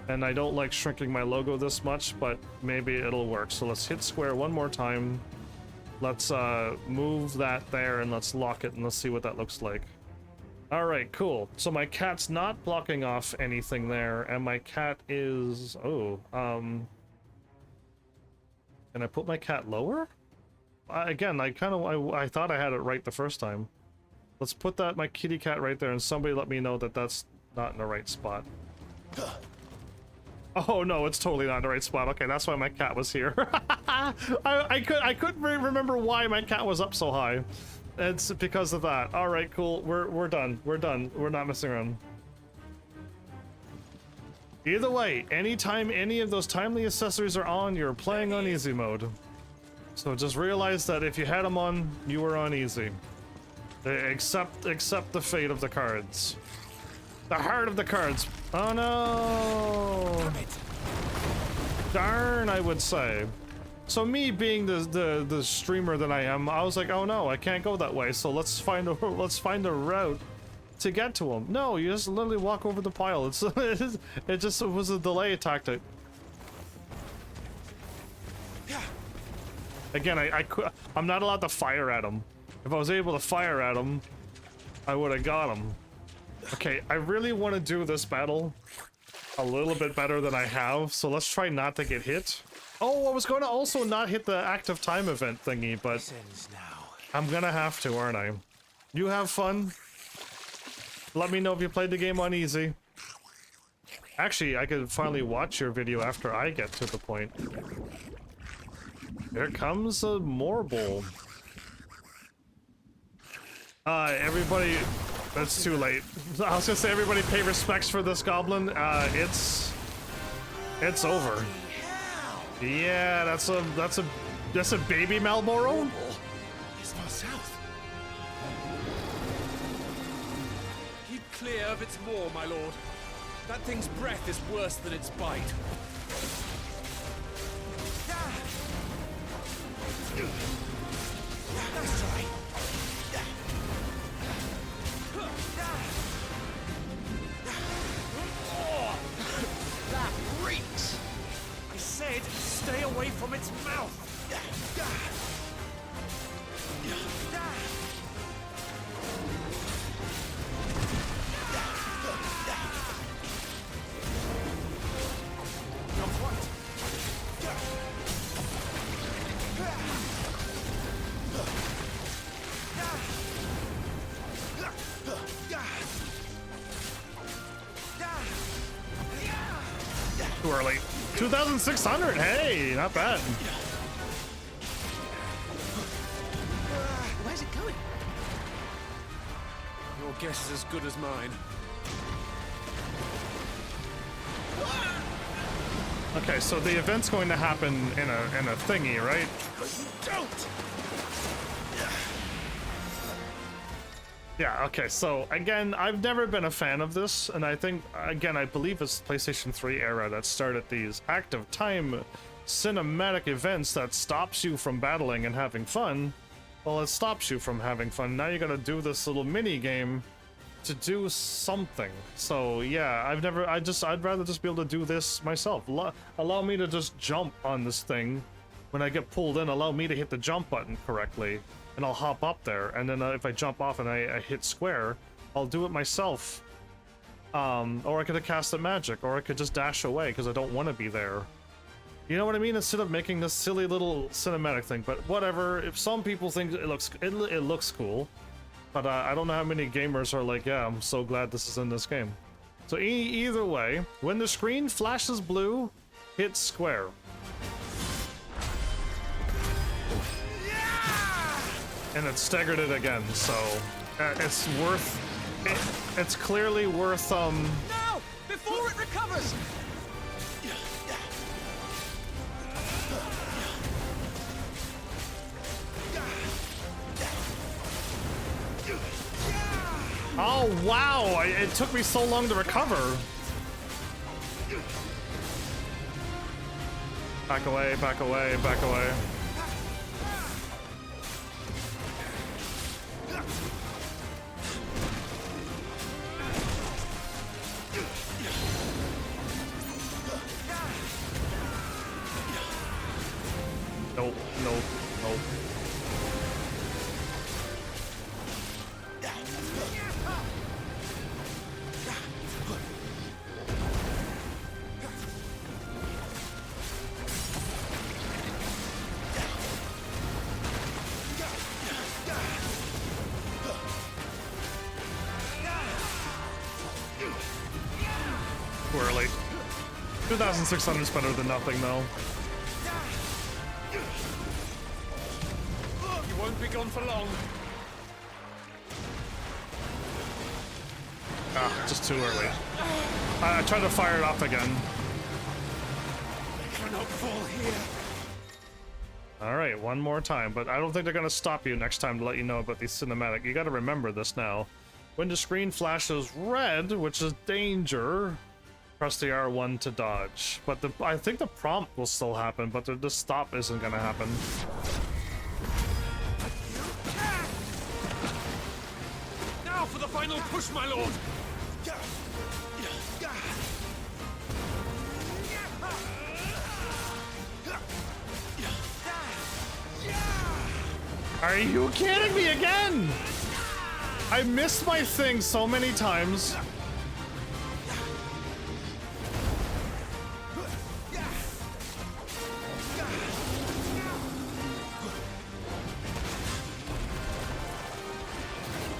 And I don't like shrinking my logo this much, but maybe it'll work. So let's hit square one more time. Let's move that there and let's lock it and let's see what that looks like. All right, cool. So my cat's not blocking off anything there, and my cat is... Oh, can I put my cat lower? Again, I thought I had it right the first time. Let's put my kitty cat right there, and somebody let me know that that's not in the right spot. Oh no, it's totally not in the right spot. Okay, that's why my cat was here. I couldn't remember why my cat was up so high. It's because of that. All right, cool. We're done. We're done. We're not messing around. Either way, anytime any of those timely accessories are on, you're playing on easy mode. So just realize that if you had them on, you were on easy. Accept the fate of the cards. The heart of the cards. Oh no! Darn, I would say. So me being the streamer that I am, I was like, oh no, I can't go that way. So let's find a route to get to him. No, you just literally walk over the pile. It just was a delay tactic. Again, I'm not allowed to fire at him. If I was able to fire at him, I would have got him. Okay, I really want to do this battle a little bit better than I have, so let's try not to get hit. Oh, I was going to also not hit the active time event thingy, but I'm gonna have to, aren't I? You have fun. Let me know if you played the game on easy. Actually, I could finally watch your video after I get to the point. Here comes a Morble. Everybody... That's too late. I was gonna say, everybody pay respects for this goblin. It's over. Yeah, that's a baby Malboro. It's far south. Keep clear of its maw, my lord. That thing's breath is worse than its bite. That's right. That reeks! I said, stay away from its mouth! Too early. 2,600. Hey, not bad. Where's it going? Your guess is as good as mine. Okay, so the event's going to happen in a thingy, right? Don't. Yeah, okay, so again, I've never been a fan of this, and I think, again, I believe it's the PlayStation 3 era that started these active time cinematic events that stops you from battling and having fun. Well, it stops you from having fun. Now you gotta do this little mini game to do something. So yeah, I'd rather just be able to do this myself. Allow me to just jump on this thing. When I get pulled in, allow me to hit the jump button correctly. And I'll hop up there, and then if I jump off and I hit square, I'll do it myself. Or I could have casted magic, or I could just dash away because I don't want to be there. You know what I mean? Instead of making this silly little cinematic thing, but whatever. If some people think it looks cool, but I don't know how many gamers are like, yeah, I'm so glad this is in this game. So either way, when the screen flashes blue, hit square. And it staggered it again, so it's worth. It's clearly worth. No! Before it recovers. Oh wow! It took me so long to recover. Back away! Back away! Back away! Nope, nope, nope. Too early. 2,600 is better than nothing, though. You won't be gone for long. Ah, just too early. I tried to fire it off again. I cannot fall here. Alright, one more time, but I don't think they're gonna stop you next time to let you know about the cinematic. You gotta remember this now. When the screen flashes red, which is danger, press the R1 to dodge. But I think the prompt will still happen, but the stop isn't gonna happen. Now for the final push, my lord! Are you kidding me again? I missed my thing so many times.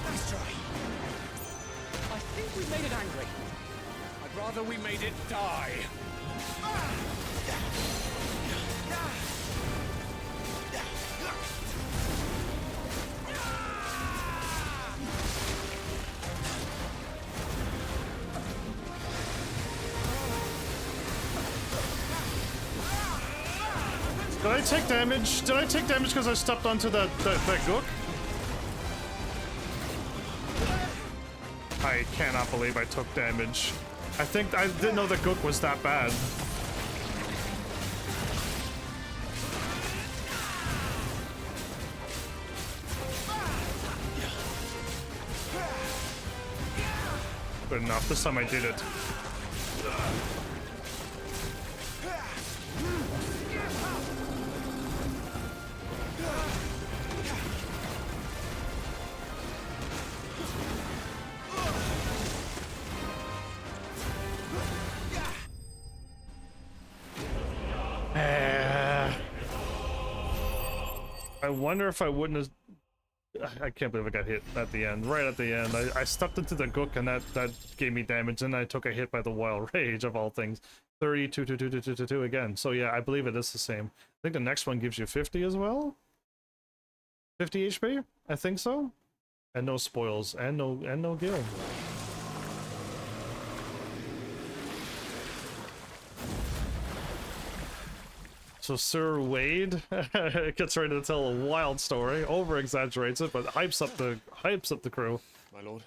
Nice try. I think we made it angry. I'd rather we made it die. Did I take damage? Did I take damage because I stepped onto that gook? I cannot believe I took damage. I think I didn't know the gook was that bad. Good enough. This time I did it. I wonder if I wouldn't have... I can't believe I got hit at the end, right at the end. I stepped into the gook and that gave me damage, and I took a hit by the Wild Rage of all things. 30, 2, 2, 2, 2, 2, 2, 2 again. So yeah, I believe it is the same. I think the next one gives you 50 as well. 50 HP, I think so. And no spoils, and no gil. So Sir Wade gets ready to tell a wild story, over exaggerates it, but hypes up the crew. My lord.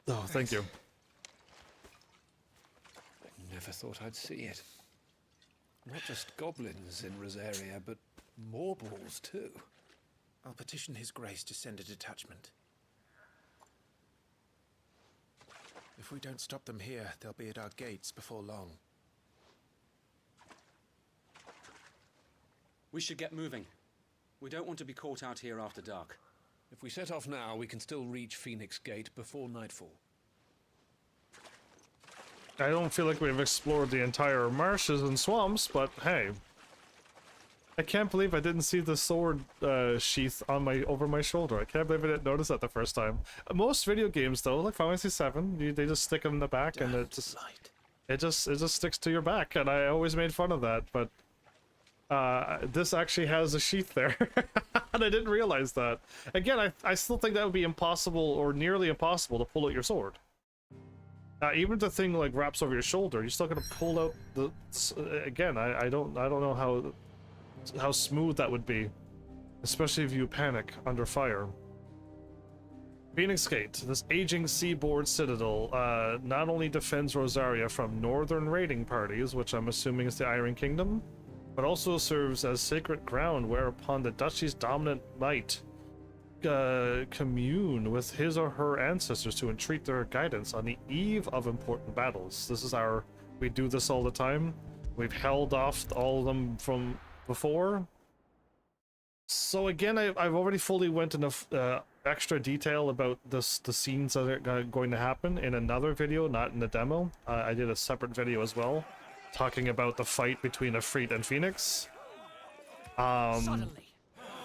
Oh, thank you. I never thought I'd see it. Not just goblins in Rosaria, but morbals too. I'll petition His Grace to send a detachment. If we don't stop them here, they'll be at our gates before long. We should get moving. We don't want to be caught out here after dark. If we set off now, we can still reach Phoenix Gate before nightfall. I don't feel like we've explored the entire marshes and swamps, but hey. I can't believe I didn't see the sword sheath on over my shoulder. I can't believe I didn't notice that the first time. Most video games though, like Final Fantasy VII, they just stick them in the back and it just sticks to your back, and I always made fun of that, but this actually has a sheath there. And I didn't realize that. Again, I still think that would be impossible or nearly impossible to pull out your sword. Even if the thing like wraps over your shoulder, you're still gonna pull out the. Again, I don't know how smooth that would be, especially if you panic under fire. Phoenix Gate, this aging seaboard citadel, not only defends Rosaria from northern raiding parties, which I'm assuming is the Iron Kingdom, but also serves as sacred ground whereupon the duchy's dominant might commune with his or her ancestors to entreat their guidance on the eve of important battles. This is we do this all the time. We've held off all of them from before. So again, I've already fully went into extra detail about the scenes that are going to happen in another video, not in the demo. I did a separate video as well, talking about the fight between Ifrit and Phoenix. Suddenly,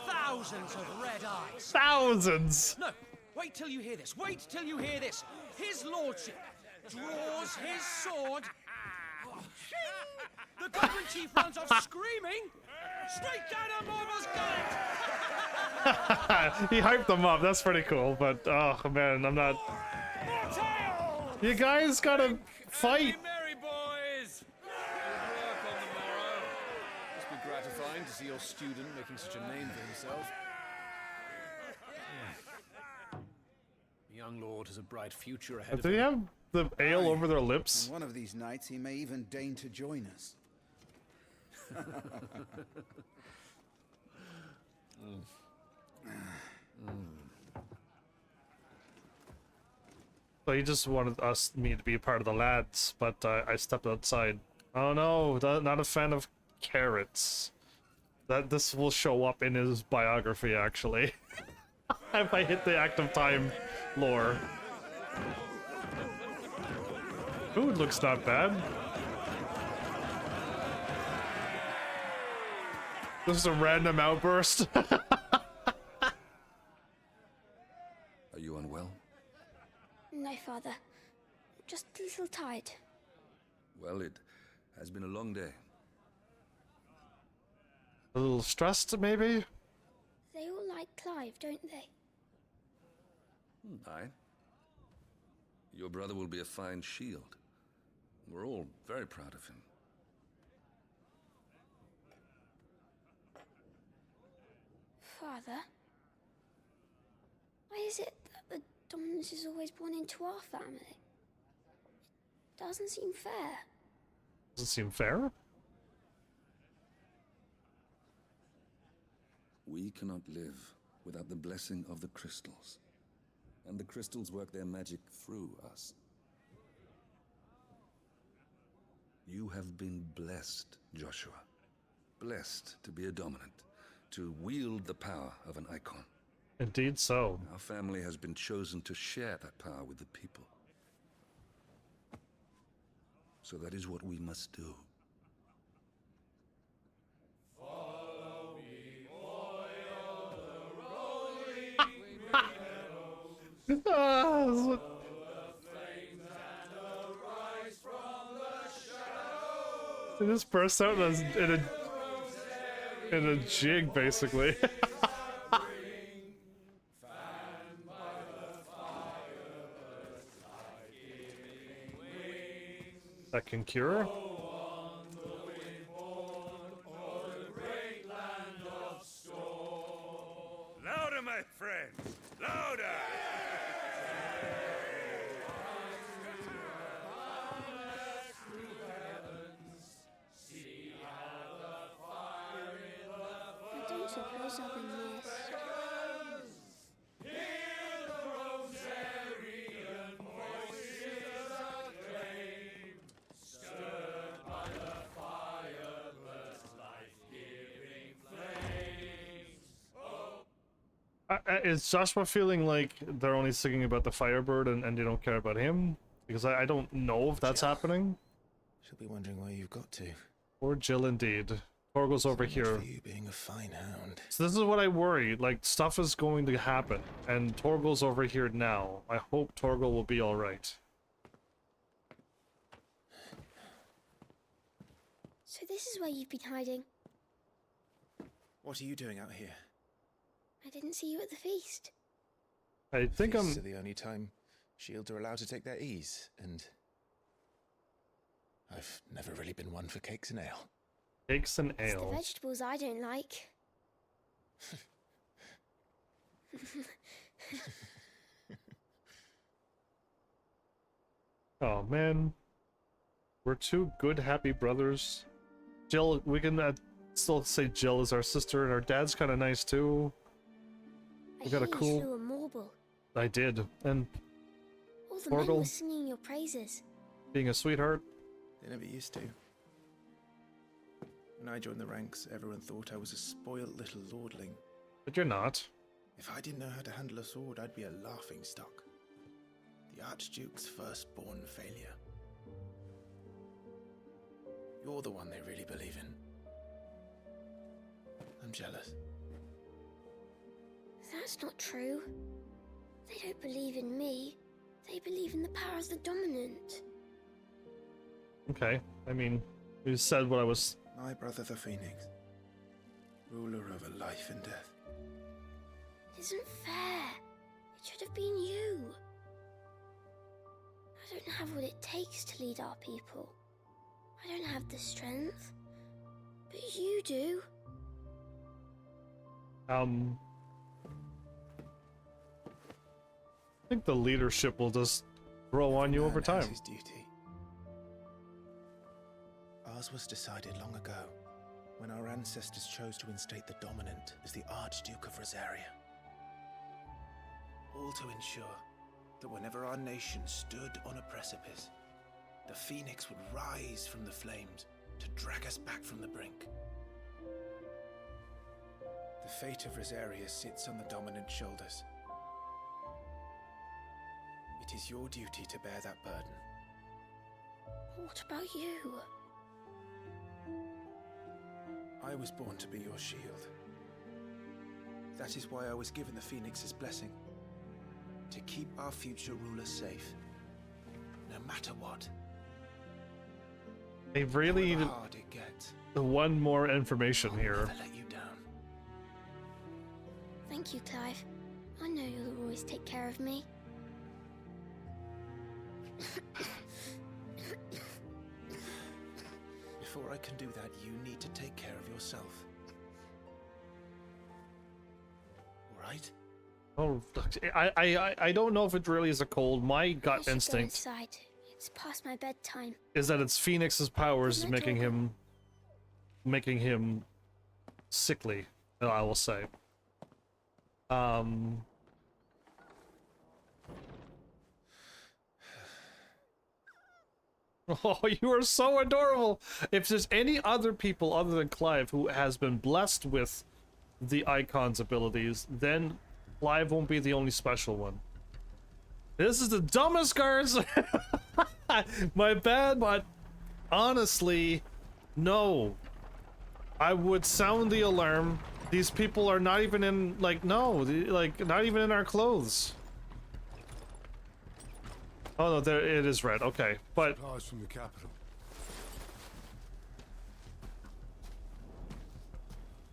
thousands of red eyes. Thousands! No, wait till you hear this. Wait till you hear this. His lordship draws his sword. The goblin chief runs off screaming, straight down a Mormo's gullet. He hyped them up. That's pretty cool. But oh man, I'm not. You guys gotta fight. Merry boys! Good work on the morrow. Must be gratifying to see your student making such a name for himself. The young lord has a bright future ahead of Do him. they have the ale over their lips? One of these nights he may even deign to join us. So he just wanted me to be a part of the lads, but I stepped outside. Oh no, not a fan of carrots. This will show up in his biography, actually. If I hit the active time lore. Food looks not bad. This is a random outburst. Are you unwell? No, Father. Just a little tired. Well, it has been a long day. A little stressed, maybe? They all like Clive, don't they? Aye. Your brother will be a fine shield. We're all very proud of him. Father? Why is it that the dominance is always born into our family? It doesn't seem fair. Doesn't seem fair? We cannot live without the blessing of the crystals. And the crystals work their magic through us. You have been blessed, Joshua. Blessed to be a dominant, to wield the power of an icon. Indeed so. Our family has been chosen to share that power with the people. So that is what we must do. Follow me, o'er the rolling meadows. They just burst out in a jig, basically. That can cure? Louder, my friends! Louder! I don't suppose I've been missed. Is Joshua feeling like they're only singing about the Firebird and they don't care about him? Because I don't know if that's happening. She'll be wondering where you've got to. Or Jill, indeed. Torgal's over here. For you being a fine hound. So this is what I worry. Like, stuff is going to happen. And Torgal's over here now. I hope Torgal will be alright. So this is where you've been hiding. What are you doing out here? I didn't see you at the feast. I think Feasts are the only time shields are allowed to take their ease, and I've never really been one for cakes and ale. Cakes and It's the ale. vegetables I don't like. Oh man. We're two good, happy brothers. Jill, we can still say Jill is our sister, and our dad's kind of nice too. We got a You cool... slew a marble. I did. And All the men were Torgal singing your praises. being a sweetheart. They never used to. When I joined the ranks, everyone thought I was a spoiled little lordling. But you're not. If I didn't know how to handle a sword, I'd be a laughingstock. The Archduke's firstborn failure. You're the one they really believe in. I'm jealous. That's not true. They don't believe in me. They believe in the power of the dominant. Okay. I mean, you said what I was... My brother the Phoenix. Ruler over life and death. It isn't fair. It should have been you. I don't have what it takes to lead our people. I don't have the strength. But you do. I think the leadership will just grow on you over time. His duty. Ours was decided long ago, when our ancestors chose to instate the dominant as the Archduke of Rosaria. All to ensure that whenever our nation stood on a precipice, the Phoenix would rise from the flames to drag us back from the brink. The fate of Rosaria sits on the dominant's shoulders. It is your duty to bear that burden. What about you? I was born to be your shield. That is why I was given the Phoenix's blessing. To keep our future rulers safe. No matter what. They really However need hard it gets. the one more information here. Never let you down. Thank you, Clive. I know you'll always take care of me. Before I can do that, you need to take care of yourself. Alright? Oh, I don't know if it really is a cold. My gut I should instinct go inside. It's past my bedtime. is that it's Phoenix's powers making him sickly, I will say. Oh, you are so adorable. If there's any other people other than Clive who has been blessed with the Icon's abilities, then Clive won't be the only special one. This is the dumbest cards. My bad, but honestly, no. I would sound the alarm. These people are not even in, like, no, like, not even in our clothes. Oh no, there it is red. Okay, but Supplies from the capital.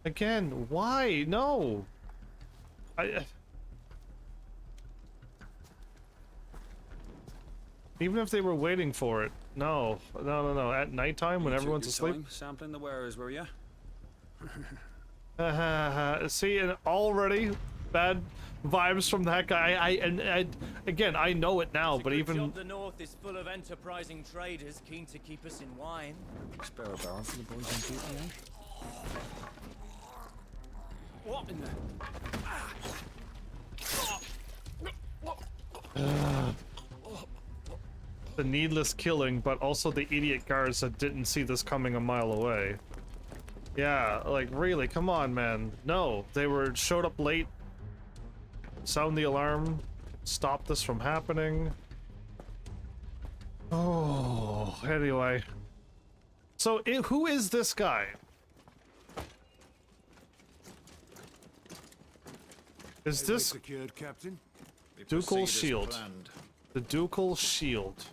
Again, why? No. Even if they were waiting for it. No. No. At nighttime when everyone's asleep. Sampling the wearers, were you? See, and already bad vibes from that guy. Again, I know it now, but even Job the North is full of enterprising traders keen to keep us in wine. Spare a barrel for the boys on duty, eh? What in the? the needless killing, but also the idiot guards that didn't see this coming a mile away. Yeah, like really, come on, man. No, they showed up late. Sound the alarm. Stop this from happening. Oh, anyway. So, who is this guy? Is this secured, Captain? Ducal Shield? The Ducal Shield.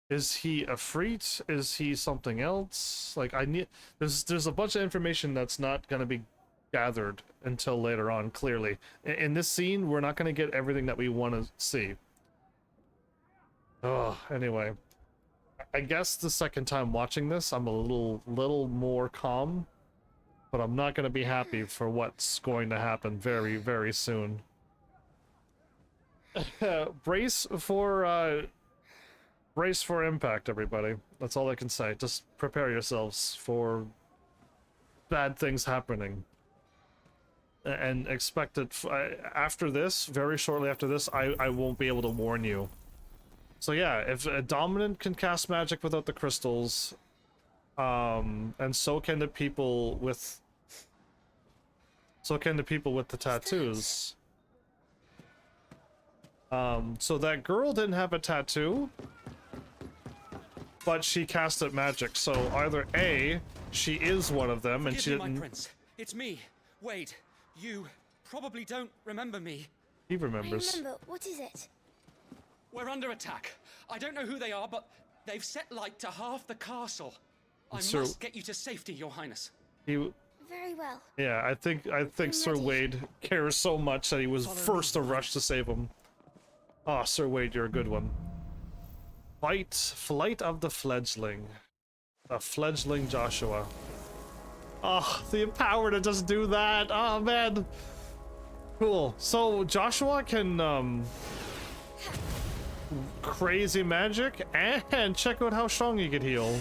Is he Ifrit? Is he something else? Like there's a bunch of information that's not gonna be gathered until later on, clearly. In this scene, we're not gonna get everything that we want to see. Oh, anyway. I guess the second time watching this, I'm a little more calm. But I'm not gonna be happy for what's going to happen very, very soon. Brace for impact, everybody. That's all I can say. Just prepare yourselves for bad things happening. And expect it after this, very shortly after this, I won't be able to warn you. So yeah, if a dominant can cast magic without the crystals, and so can the people with the tattoos. So that girl didn't have a tattoo, but she casted magic. So either A, she is one of them, and she didn't. My prince. It's me, Wade. You probably don't remember me. He remembers. I remember. What is it? We're under attack. I don't know who they are, but they've set light to half the castle. I Sir, must get you to safety, Your Highness. Very well. Yeah, I think Sir Wade cares so much that he was first to rush to save him. Ah, oh, Sir Wade, you're a good one. Flight of the Fledgling. A fledgling Joshua. Oh, the empower to just do that. Oh man. Cool. So Joshua can crazy magic and check out how strong he can heal.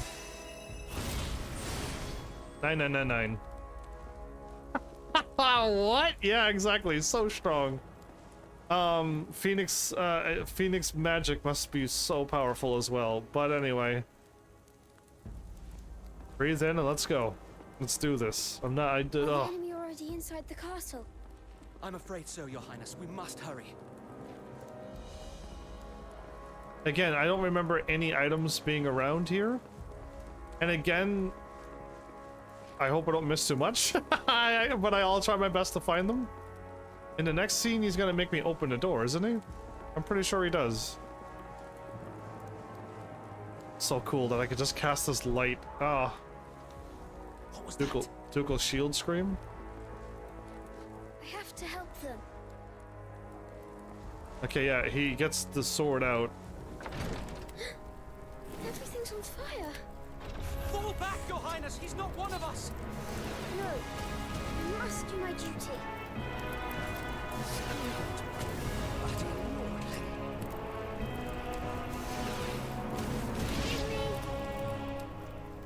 9999. What? Yeah, exactly. So strong. Phoenix magic must be so powerful as well. But anyway, breathe in and let's go. Let's do this. Are the enemy already inside the castle? I'm afraid so, Your Highness. We must hurry. Again, I don't remember any items being around here. And again, I hope I don't miss too much. But I'll try my best to find them. In the next scene, he's gonna make me open the door, isn't he? I'm pretty sure he does. So cool that I could just cast this light. Ah. Oh. Ducal shield scream. I have to help them. Okay, yeah, he gets the sword out. Everything's on fire. Fall back, Your Highness! He's not one of us! No, I must do my duty.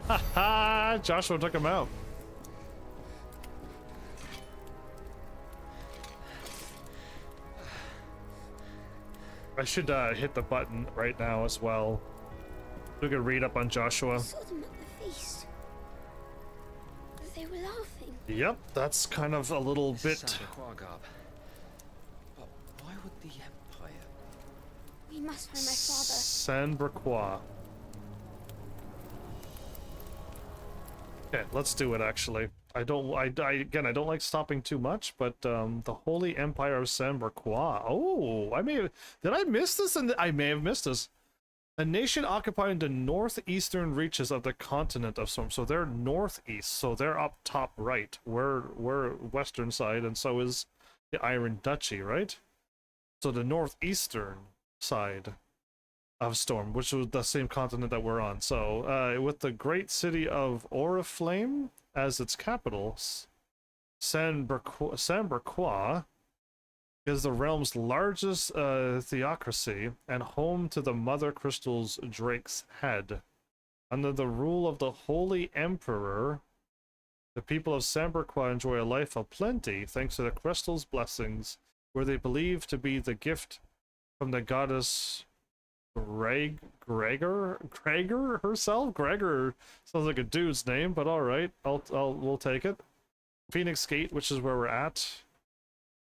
Haha! Joshua took him out. I should hit the button right now as well. We could read up on Joshua. I saw them at the feast. They were laughing. Yep, that's kind of a little bit. But why would the Empire? We must find my father. Saint-Brequois. Okay, let's do it. Actually, I don't like stopping too much, but the Holy Empire of Saint-Brequois. Oh, did I miss this? And I may have missed this. A nation occupying the northeastern reaches of the continent of Storm. So they're northeast, so they're up top right. We're western side, and so is the Iron Duchy, right? So the northeastern side of Storm, which was the same continent that we're on. So with the great city of Oriflame as its capital, Samberquois is the realm's largest theocracy and home to the Mother Crystal's Drake's Head. Under the rule of the Holy Emperor, the people of Samberquois enjoy a life of plenty thanks to the crystal's blessings, where they believe to be the gift from the goddess Gregor herself. Gregor sounds like a dude's name, but all right, we'll take it. Phoenix Gate, which is where we're at.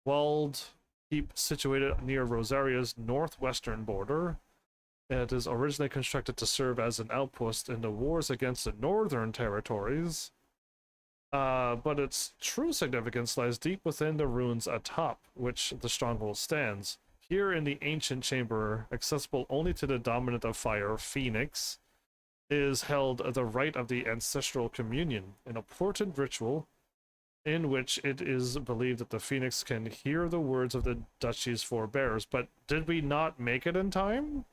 Walled keep situated near Rosaria's northwestern border. It is originally constructed to serve as an outpost in the wars against the northern territories, but its true significance lies deep within the ruins atop which the stronghold stands. Here in the ancient chamber, accessible only to the dominant of fire, Phoenix, is held the rite of the ancestral communion, an important ritual in which it is believed that the Phoenix can hear the words of the Duchy's forebears. But did we not make it in time?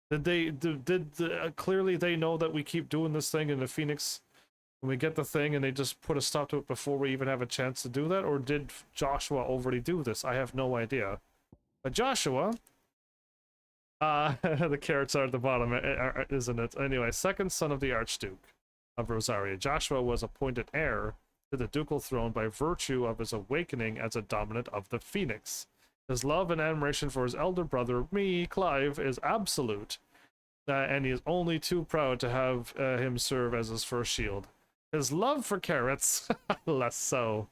Clearly they know that we keep doing this thing, and the Phoenix, when we get the thing, and they just put a stop to it before we even have a chance to do that? Or did Joshua already do this? I have no idea. But Joshua, the carrots are at the bottom, isn't it? Anyway, second son of the Archduke of Rosaria, Joshua was appointed heir to the ducal throne by virtue of his awakening as a dominant of the Phoenix. His love and admiration for his elder brother, Clive, is absolute, and he is only too proud to have him serve as his first shield. His love for carrots, less so.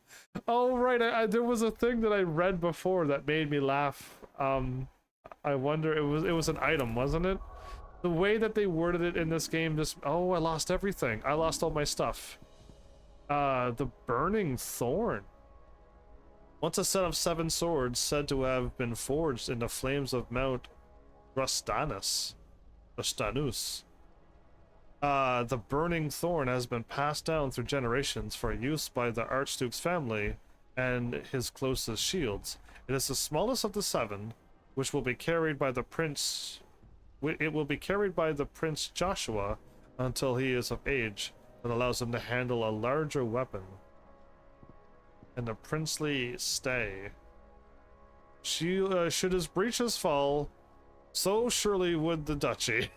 Oh, right, there was a thing that I read before that made me laugh. I wonder, it was an item, wasn't it? The way that they worded it in this game, oh, I lost everything. I lost all my stuff. The Burning Thorn. Once a set of 7 swords said to have been forged in the flames of Mount Rustanus. The Burning Thorn has been passed down through generations for use by the Archduke's family and his closest shields. It is the smallest of the 7, which will be carried by the Prince. It will be carried by the Prince Joshua until he is of age, that allows him to handle a larger weapon. And the princely stay. Should his breeches fall, so surely would the duchy.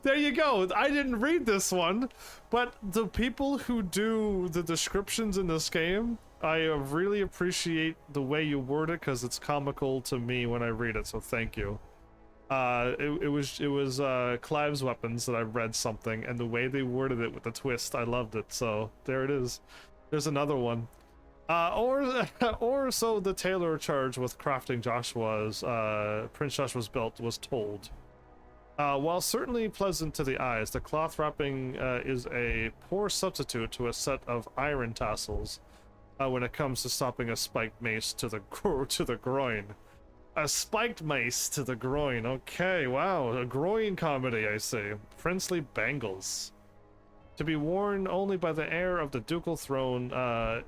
There you go. I didn't read this one, but the people who do the descriptions in this game, I really appreciate the way you word it, because it's comical to me when I read it, so thank you. It was Clive's weapons that I read something, and the way they worded it with the twist, I loved it. So there it is. There's another one. Or so the tailor charged with crafting Joshua's Prince Joshua's belt was told. While certainly pleasant to the eyes, the cloth wrapping is a poor substitute to a set of iron tassels when it comes to stopping a spiked mace to the groin. A spiked mace to the groin. Okay, wow. A groin comedy, I see. Princely bangles. To be worn only by the heir of the ducal throne,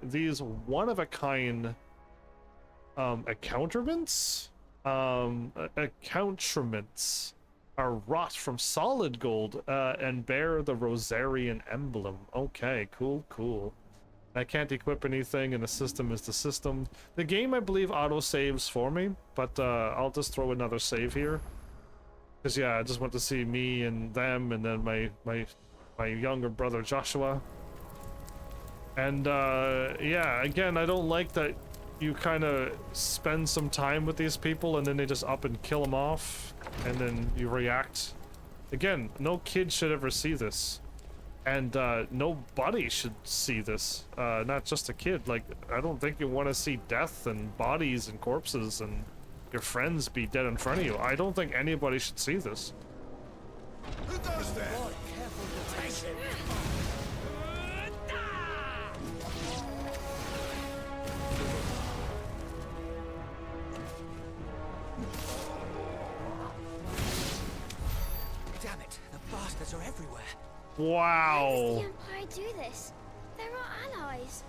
these one-of-a-kind accoutrements? Accoutrements are wrought from solid gold and bear the Rosarian emblem. Okay, cool. I can't equip anything, and the system is the system. The game, I believe, auto-saves for me, but I'll just throw another save here. Because, yeah, I just want to see me and them, and then my younger brother, Joshua. And, yeah, again, I don't like that you kind of spend some time with these people, and then they just up and kill them off, and then you react. Again, no kid should ever see this. And nobody should see this, not just a kid. Like, I don't think you want to see death and bodies and corpses and your friends be dead in front of you. I don't think anybody should see this. Who goes there? Bastards are everywhere. Why Wow. does the Empire do this? They're our allies.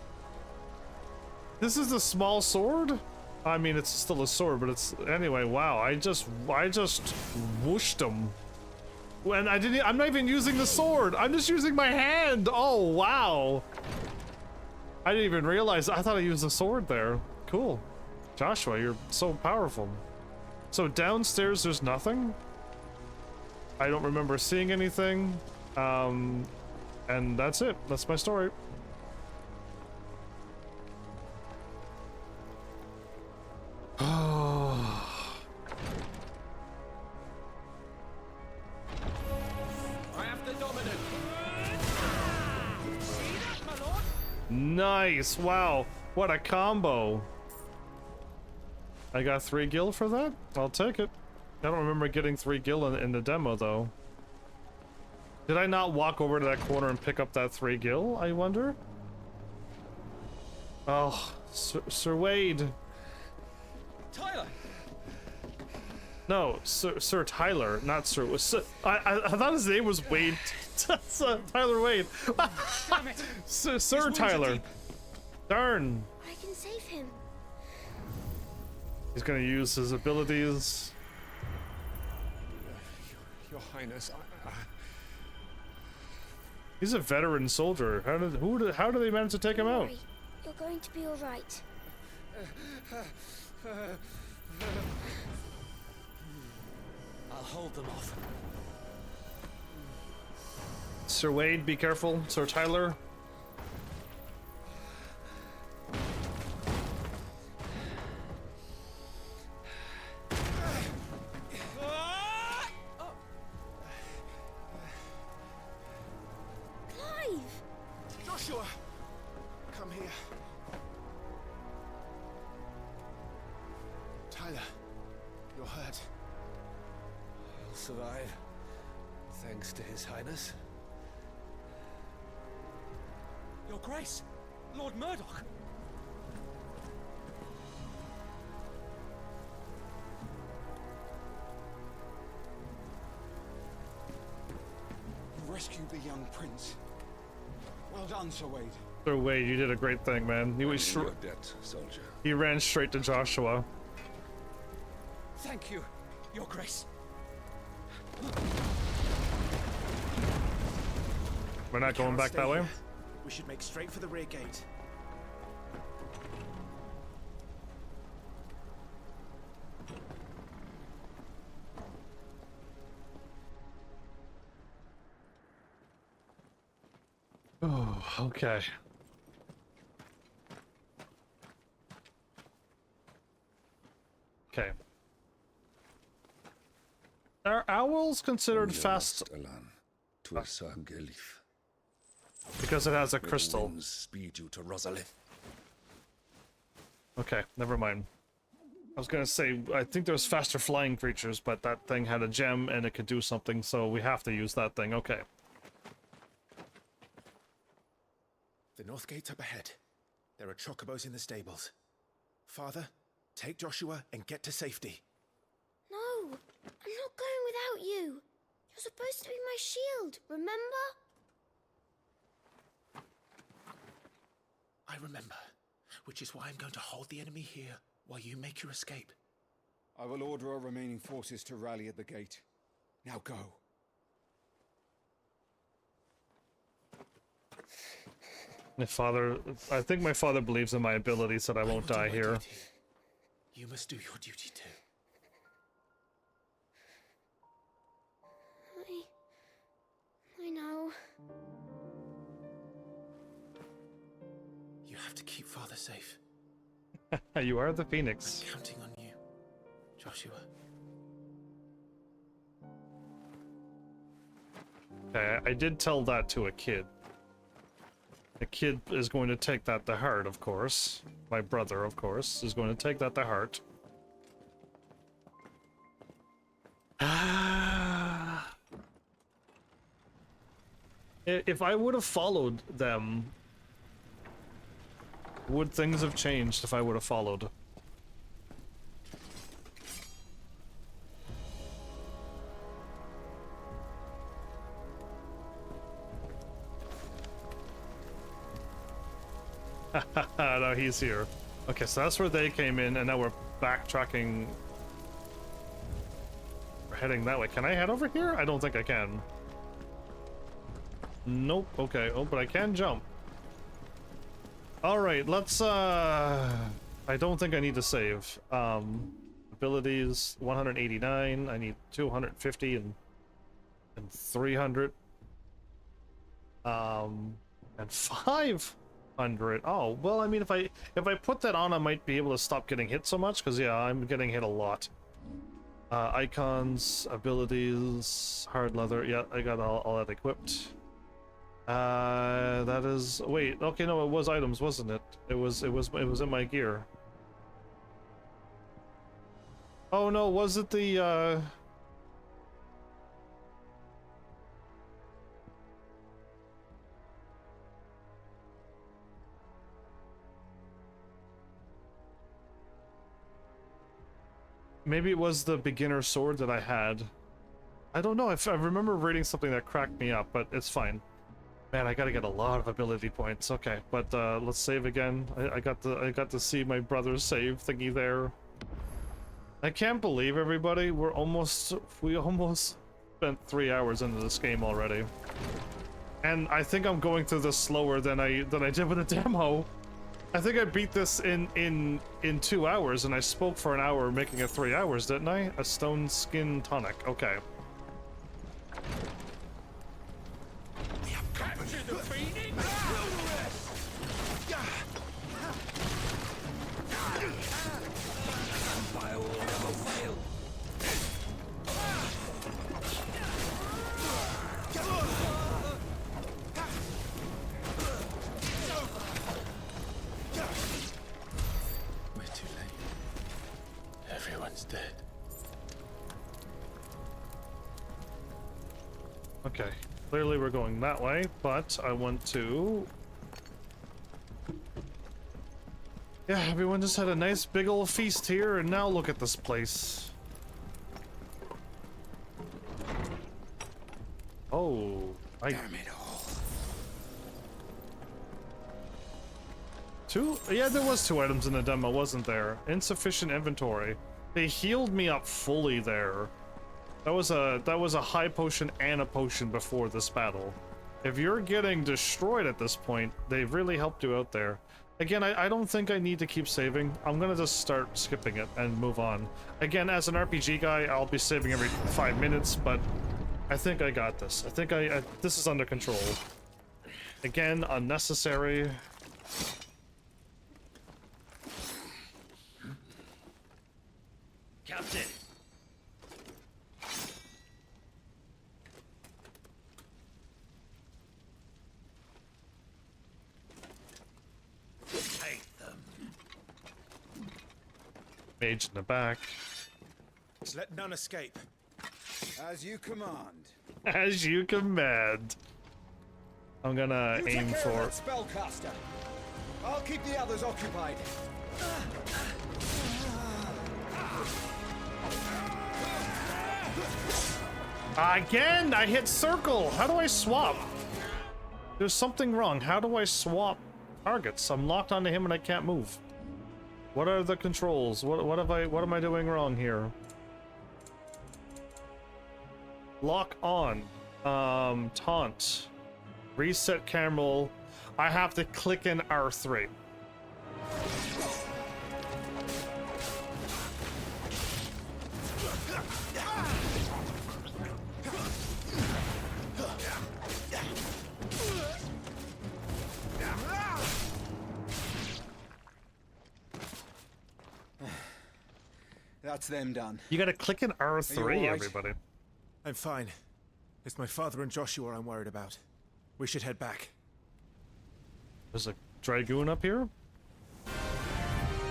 This is a small sword? I mean, it's still a sword, but it's anyway. Wow, I just whooshed him. When I'm not even using the sword. I'm just using my hand. Oh wow. I didn't even realize. I thought I used the sword there. Cool, Joshua, you're so powerful. So downstairs, there's nothing. I don't remember seeing anything. And that's it. That's my story. Oh. I have the dominant. Nice. Wow. What a combo. I got 3 gil for that? I'll take it. I don't remember getting 3 gil in the demo, though. Did I not walk over to that corner and pick up that 3 gil, I wonder? Oh, Sir Wade. Tyler! No, Sir Tyler, not Sir. I thought his name was Wade. Tyler Wade. Damn it! Sir Tyler. Darn. I can save him. He's gonna use his abilities. Your Highness, He's a veteran soldier. How do they manage to take him out? You're going to be all right. I'll hold them off. Sir Wade, be careful. Sir Tyler. Joshua! Come here. Tyler, you're hurt. I'll survive. Thanks to His Highness. Your Grace, Lord Murdoch. You rescued the young prince. Well done, Sir Wade. Sir Wade, you did a great thing, man. He ran straight to Joshua. Thank you, Your Grace. We're not going back that way? We should make straight for the rear gate. Oh, okay. Okay. Are owls considered fast? Because it has a crystal. Speed you to Rosalith. Okay, never mind. I was gonna say, I think there's faster flying creatures, but that thing had a gem and it could do something, so we have to use that thing. Okay. The north gate's up ahead. There are chocobos in the stables. Father, take Joshua and get to safety. No, I'm not going without you. You're supposed to be my shield, remember? I remember, which is why I'm going to hold the enemy here while you make your escape. I will order our remaining forces to rally at the gate. Now go. I think my father believes in my abilities that I won't die here. You must do your duty too. I know. You have to keep Father safe. You are the Phoenix. I'm counting on you, Joshua. Okay, I did tell that to a kid. The kid is going to take that to heart, of course. My brother, of course, is going to take that to heart. If I would have followed them, would things have changed if I would have followed? No, he's here. Okay, so that's where they came in, and now we're backtracking. We're heading that way. Can I head over here? I don't think I can. Nope. Okay. Oh, but I can jump. All right, let's I don't think I need to save. Abilities 189. I need 250 and 300. And 500. Oh, well, I mean, if I put that on, I might be able to stop getting hit so much, because yeah, I'm getting hit a lot. Icons, abilities, hard leather. Yeah, I got all that equipped. That is, wait, okay, no, it was items, wasn't it? It was in my gear. Oh no, was it the maybe it was the beginner sword that I had. I don't know. I remember reading something that cracked me up, but it's fine. Man, I gotta get a lot of ability points. Okay, but let's save again. I got to see my brother's save thingy there. I can't believe, everybody, we almost spent 3 hours into this game already. And I think I'm going through this slower than I did with the demo. I think I beat this in 2 hours, and I spoke for an hour, making it 3 hours, didn't I? A stone skin tonic. Okay. Capture the Phoenix! Empire will never fail. We're too late. Everyone's dead. Okay. Clearly we're going that way, but I want to... Yeah, everyone just had a nice big old feast here, and now look at this place. Oh, damn it all. Yeah, there was 2 items in the demo, wasn't there? Insufficient inventory. They healed me up fully there. That was a high potion and a potion before this battle. If you're getting destroyed at this point, they've really helped you out there. Again, I don't think I need to keep saving. I'm gonna just start skipping it and move on. Again, as an RPG guy, I'll be saving every 5 minutes, but I think I got this. I think this is under control. Again, unnecessary. Captain. Take them. Mage in the back. Let none escape. As you command. As you command. I'm gonna aim Take care for... of that spellcaster. I'll keep the others occupied. Again, I hit circle. How do I swap? There's something wrong. How do I swap targets? I'm locked onto him and I can't move. What are the controls? What am I doing wrong here? Lock on. Taunt. Reset camera. I have to click in R3. That's them done. You gotta click in R3, Are you all right? everybody. I'm fine. It's my father and Joshua I'm worried about. We should head back. There's a Dragoon up here?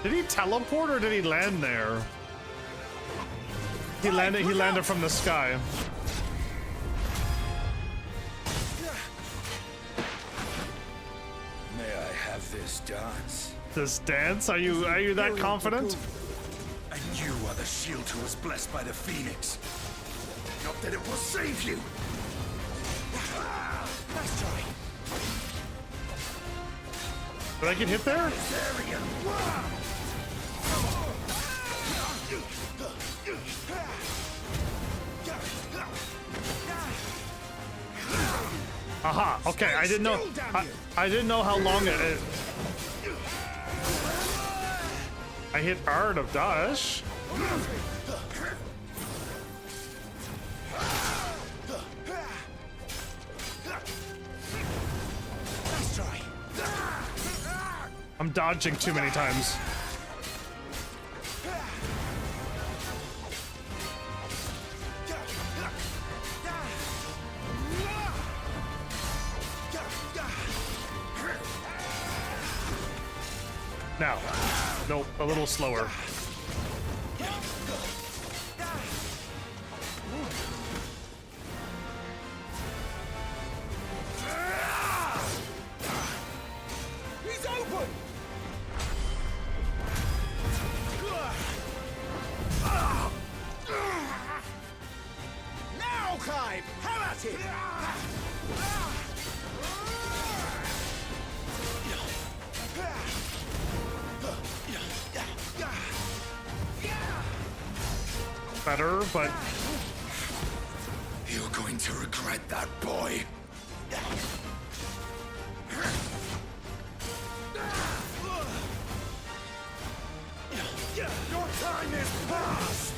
Did he teleport or did he land there? He landed from the sky. May I have this dance? This dance? Are you that confident? And you are the shield who was blessed by the Phoenix. Not that it will save you. Nice try. Did I get hit there? Aha, okay, I didn't know. I didn't know how long it. I hit R to dash. I'm dodging too many times. Now. Nope, a little slower. He's open! Now, Clive! Have at it! Better, but you're going to regret that, boy. Your time is past!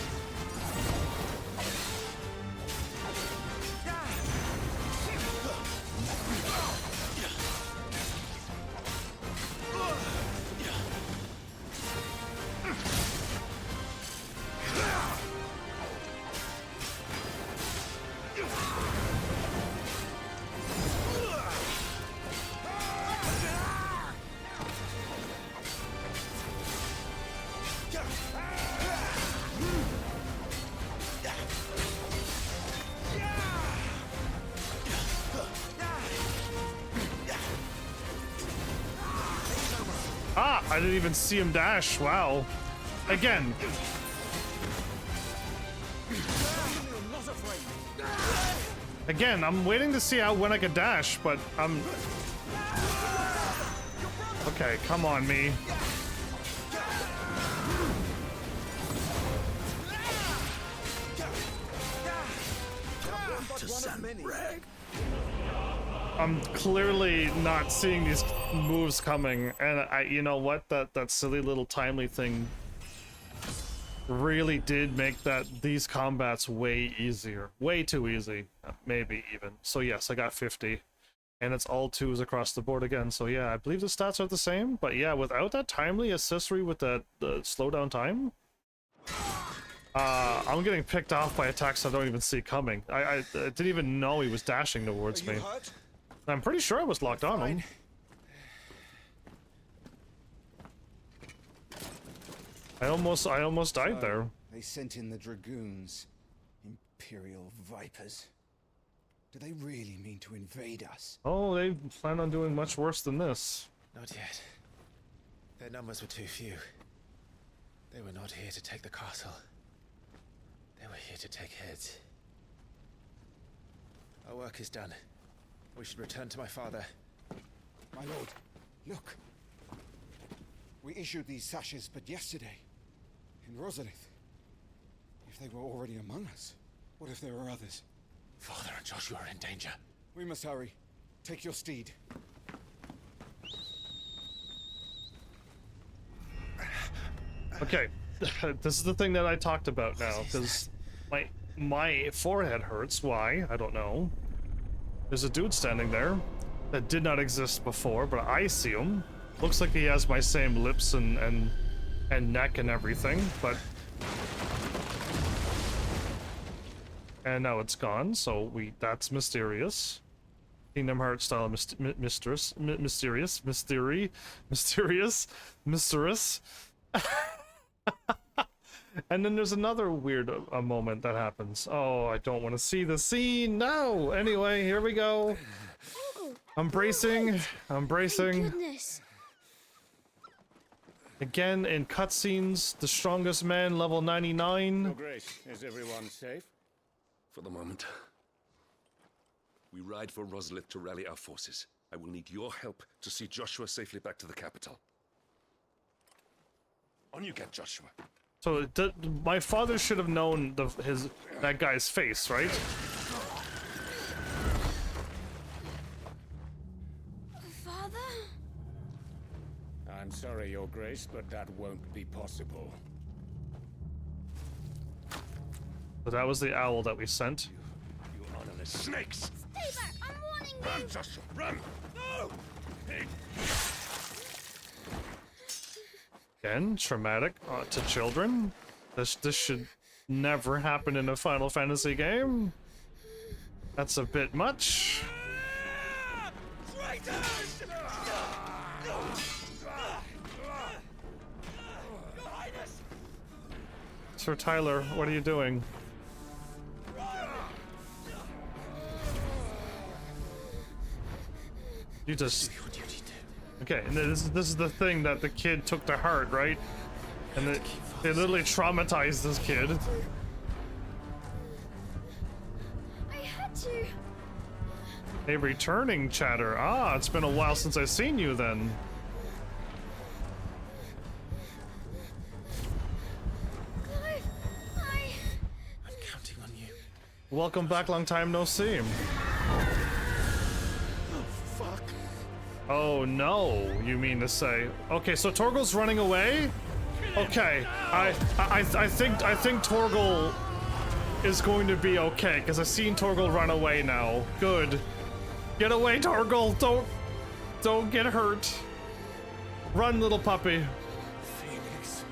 ah, I didn't even see him dash. Wow. Again. Again, I'm waiting to see when I can dash, but I'm... Okay, come on, me. I'm clearly not seeing these moves coming, and you know what? That silly little timely thing really did make these combats way easier, way too easy, maybe even. So yes, I got 50, and it's all 2s across the board again. So yeah, I believe the stats are the same, but yeah, without that timely accessory with the slowdown time, I'm getting picked off by attacks I don't even see coming. I didn't even know he was dashing towards me. Hurt? I'm pretty sure I was locked on him. I almost died there. They sent in the dragoons. Imperial vipers. Do they really mean to invade us? Oh, they plan on doing much worse than this. Not yet. Their numbers were too few. They were not here to take the castle. They were here to take heads. Our work is done. We should return to my father. My lord, look. We issued these sashes but yesterday. In Rosalith. If they were already among us, what if there were others? Father and Joshua are in danger. We must hurry. Take your steed. Okay, this is the thing that I talked about now, because my forehead hurts. Why? I don't know. There's a dude standing there that did not exist before, but I see him. Looks like he has my same lips and neck and everything, but... And now it's gone, so that's mysterious. Kingdom Hearts style mysterious. And then there's another weird moment that happens. Oh, I don't want to see the scene. No! Anyway, here we go. I'm bracing. I'm bracing. Goodness. Again, in cutscenes, the strongest man, level 99. Your Grace, is everyone safe? For the moment. We ride for Rosalith to rally our forces. I will need your help to see Joshua safely back to the capital. On you get, Joshua. So my father should have known that guy's face, right? Father? I'm sorry, Your Grace, but that won't be possible. So that was the owl that we sent. You honorless snakes! Stay back! I'm warning you! Run, Joshua, run! No! Again, traumatic to children. This should never happen in a Final Fantasy game. That's a bit much. Sir Tyler, what are you doing? You just... Okay, and this is the thing that the kid took to heart, right? And it literally traumatized this kid. I had to. A returning chatter. Ah, it's been a while since I've seen you then. Clive, I'm counting on you. Welcome back, long time no see. Oh no, you mean to say? Okay, so Torgal's running away? Okay, I think Torgal is going to be okay, because I've seen Torgal run away now. Good. Get away, Torgal! Don't get hurt. Run, little puppy. Phoenix.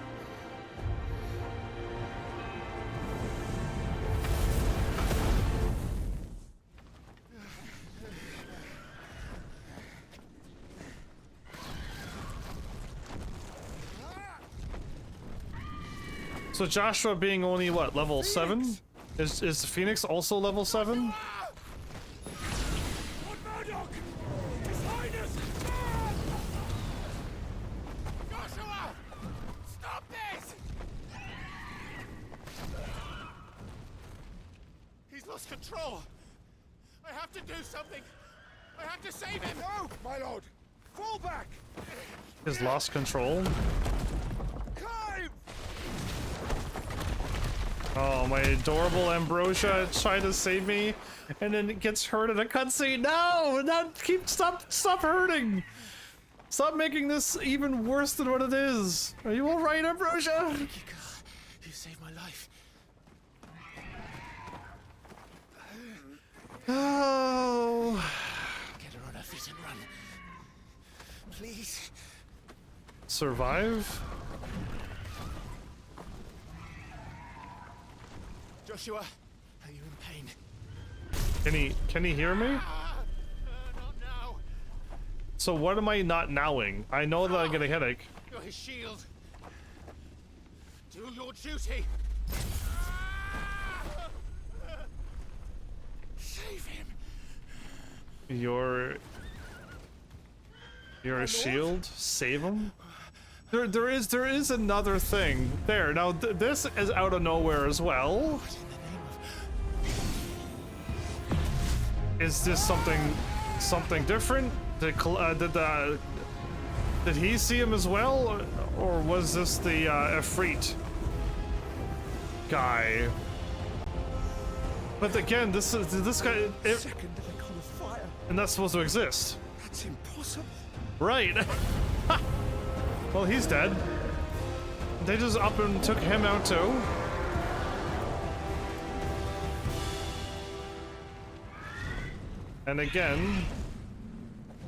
So Joshua being only what, level 7? Is Phoenix also level 7? Joshua! Stop this! He's lost control. I have to do something. I have to save him. No, my lord. Fall back. He's lost control. Clive! Oh, my adorable Ambrosia tried to save me, and then it gets hurt in a cutscene. No, stop hurting. Stop making this even worse than what it is. Are you all right, Ambrosia? You saved my life. Oh. Get her on her feet and run. Please. Survive? Joshua, are you in pain? Can he hear me? Not now. So what am I not nowing? I know that I get a headache. You're his shield. Do your duty. Save him. You're a shield? Save him? There is another thing. There, now this is out of nowhere as well. Is this something different? Did he see him as well? Or was this the Ifrit guy? But again, this guy, and that's supposed to exist. That's impossible. Right. Well, he's dead. They just up and took him out too. And again,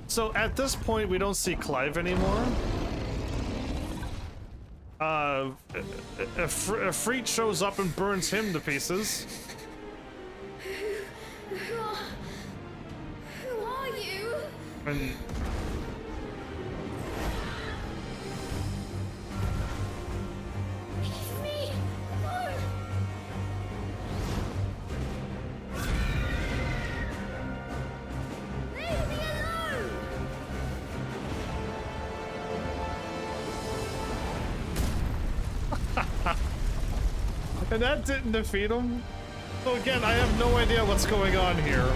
so at this point we don't see Clive anymore. Ifrit shows up and burns him to pieces. Who are you? And It's me! No! Leave me alone! And that didn't defeat him. So again, I have no idea what's going on here.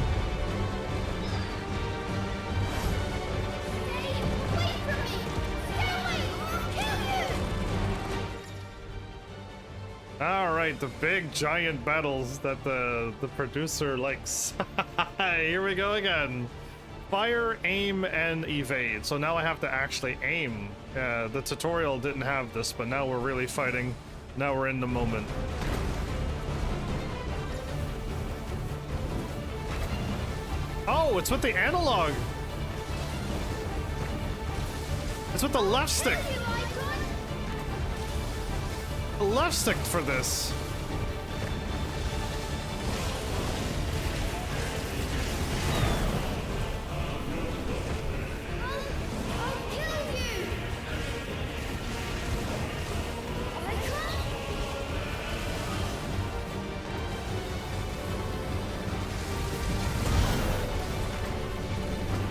right, the big giant battles that the producer likes. Here we go again. Fire, aim, and evade. So now I have to actually aim. The tutorial didn't have this, but now we're really fighting. Now we're in the moment. Oh, it's with the analog. It's with the left stick. The left stick for this.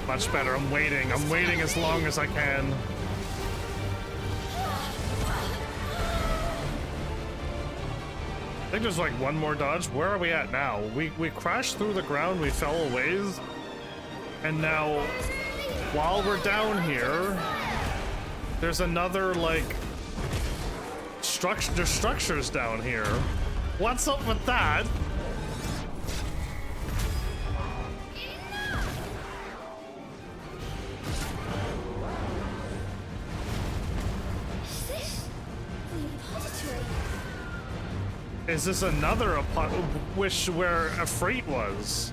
Much better. I'm waiting. I'm waiting as long as I can. I think there's like one more dodge. Where are we at now? We crashed through the ground. We fell a ways. And now, while we're down here, there's another like structure. There's structures down here. What's up with that? Is this another wish where Ifrit was?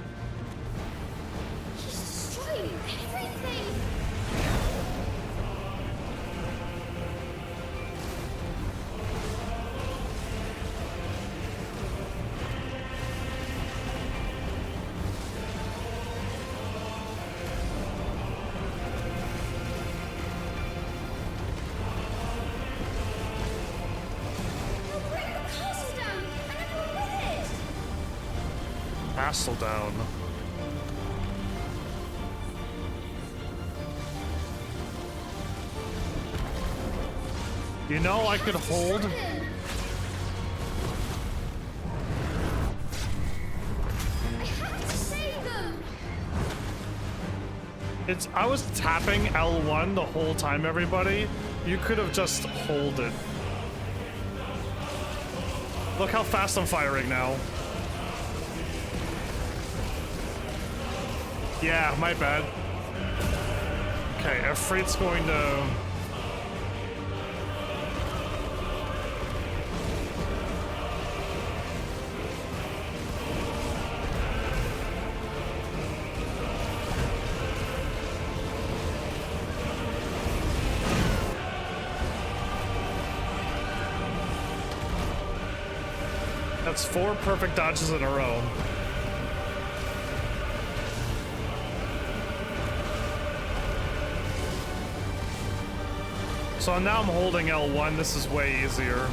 He's destroying everything. Castle down. You know, I could hold. I was tapping L1 the whole time, everybody. You could have just hold it. Look how fast I'm firing now. Yeah, my bad. Okay, Ifrit's going to... That's 4 perfect dodges in a row. So now I'm holding L1, this is way easier.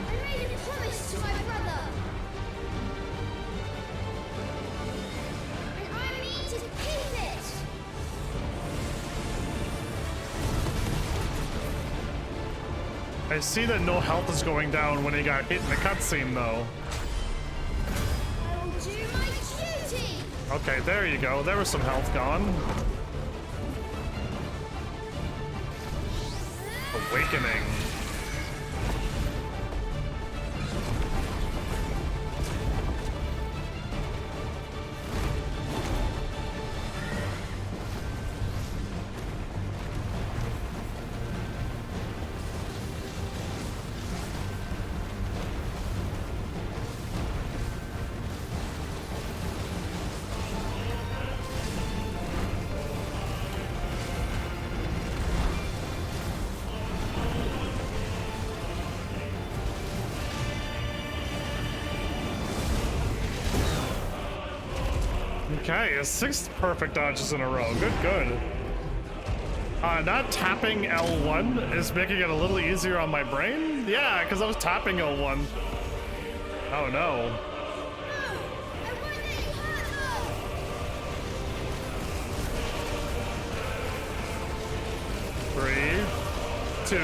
I made a promise to my brother. And I mean to keep it. I see that no health is going down when he got hit in the cutscene, though. I will do my duty. Okay, there you go. There was some health gone. Awakening. Okay, 6 perfect dodges in a row. Good, good. Not tapping L1 is making it a little easier on my brain? Yeah, because I was tapping L1. Oh no. Three, 2,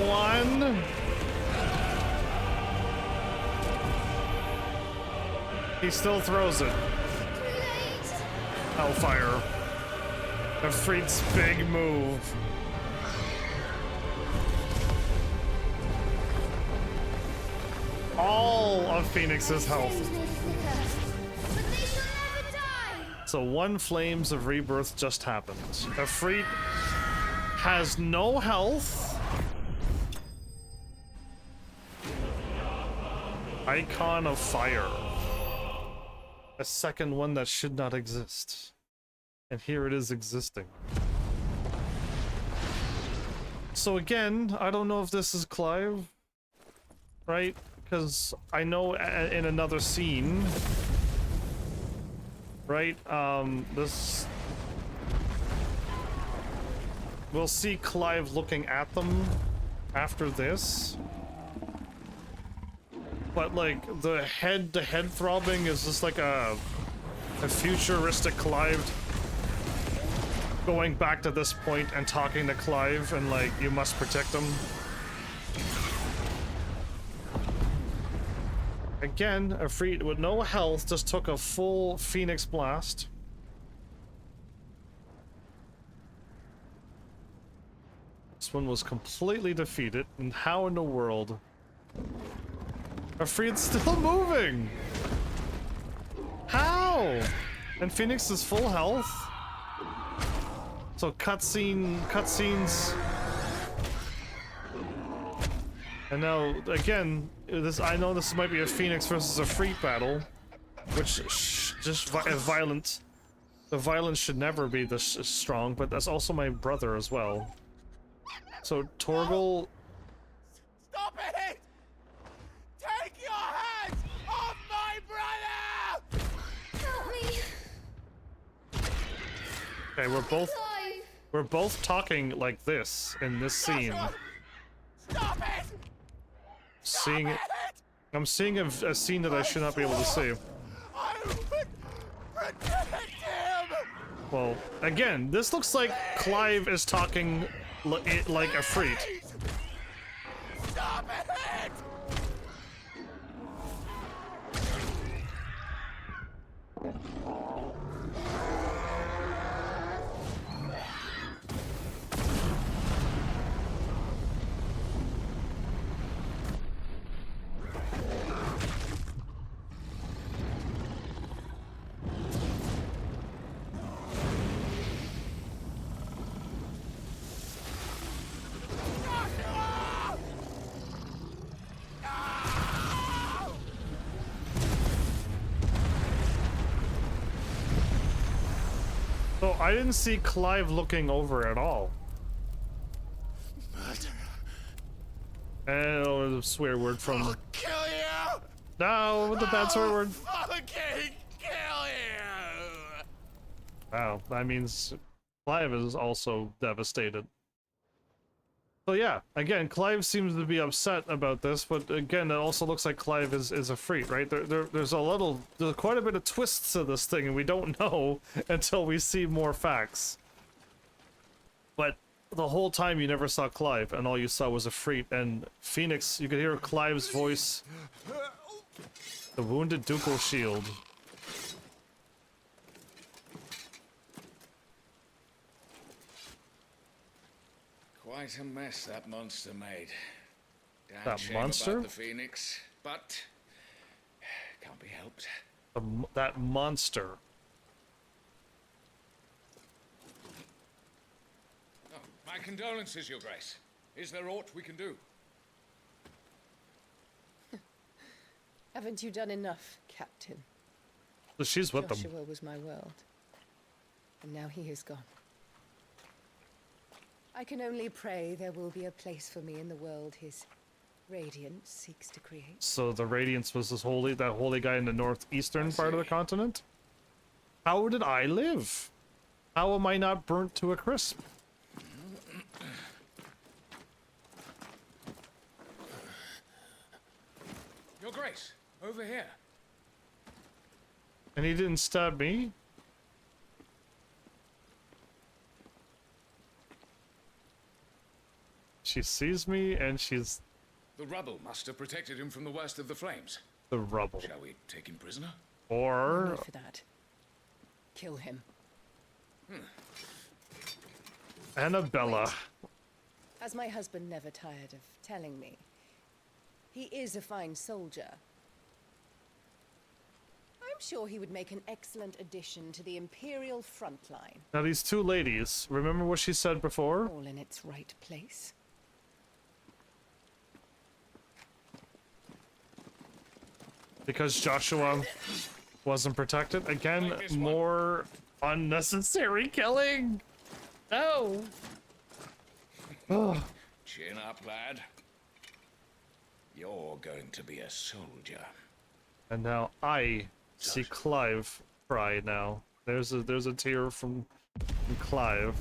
1. He still throws it. Hellfire. Ifrit's big move. All of Phoenix's health. So one Flames of Rebirth just happened. Ifrit has no health. Icon of Fire. A second one that should not exist. And here it is existing. So again, I don't know if this is Clive, right? Because I know in another scene, right? This... We'll see Clive looking at them after this. But like the head throbbing is just like a futuristic Clive going back to this point and talking to Clive and like, you must protect him. Again, Ifrit with no health just took a full Phoenix blast. This one was completely defeated, and how in the world? Ifrit's still moving! How? And Phoenix is full health? So cutscenes. And now, again, I know this might be a Phoenix versus a Ifrit battle, which just violent. The violence should never be this strong, but that's also my brother as well. So Torgal. Stop it! Take your hands off my brother! Help me! Okay, we're both talking like this in this scene. Stop it! Seeing it. I'm seeing a scene that I should not be able to see. I would protect him! Well, again, this looks like Clive is talking like Ifrit. Stop it! So I didn't see Clive looking over at all. Oh, a swear word from. I'll kill you! No, with the bad swear word. Fucking kill you! Wow, that means Clive is also devastated. So yeah, again, Clive seems to be upset about this, but again, it also looks like Clive is a freak, right? There's quite a bit of twists to this thing, and we don't know until we see more facts. But the whole time you never saw Clive, and all you saw was a freak, and Phoenix, you could hear Clive's voice. The wounded ducal shield. Quite a mess that monster made. Damn That shame monster? about the Phoenix, but can't be helped. That monster. Oh, my condolences, Your Grace. Is there aught we can do? Haven't you done enough, Captain? So she's with them. Joshua was my world, and now he is gone. I can only pray there will be a place for me in the world his radiance seeks to create. So the Radiance was that holy guy in the northeastern part of the continent? How did I live? How am I not burnt to a crisp? Your Grace, over here. And he didn't stab me? She sees me and she's... The rubble must have protected him from the worst of the flames. The rubble. Shall we take him prisoner? Or... No need for that. Kill him. Annabella. Wait. As my husband never tired of telling me, he is a fine soldier. I'm sure he would make an excellent addition to the Imperial front line. Now these two ladies, remember what she said before? All in its right place. Because Joshua wasn't protected. Again, more unnecessary killing. No. Chin up, lad. You're going to be a soldier. And now I see Clive cry now. There's a tear from Clive.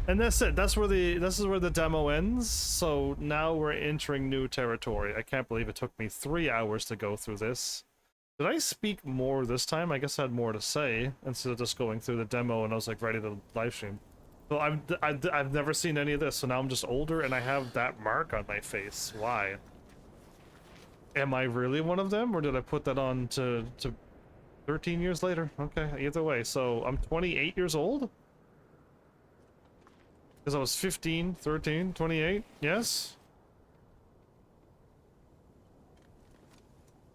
And that's it. This is where the demo ends. So now we're entering new territory. I can't believe it took me 3 hours to go through this. Did I speak more this time? I guess I had more to say instead of just going through the demo and I was like ready to live stream. So I've never seen any of this, so now I'm just older and I have that mark on my face. Why? Am I really one of them, or did I put that on to 13 years later? Okay, either way. So I'm 28 years old? Because I was 15, 13, 28, yes?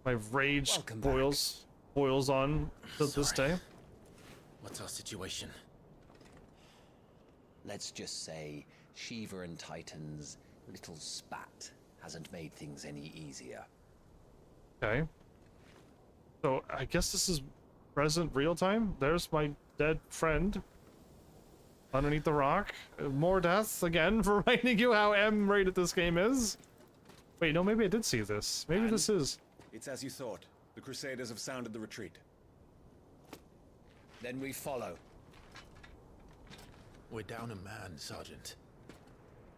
My rage boils on to this day. What's our situation? Let's just say Shiva and Titan's little spat hasn't made things any easier. Okay. So I guess this is present real time. There's my dead friend underneath the rock. More deaths again for reminding you how M-rated this game is. Wait, no, maybe I did see this. Maybe this is. It's as you thought. The Crusaders have sounded the retreat. Then we follow. We're down a man, Sergeant.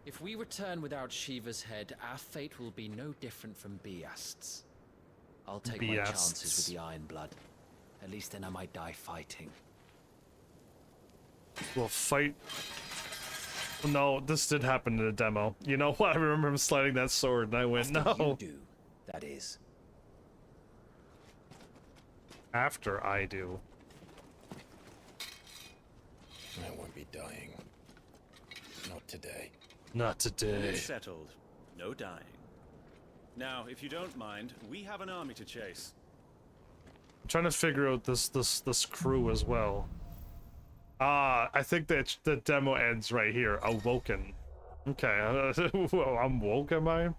If we return without Shiva's head, our fate will be no different from Biast's. I'll take my chances with the Iron Blood. At least then I might die fighting. We'll fight. No, this did happen in the demo. You know what? I remember him sliding that sword and I went, After no. you do, that is. After I do. I won't be dying. Not today. Not today. It's settled. No dying. Now, if you don't mind, we have an army to chase. I'm trying to figure out this crew as well. I think that the demo ends right here. Awoken. Okay, well, I'm woke, am I?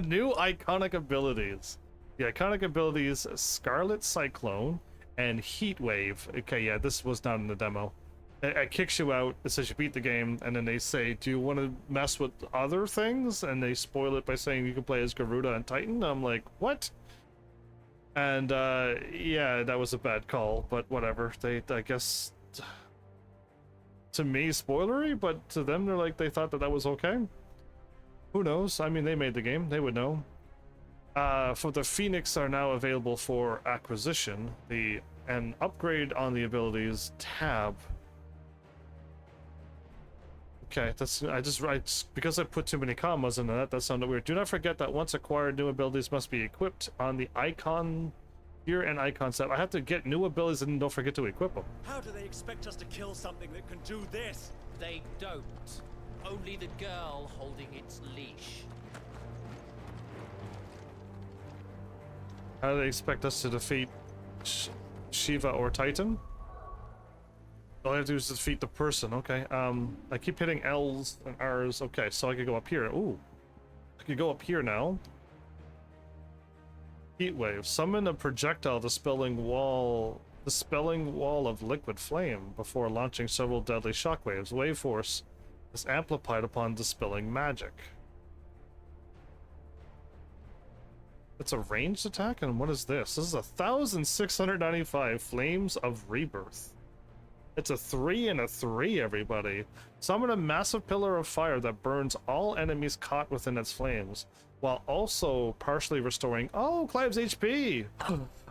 New iconic abilities. The iconic abilities: Scarlet Cyclone and Heat Wave. Okay, yeah, this was not in the demo. It kicks you out. It says you beat the game, and then they say, "Do you want to mess with other things?" And they spoil it by saying you can play as Garuda and Titan. I'm like, what? And yeah, that was a bad call, but whatever. I guess, to me, spoilery, but to them, they're like, they thought that was okay. Who knows? I mean, they made the game. They would know. For the Phoenix are now available for acquisition. An upgrade on the abilities tab. Okay, because I put too many commas in that sounded weird. Do not forget that once acquired, new abilities must be equipped on the icon here and icon set. I have to get new abilities and don't forget to equip them. How do they expect us to kill something that can do this? They don't. Only the girl holding its leash. How do they expect us to defeat Shiva or Titan? All I have to do is defeat the person. Okay. I keep hitting L's and R's. Okay, so I could go up here. Ooh. I could go up here now. Heat Wave. Summon a projectile dispelling wall of liquid flame before launching several deadly shockwaves. Wave force is amplified upon dispelling magic. It's a ranged attack, and what is this? This is 1,695 Flames of Rebirth. It's a 3 and a 3, everybody. Summon a massive pillar of fire that burns all enemies caught within its flames, while also partially restoring... Oh, Clive's HP!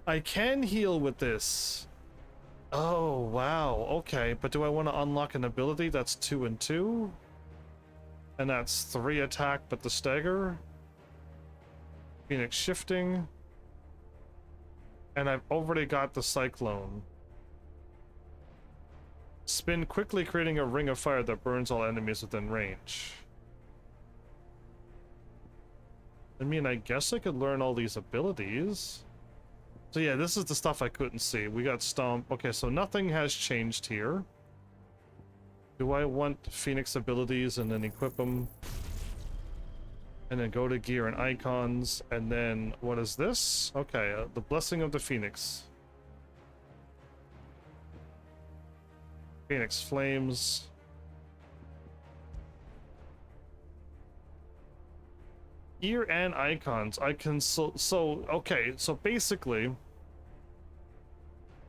I can heal with this. Oh, wow. Okay, but do I want to unlock an ability that's 2 and 2? And that's 3 attack, but the stagger? Phoenix shifting. and I've already got the cyclone. Spin quickly, creating a ring of fire that burns all enemies within range. I mean, I guess I could learn all these abilities. So yeah, this is the stuff I couldn't see. We got Stomp. Okay, so nothing has changed here. Do I want Phoenix abilities and then equip them? And then go to gear and icons, and then what is this? Okay, the Blessing of the Phoenix. Phoenix Flames. Gear and icons. I can so okay, so basically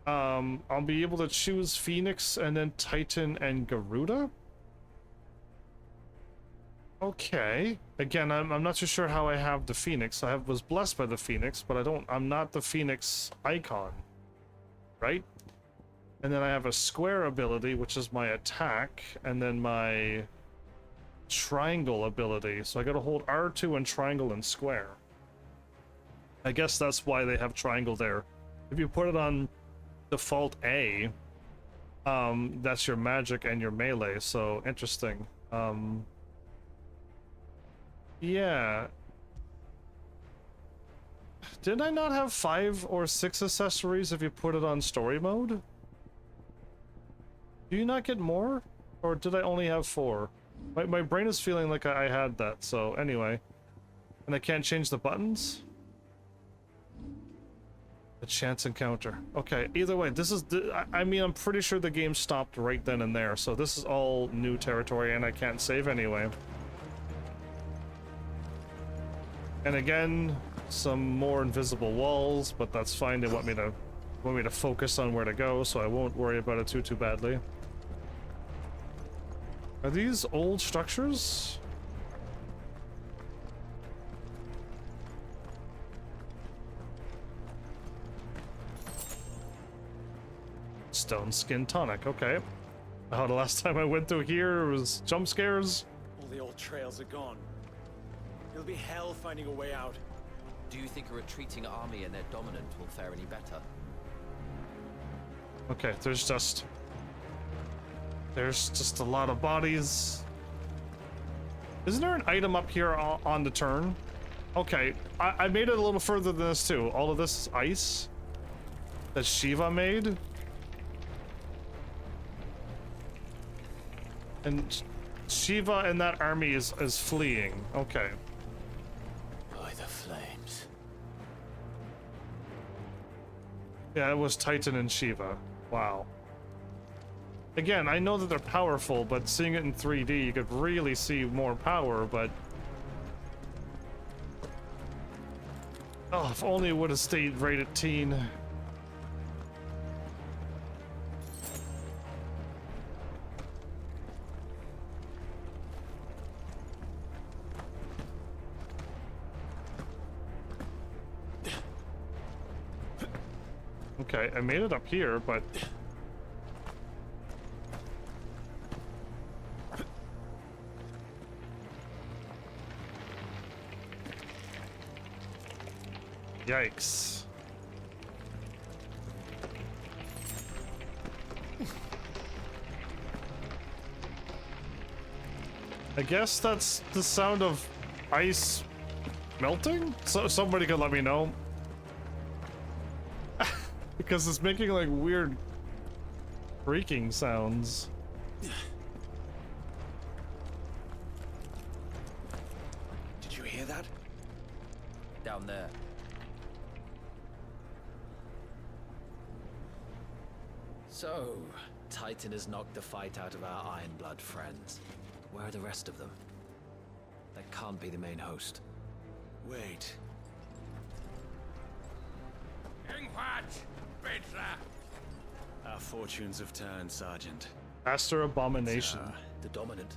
I'll be able to choose Phoenix and then Titan and Garuda. Okay. Again, I'm not too sure how I have the Phoenix. Was blessed by the Phoenix, but I'm not the Phoenix icon. Right? And then I have a square ability, which is my attack, and then my triangle ability. So I gotta hold R2 and triangle and square. I guess that's why they have triangle there. If you put it on default A, that's your magic and your melee, so interesting. Yeah. Did I not have 5 or 6 accessories if you put it on story mode? Do you not get more? Or did I only have 4? My brain is feeling like I had that, so anyway. And I can't change the buttons? A chance encounter. Okay, either way, this is... I mean, I'm pretty sure the game stopped right then and there, so this is all new territory and I can't save anyway. And again, some more invisible walls, but that's fine. They want me to focus on where to go, so I won't worry about it too badly. Are these old structures? Stone Skin Tonic, okay. Oh, the last time I went through here was jump scares. All the old trails are gone. It'll be hell finding a way out. Do you think a retreating army and their dominant will fare any better? Okay, there's just a lot of bodies. Isn't there an item up here on the turn? Okay, I made it a little further than this too. All of this is ice that Shiva made. And Shiva and that army is fleeing. Okay. By the flames. Yeah, it was Titan and Shiva. Wow. Again, I know that they're powerful, but seeing it in 3D, you could really see more power, but... Oh, if only it would have stayed rated teen. Okay, I made it up here, but... Yikes. I guess that's the sound of ice melting? So somebody could let me know. Because it's making like weird creaking sounds. Did you hear that? Down there. So, Titan has knocked the fight out of our Ironblood friends. Where are the rest of them? That can't be the main host. Wait. Our fortunes have turned, Sergeant. Master Abomination. The Dominant.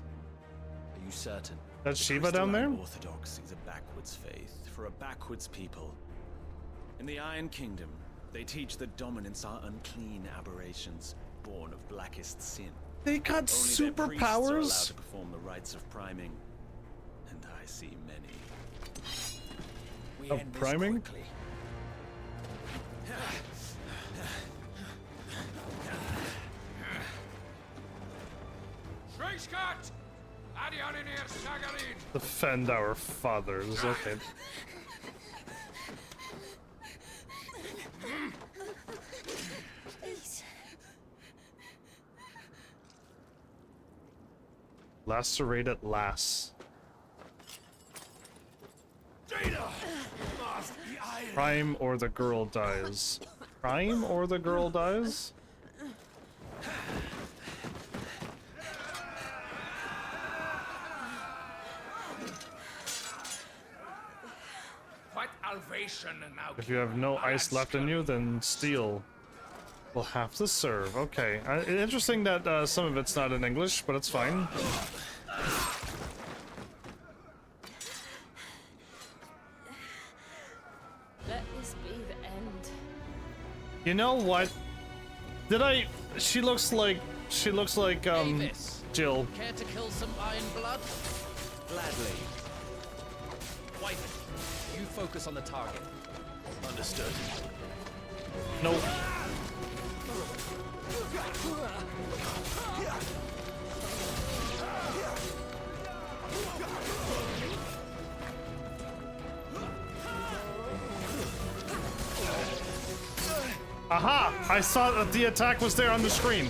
Are you certain? That's Shiva down there? Orthodox is a backwards faith for a backwards people. In the Iron Kingdom, they teach that dominants are unclean aberrations, born of blackest sin. They got superpowers? Only their priests are allowed to perform the rites of priming, and I see many. Of priming? Defend our fathers, okay. Please. Lacerated lass. Prime or the girl dies. Prime or the girl dies? If you have no ice left in you, then steel will have to serve. Okay. Interesting that some of it's not in English, but it's fine. Let this be the end. You know what? She looks like Davis, Jill. care to kill some iron blood? Gladly. Wyvern, you focus on the target. Understood. Nope. Aha! I saw that the attack was there on the screen.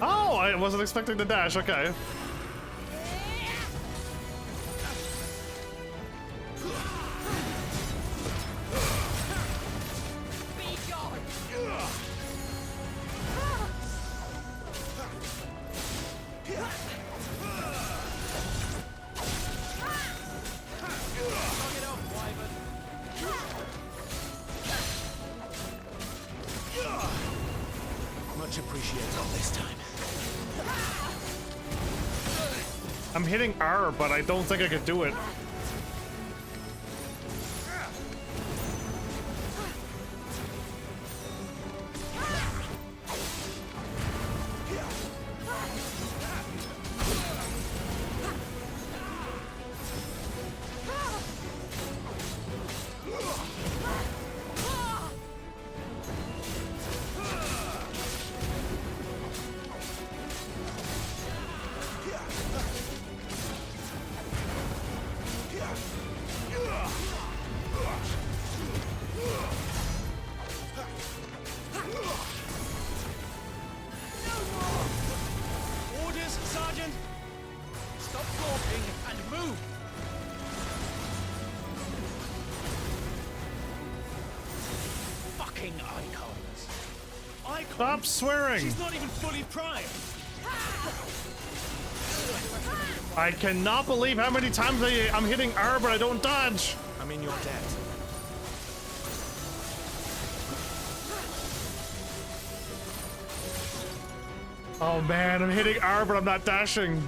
Oh, I wasn't expecting the dash, okay. Much appreciated this time. I'm hitting R, but I don't think I could do it. Orders, Sergeant! Stop gawping and move! Fucking icons. Icons? Stop swearing! She's not even fully primed! I cannot believe how many times I'm hitting R, but I don't dodge. I'm in your debt. Oh man, I'm hitting R, but I'm not dashing.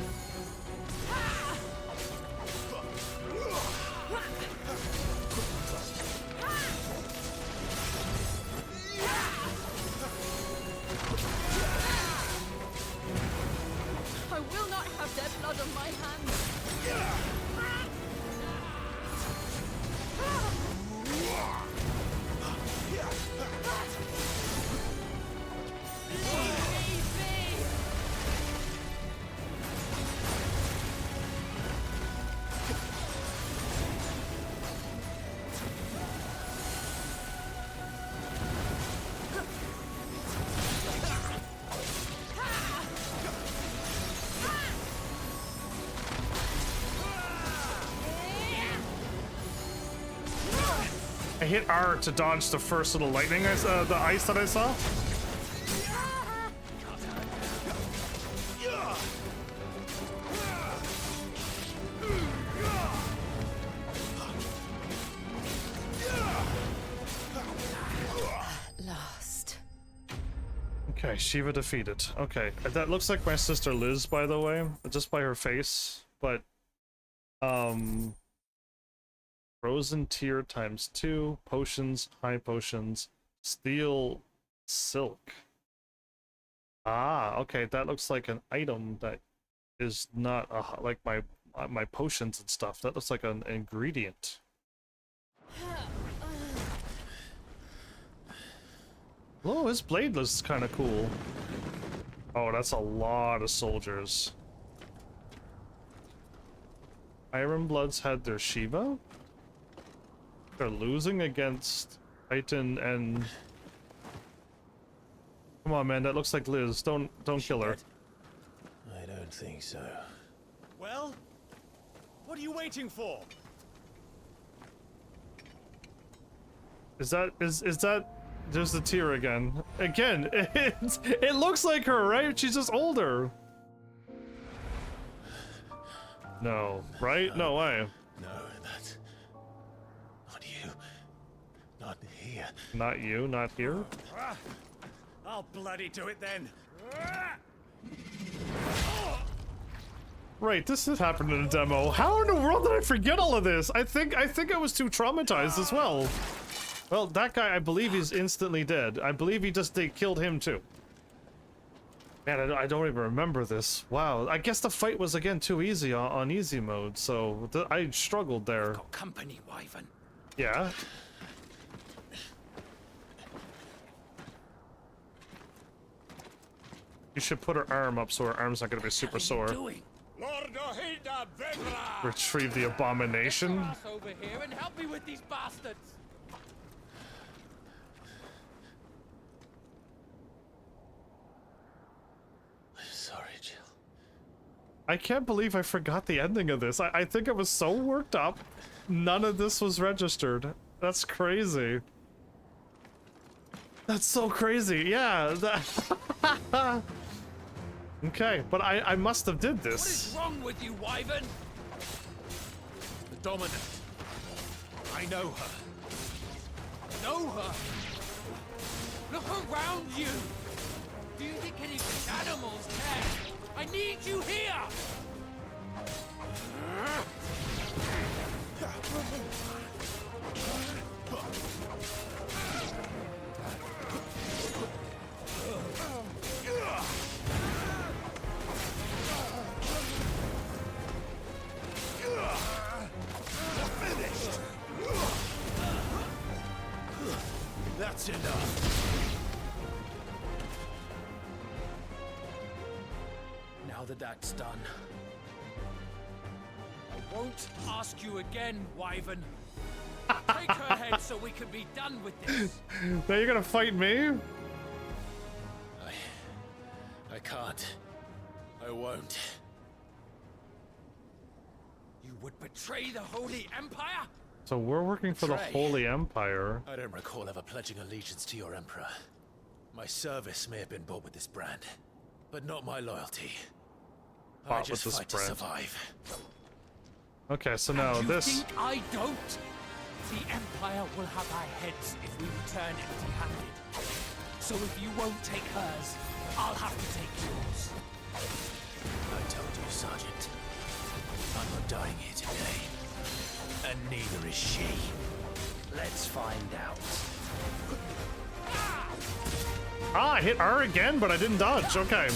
I will not have their blood on my hands. I hit R to dodge the first little lightning, the ice that I saw. Last. Okay, Shiva defeated. Okay, that looks like my sister Liz, by the way, just by her face. But, Frozen Tear ×2, potions, high potions, steel, silk. Ah, okay, that looks like an item that is not like my potions and stuff. That looks like an ingredient. Oh, his blade looks kind of cool. Oh, that's a lot of soldiers. Iron Bloods had their Shiva? They're losing against Titan and... Come on, man, that looks like Liz. Don't kill her. I don't think so. Well, what are you waiting for? Is that there's the tear again. Again, it looks like her, right? She's just older. No, right? No way. No, that's not you. Not here. Not you, not here? I'll bloody do it then. Right, this has happened in a demo. How in the world did I forget all of this? I think I was too traumatized as well. Well, that guy, I believe he's instantly dead. I believe they killed him too. Man, I don't even remember this. Wow, I guess the fight was again too easy on easy mode, so I struggled there. Got company, Wyvern. Yeah. You should put her arm up so her arm's not gonna be super sore. Retrieve the abomination. Over here and help me with these bastards. Sorry, Jill. I can't believe I forgot the ending of this. I think I was so worked up. None of this was registered. That's crazy. That's so crazy. Yeah. Okay, but I must have did this. What is wrong with you, Wyvern? The Dominant. I know her. Know her? Look around you. Do you think any animals care? I need you here. That's enough. Now that that's done, I won't ask you again, Wyvern. Take her head so we can be done with this. Now you're gonna fight me? I can't. I won't. You would betray the Holy Empire? So we're working for the Holy Empire. I don't recall ever pledging allegiance to your Emperor. My service may have been bought with this brand, but not my loyalty. I just fight to survive. Okay, so now and this... You think I don't? The Empire will have our heads if we return empty-handed. So if you won't take hers, I'll have to take yours. I told you, Sergeant. I'm not dying here today. And neither is she. Let's find out. Ah, I hit R again, but I didn't dodge. Okay.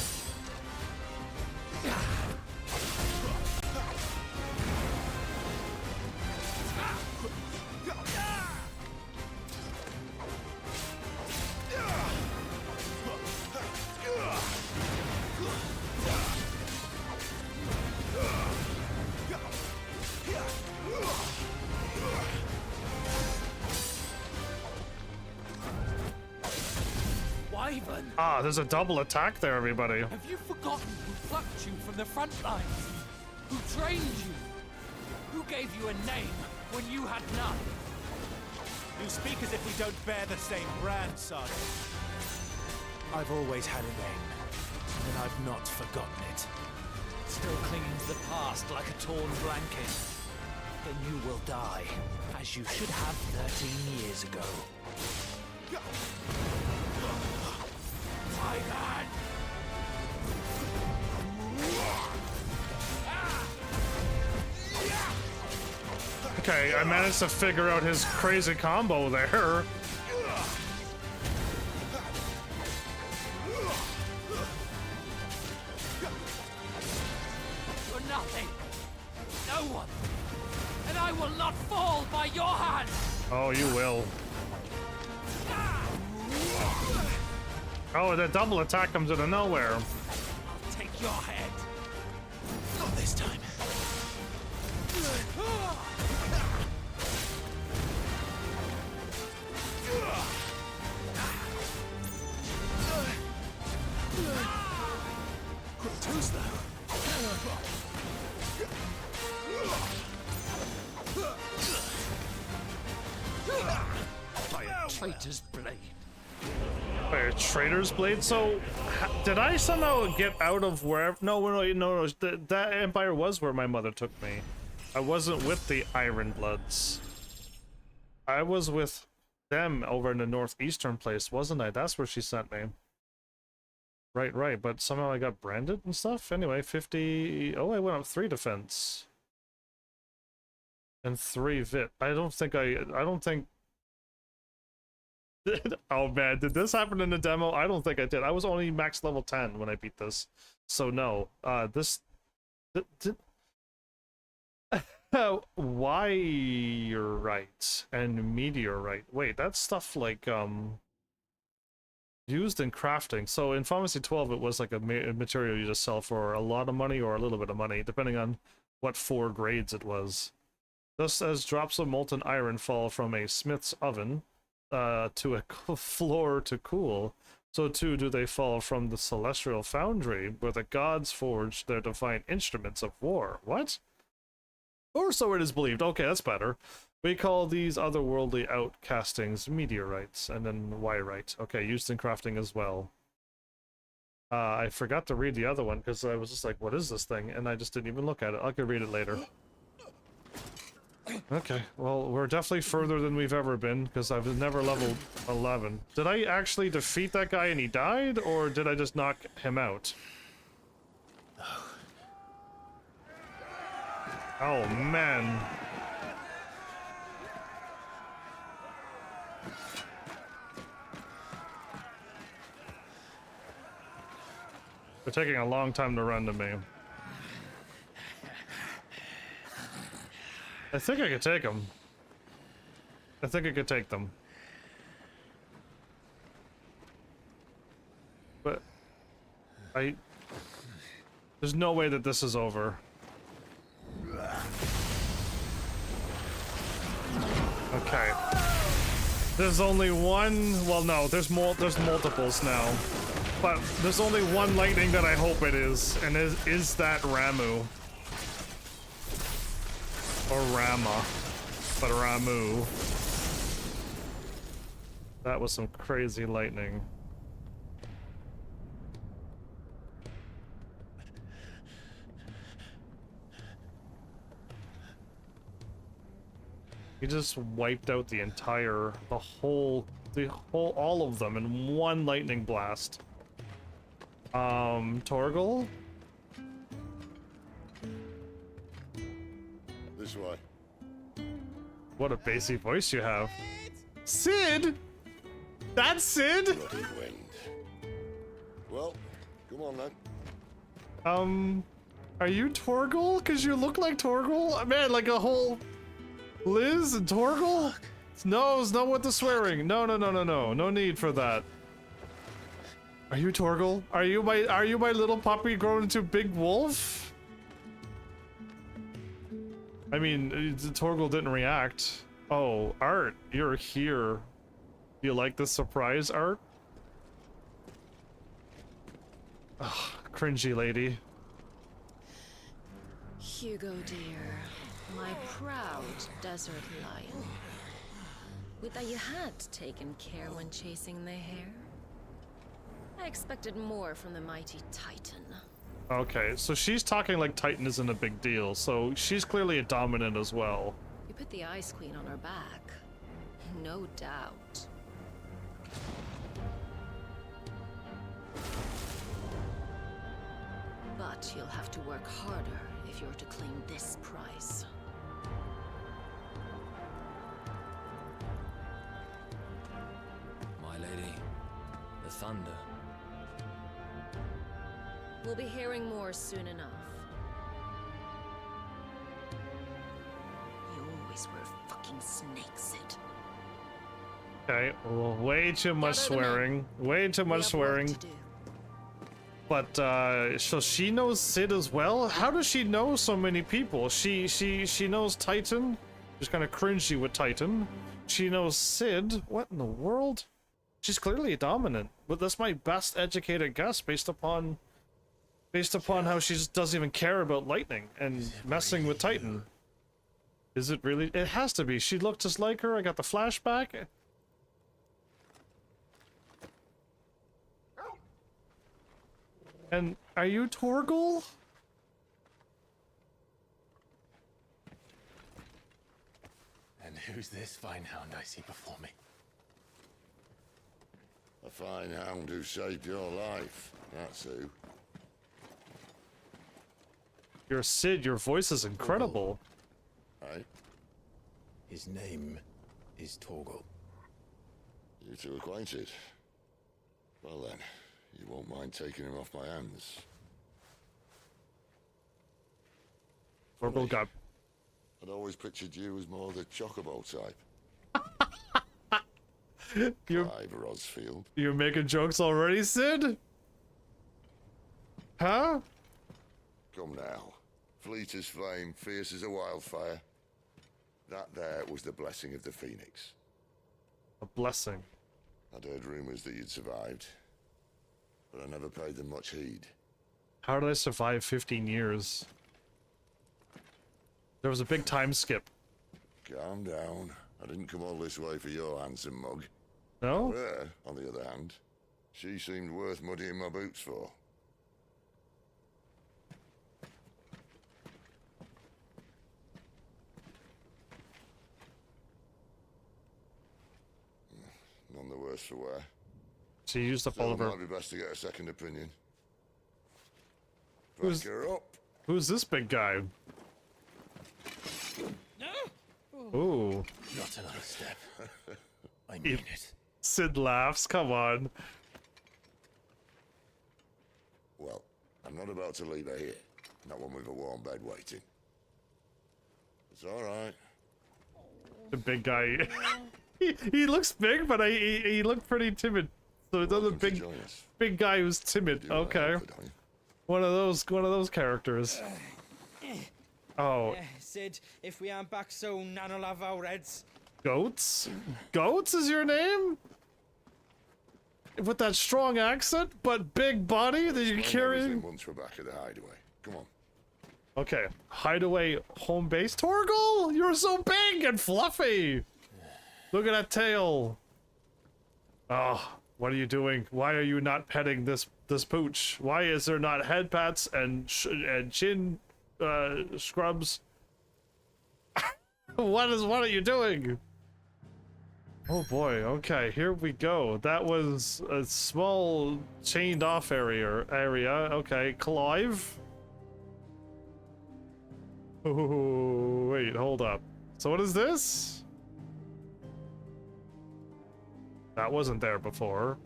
Wyvern! Ah, there's a double attack there, everybody. Have you forgotten who plucked you from the front lines? Who trained you? Who gave you a name when you had none? You speak as if we don't bear the same brand, Sergeant. I've always had a name, and I've not forgotten it. Still clinging to the past like a torn blanket. Then you will die, as you should have 13 years ago. My man! Okay, I managed to figure out his crazy combo there. For nothing. No one. And I will not fall by your hands. Oh, you will. Oh, that double attack comes out of nowhere. I'll take your head. Not this time. Quick twos though. By a traitor's blade. By a traitor's blade? So, did I somehow get out of wherever? No. That empire was where my mother took me. I wasn't with the Iron Bloods. I was with them over in the northeastern place, wasn't I? That's where she sent me. Right. But somehow I got branded and stuff. Anyway, 50. Oh, I went up 3 defense. And 3 vit. I don't think. Oh man, did this happen in the demo? I don't think I did. I was only max level 10 when I beat this. So no. Wyrite and meteorite. Wait, that's stuff like used in crafting. So in Pharmacy 12 it was like a material you just sell for a lot of money or a little bit of money, depending on what 4 grades it was. Thus as drops of molten iron fall from a smith's oven to a floor to cool, so too do they fall from the celestial foundry where the gods forged their divine instruments of war. What? Or so it is believed. Okay, that's better. We call these otherworldly outcastings meteorites, and then wyrite. Okay, used in crafting as well. I forgot to read the other one because I was just like, what is this thing? And I just didn't even look at it. I could read it later. Okay, well, we're definitely further than we've ever been because I've never leveled 11. Did I actually defeat that guy and he died, or did I just knock him out? Oh, man. They're taking a long time to run to me. I think I could take them. I think I could take them. But there's no way that this is over. Okay. There's only one, well no, there's multiples now. But there's only one lightning that I hope it is, and is that Ramu. Or Rama. But Ramu. That was some crazy lightning. He just wiped out all of them in one lightning blast. Torgal? This way. What a bassy voice you have. Sid? That's Sid? Bloody wind. Well, come on then. Are you Torgal? Cause you look like Torgal? Man, like a whole Liz and Torgal? No, it's not with the swearing. No. No need for that. Are you Torgal? Are you my little puppy grown into big wolf? I mean, Torgal didn't react. Oh, Art, you're here. Do you like this surprise, Art? Ugh, cringy lady. Hugo, dear, my proud desert lion. Would that you had taken care when chasing the hare? I expected more from the mighty Titan. Okay, so she's talking like Titan isn't a big deal, so she's clearly a dominant as well. You put the Ice Queen on her back. No doubt. But you'll have to work harder if you're to claim this prize. My lady, the thunder. We'll be hearing more soon enough. You always were a fucking snake, Sid. Okay, well, way too much swearing. Way too much swearing. But so she knows Sid as well? How does she know so many people? She knows Titan. She's kind of cringy with Titan. She knows Sid. What in the world? She's clearly dominant. But that's my best educated guess based upon how she just doesn't even care about lightning and messing with Titan. Is it really? It has to be. She looked just like her. I got the flashback. And are you Torgal? And who's this fine hound I see before me? A fine hound who saved your life. That's who. You're Sid. Your voice is incredible. Right. His name is Torgal. You two acquainted? Well then, you won't mind taking him off my hands. Torgal got... I'd always pictured you as more the chocobo type. Clive Rosfield. You're making jokes already, Sid? Huh? Come now. Fleet as flame, fierce as a wildfire. That there was the blessing of the Phoenix. A blessing. I'd heard rumors that you'd survived, but I never paid them much heed. How did I survive 15 years? There was a big time skip. Calm down. I didn't come all this way for your handsome mug. No? Her, on the other hand, she seemed worth muddying my boots for. None the worse for wear. She used up all of her... Might be best to get a second opinion. Who's... Back her up. Who's this big guy? Ooh. Not another step. I mean it. Sid laughs, come on. Well, I'm not about to leave her here. Not one with a warm bed waiting. It's alright. The big guy. he looks big, but he looked pretty timid. So it's another big guy who's timid. Okay. One of those characters. Oh. Sid, if we aren't back soon, Nan'll have our heads. Goats? Goats is your name? With that strong accent, but big body that you carry? Once we're back at the hideaway. Come on. Okay. Hideaway home base. Torgal! You're so big and fluffy! Look at that tail. Oh, what are you doing? Why are you not petting this pooch? Why is there not head pats and chin scrubs? What are you doing? Oh boy, okay, here we go. That was a small chained off area. Okay, Clive. Oh, wait, hold up. So what is this? That wasn't there before.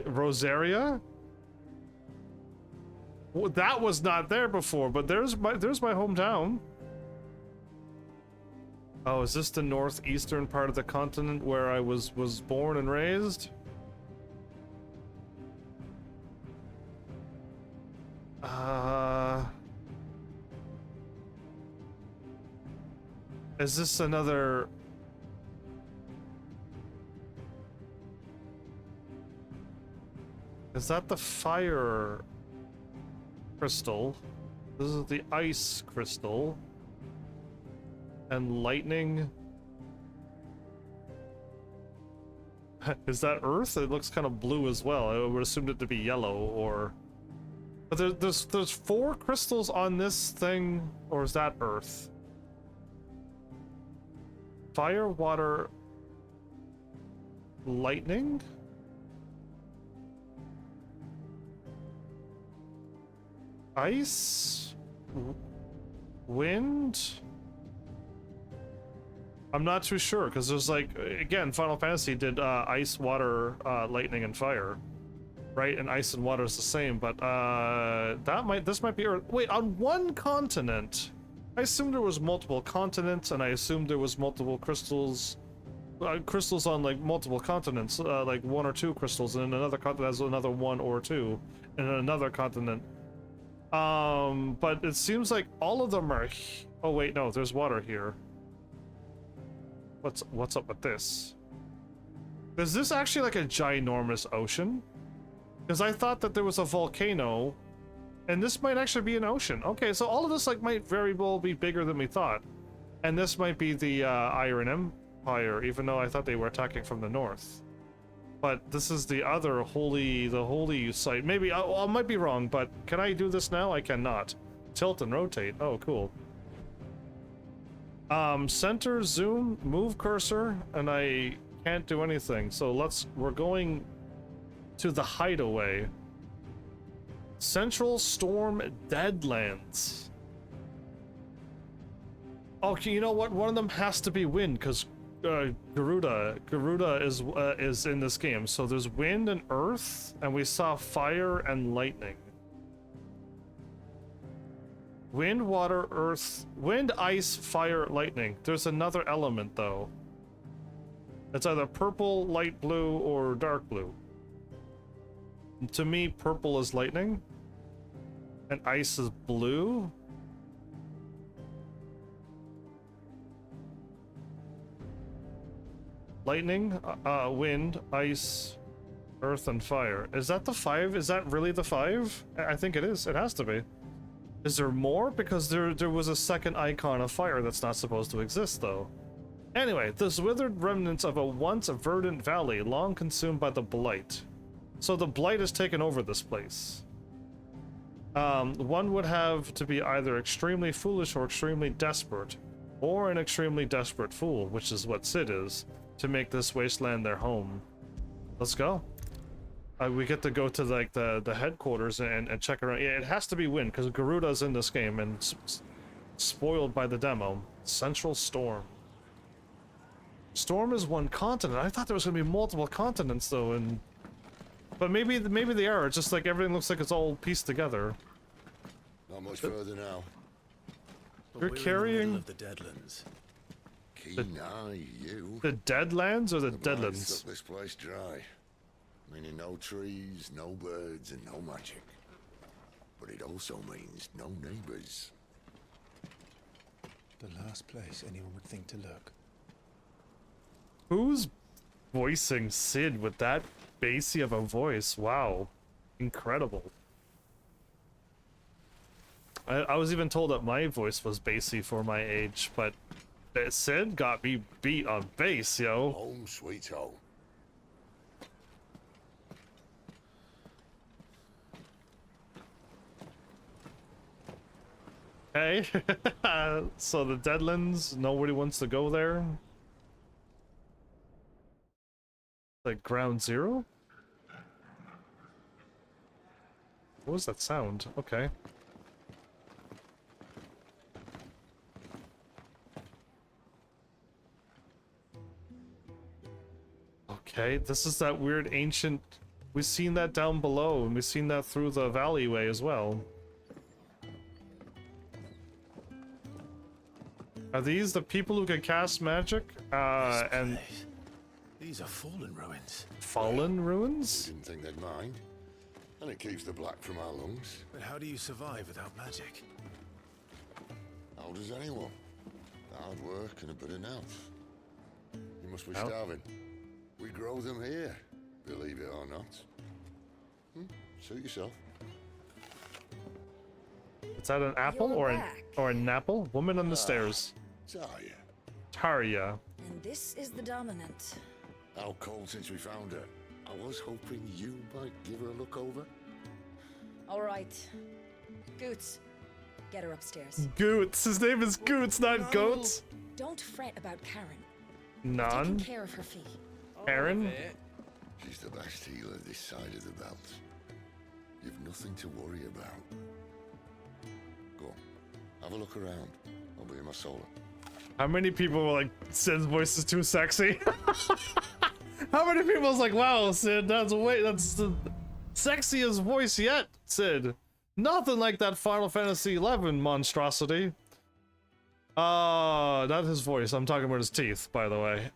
Rosaria? Well, that was not there before, but there's my hometown. Oh, is this the northeastern part of the continent where I was born and raised? Is this another... Is that the fire crystal? This is the ice crystal. And lightning. Is that Earth? It looks kind of blue as well. I would assume it to be yellow, or... But there's 4 crystals on this thing, or is that Earth? Fire, water, lightning? Ice? Wind? I'm not too sure, because there's like, again, Final Fantasy did ice, water, lightning, and fire. Right? And ice and water is the same, but this might be Earth. Wait, on one continent, I assumed there was multiple continents, and I assumed there was multiple crystals. Crystals on like multiple continents, like 1 or 2 crystals, and another continent has another 1 or 2, and another continent. But it seems like all of them are. Oh wait, no, there's water here. What's up with this? Is this actually like a ginormous ocean? Because I thought that there was a volcano, and this might actually be an ocean. Okay, so all of this like might very well be bigger than we thought, and this might be the Iron Empire, even though I thought they were attacking from the north. But this is the other holy site. Maybe I might be wrong, but can I do this now? I cannot. Tilt and rotate. Oh, cool. Center, zoom, move cursor, and I can't do anything. So we're going to the hideaway. Central Storm Deadlands. Okay, you know what? One of them has to be wind, because Garuda is in this game. So there's wind and earth, and we saw fire and lightning. Wind, water, earth, wind, ice, fire, lightning. There's another element though. It's either purple, light blue, or dark blue. To me, purple is lightning, and ice is blue. Lightning, wind, ice, earth, and fire. Is that the 5? Is that really the 5? I think it is. It has to be. Is there more? Because there was a second icon of fire that's not supposed to exist, though. Anyway, this withered remnants of a once verdant valley, long consumed by the blight. So the blight has taken over this place. One would have to be either extremely foolish or extremely desperate, or an extremely desperate fool, which is what Sid is, to make this wasteland their home. Let's go. We get to go to like the headquarters and check around. Yeah, it has to be wind because Garuda's in this game and spoiled by the demo. Central Storm. Storm is one continent. I thought there was gonna be multiple continents though, but maybe they are. It's just like everything looks like it's all pieced together. Not much further now. You're carrying the Deadlands. Keen eye, you. The Deadlands or the blight Deadlands? stuck this place dry. Meaning no trees, no birds, and no magic. But it also means no neighbors. The last place anyone would think to look. Who's voicing Sid with that bassy of a voice? Wow. Incredible. I was even told that my voice was bassy for my age, but Sid got me beat on bass, yo. Home sweet home. Hey, so the Deadlands, nobody wants to go there? Like ground zero? What was that sound? Okay. Okay, this is that weird ancient... We've seen that down below, and we've seen that through the alleyway as well. Are these the people who can cast magic? And these are fallen ruins. Fallen ruins? Didn't think they'd mind. And it keeps the black from our lungs. But how do you survive without magic? How does anyone? Hard work and a bit of nous. You must be Ow. starving. We grow them here, believe it or not. Suit yourself. Is that an apple You're or an apple? Woman on the stairs. Tarja. Tarja. And this is the dominant. How cold since we found her. I was hoping you might give her a look over. All right. Goots, get her upstairs. Goots. His name is Goots, not Goats. Don't fret about Karen. None. Taking care of her fee. Karen. She's the best healer this side of the belt. You've nothing to worry about. Go on, have a look around. I'll be in my solar. How many people were like, Sid's voice is too sexy? How many people was like, wow, Sid, that's the sexiest voice yet, Sid. Nothing like that Final Fantasy XI monstrosity. Not his voice. I'm talking about his teeth, by the way.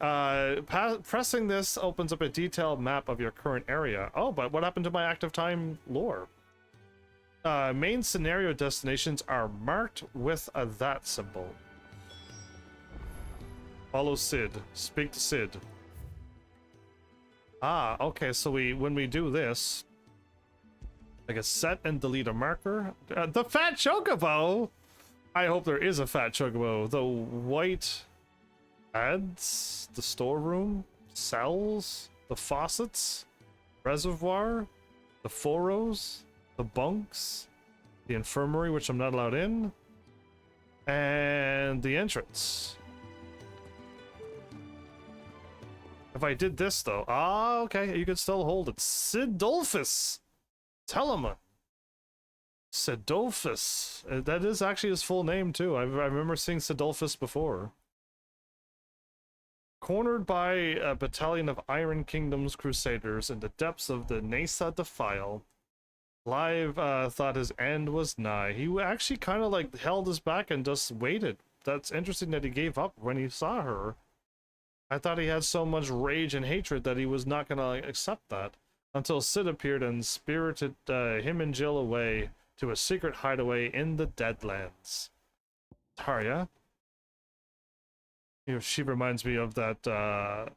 Pressing this opens up a detailed map of your current area. Oh, but what happened to my active time lore? Main scenario destinations are marked with a that symbol. Follow Sid. Speak to Sid. Ah, okay, so when we do this, I can set and delete a marker. The fat chocobo! I hope there is a fat chocobo. The white ads, the storeroom, cells, the faucets, reservoir, the furrows, the bunks, the infirmary, which I'm not allowed in, and the entrance. If I did this though, okay, you can still hold it. Sidolphus Telemon. Sidolphus. That is actually his full name too. I remember seeing Sidolphus before. Cornered by a battalion of Iron Kingdom's crusaders in the depths of the Nesa Defile, Clive thought his end was nigh. He actually kind of like held his back and just waited. That's interesting that he gave up when he saw her. I thought he had so much rage and hatred that he was not gonna accept that, until Sid appeared and spirited him and Jill away to a secret hideaway in the Deadlands. Tarja? You know, she reminds me of that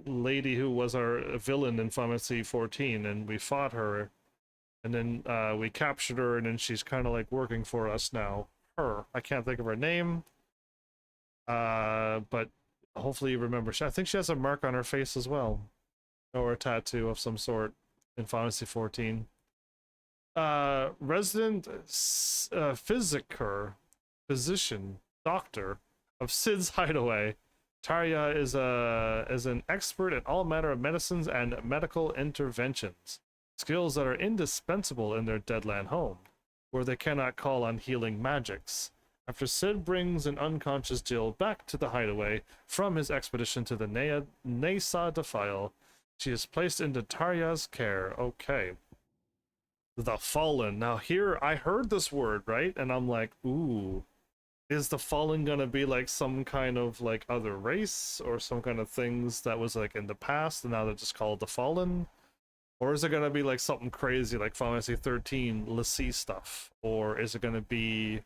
lady who was our villain in Final Fantasy 14, and we fought her, and then we captured her, and then she's kind of like working for us now. Her. I can't think of her name, but hopefully you remember. I think she has a mark on her face as well, or a tattoo of some sort in Final Fantasy 14. Resident physician, doctor of Sid's hideaway, Tarja is an expert in all manner of medicines and medical interventions, skills that are indispensable in their Deadland home, where they cannot call on healing magics. After Sid brings an unconscious Jill back to the hideaway from his expedition to the Nesa Defile, she is placed into Tarja's care. Okay. The Fallen. Now here, I heard this word, right? And I'm like, ooh, is the Fallen gonna be like some kind of like other race or some kind of things that was like in the past and now they're just called the Fallen? Or is it gonna be like something crazy like Final Fantasy 13 Lassie stuff? Or is it gonna be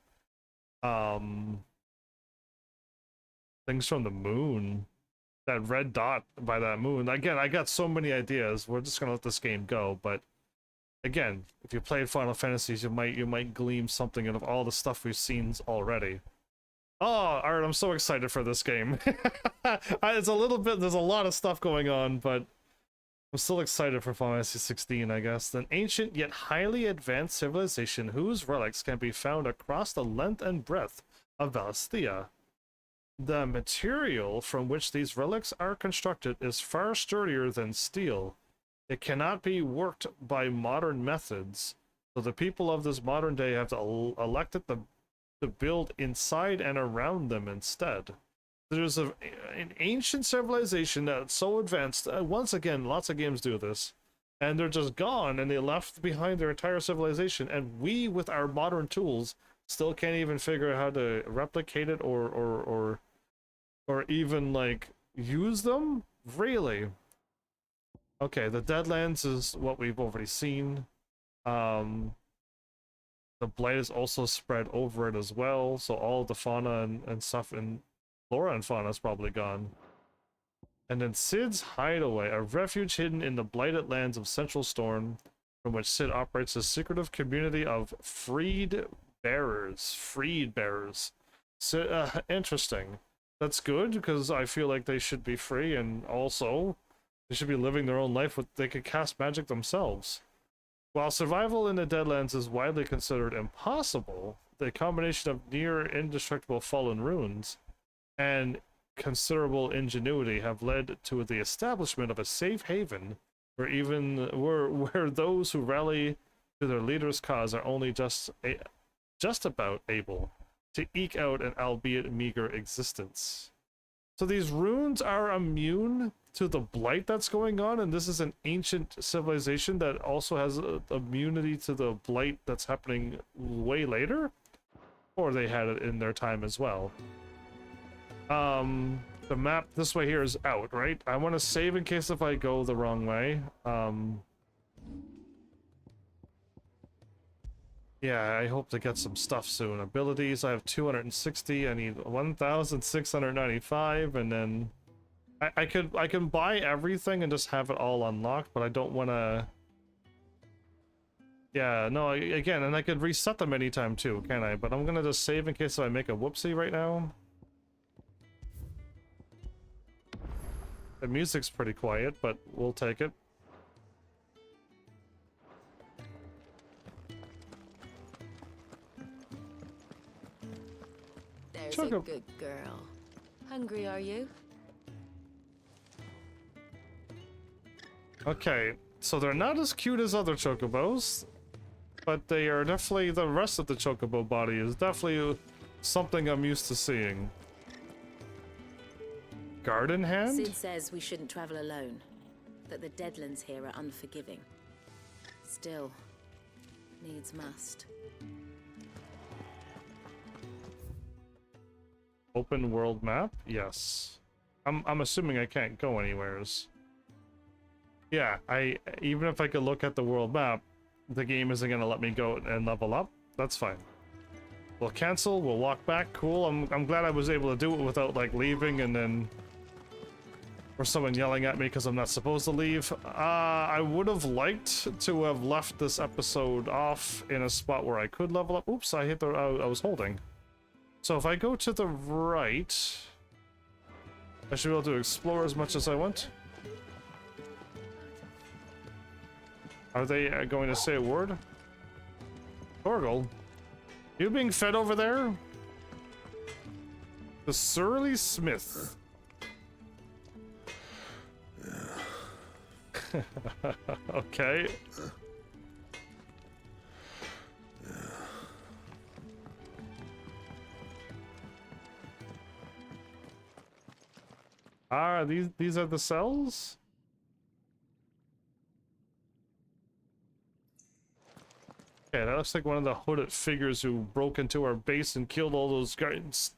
things from the moon? That red dot by that moon. Again, I got so many ideas. We're just gonna let this game go, but again, if you played Final Fantasies, you might glean something out of all the stuff we've seen already. Oh, alright, I'm so excited for this game. It's a little bit, there's a lot of stuff going on, but I'm still excited for Final Fantasy 16, I guess. An ancient yet highly advanced civilization whose relics can be found across the length and breadth of Valisthea. The material from which these relics are constructed is far sturdier than steel. It cannot be worked by modern methods, so the people of this modern day have elected to build inside and around them instead. There's an ancient civilization that's so advanced, once again, lots of games do this, and they're just gone, and they left behind their entire civilization, and we, with our modern tools, still can't even figure out how to replicate it or even, like, use them? Really? Okay, the Deadlands is what we've already seen. The blight is also spread over it as well, so all the fauna and stuff and flora and fauna is probably gone. And then Sid's hideaway, a refuge hidden in the blighted lands of Central Storm, from which Sid operates a secretive community of freed bearers. So, interesting. That's good, because I feel like they should be free, and also they should be living their own life with they could cast magic themselves. While survival in the Deadlands is widely considered impossible, the combination of near indestructible fallen ruins and considerable ingenuity have led to the establishment of a safe haven where those who rally to their leader's cause are only just about able to eke out an albeit meager existence. So these runes are immune to the blight that's going on, and this is an ancient civilization that also has immunity to the blight that's happening way later? Or they had it in their time as well? The map this way here is out, right? I want to save in case if I go the wrong way. Yeah, I hope to get some stuff soon. Abilities, I have 260. I need 1,695, and then I can buy everything and just have it all unlocked, but I don't want to. Yeah, no, again, and I could reset them anytime too, can I? But I'm gonna just save in case I make a whoopsie right now. The music's pretty quiet, but we'll take it. There's a good girl. Hungry, are you? Okay, so they're not as cute as other chocobos, but they are definitely, the rest of the chocobo body is definitely something I'm used to seeing. Garden hand? Sid says we shouldn't travel alone, that the Deadlands here are unforgiving. Still, needs must. Open world map? Yes. I'm assuming I can't go anywheres. Yeah, even if I could look at the world map, the game isn't gonna let me go and level up. That's fine. We'll cancel, we'll walk back, cool. I'm glad I was able to do it without like leaving and then or someone yelling at me because I'm not supposed to leave. I would have liked to have left this episode off in a spot where I could level up. Oops, I hit the I was holding. So if I go to the right, I should be able to explore as much as I want. Are they going to say a word? Torgal, you being fed over there? The Surly Smith. Okay. These are the cells? Okay, that looks like one of the hooded figures who broke into our base and killed all those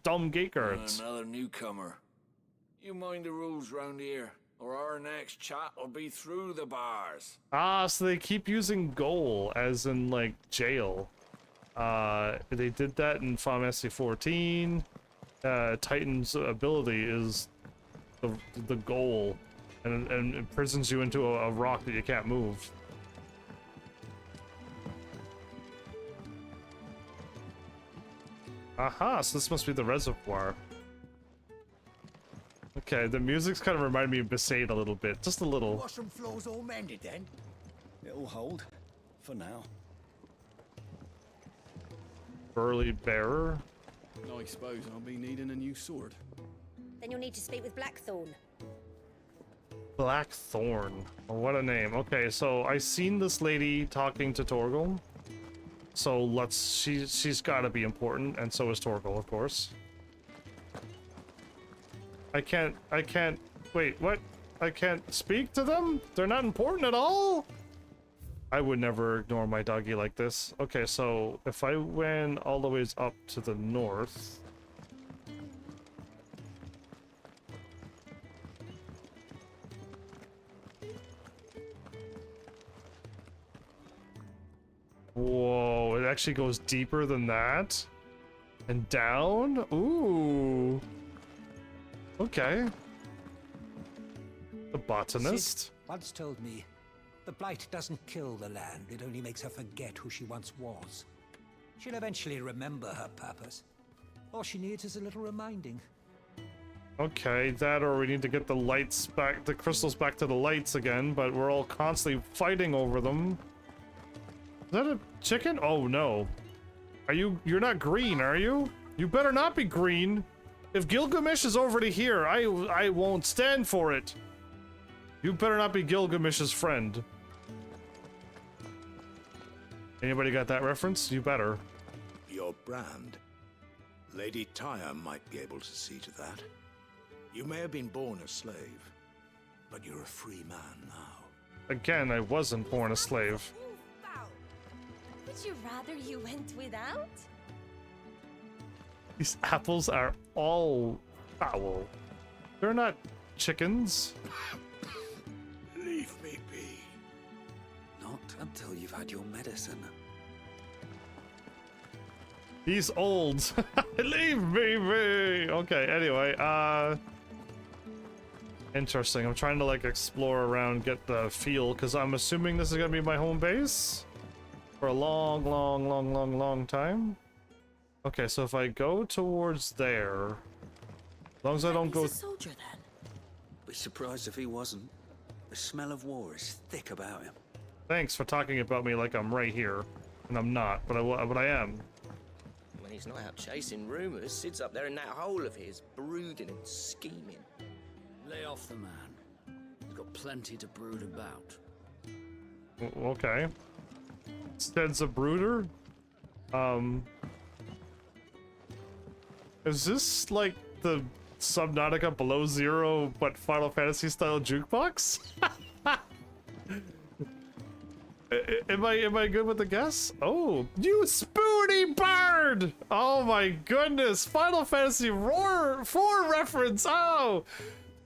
dumb gate guards. Another newcomer. You mind the rules round here, or our next chat will be through the bars. Ah, so they keep using goal as in like jail. They did that in Final Fantasy 14. Titan's ability is the goal, and it imprisons you into a rock that you can't move. Aha, so this must be the reservoir. Okay, the music's kind of reminded me of Besaid a little bit, just a little. Washroom floor's all mended then? It'll hold, for now. Burly bearer. I suppose I'll be needing a new sword. Then you'll need to speak with Blackthorn. Blackthorn. Oh, what a name. Okay, so I seen this lady talking to Torgal. So she's gotta be important, and so is Torgal, of course. I can't, wait, what? I can't speak to them? They're not important at all? I would never ignore my doggy like this. Okay, so if I went all the ways up to the north... Whoa, it actually goes deeper than that? And down? Ooh. Okay. The botanist. Sid once told me, the blight doesn't kill the land, it only makes her forget who she once was. She'll eventually remember her purpose. All she needs is a little reminding. Okay, that or we need to get the lights back, the crystals back to the lights again, but we're all constantly fighting over them. Is that a chicken? Oh no. You're not green, are you? You better not be green. If Gilgamesh is over to here, I won't stand for it. You better not be Gilgamesh's friend. Anybody got that reference? You better. Your brand. Lady Tyre might be able to see to that. You may have been born a slave, but you're a free man now. Again, I wasn't born a slave. Would you rather you went without? These apples are all Fowl. They're not chickens. Leave me be. Not until you've had your medicine. He's old. Leave me be. Okay, anyway, interesting. I'm trying to like explore around, get the feel, because I'm assuming this is gonna be my home base for a long time. Okay, so if I go towards there, as long as I don't go. He's a soldier then. Be surprised if he wasn't. The smell of war is thick about him. Thanks for talking about me like I'm right here, and I'm not, but I am. When he's not out chasing rumours, sits up there in that hole of his, brooding and scheming. Lay off the man. He's got plenty to brood about. Okay. Stead's a brooder? Is this like the Subnautica Below Zero but Final Fantasy style jukebox? Am I good with the guess? Oh, you spoony bird! Oh my goodness, Final Fantasy 4 reference! Oh,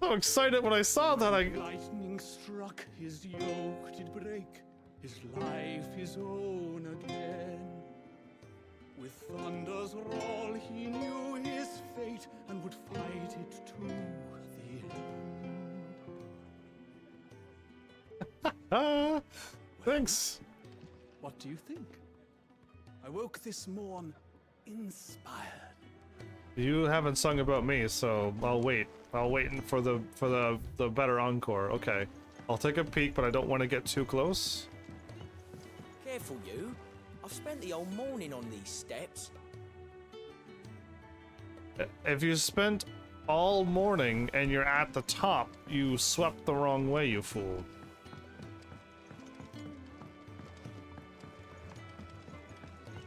so excited when I saw that. Lightning struck, his yoke did break, his life his own again. With thunder's roll, he knew his fate and would fight it to the end. Thanks. What do you think? I woke this morn inspired. You haven't sung about me, so I'll wait. I'll wait for the better encore. Okay, I'll take a peek, but I don't want to get too close. Careful, you. I've spent the whole morning on these steps. If you spent all morning and you're at the top, you swept the wrong way, you fool.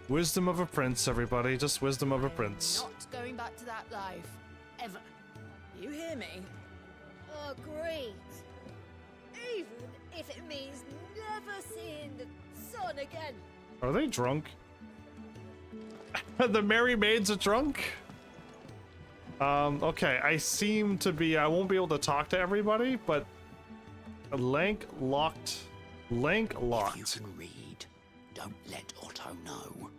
Wisdom of a prince, everybody. Just wisdom of a prince. Not going back to that life. Ever. You hear me? Agreed. Even if it means never seeing the sun again. Are they drunk? The merry maids are drunk? Okay, I seem to be, I won't be able to talk to everybody, but Lank locked. If you can read, don't let Otto know.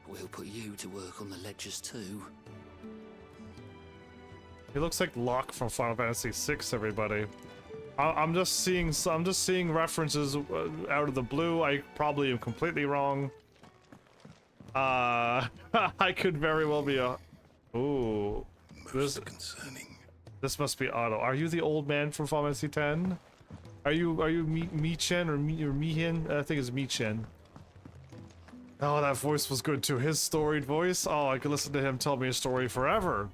We'll put you to work on the ledgers too. He looks like Locke from Final Fantasy VI, everybody. I'm just seeing references out of the blue. I probably am completely wrong. I could very well be a. Ooh, this concerning. This must be Otto. Are you the old man from Final Fantasy X? Are you Mi-Chen or Mi-Hin? I think it's Mi-Chen. Oh, that voice was good too. His storied voice. Oh, I could listen to him tell me a story forever.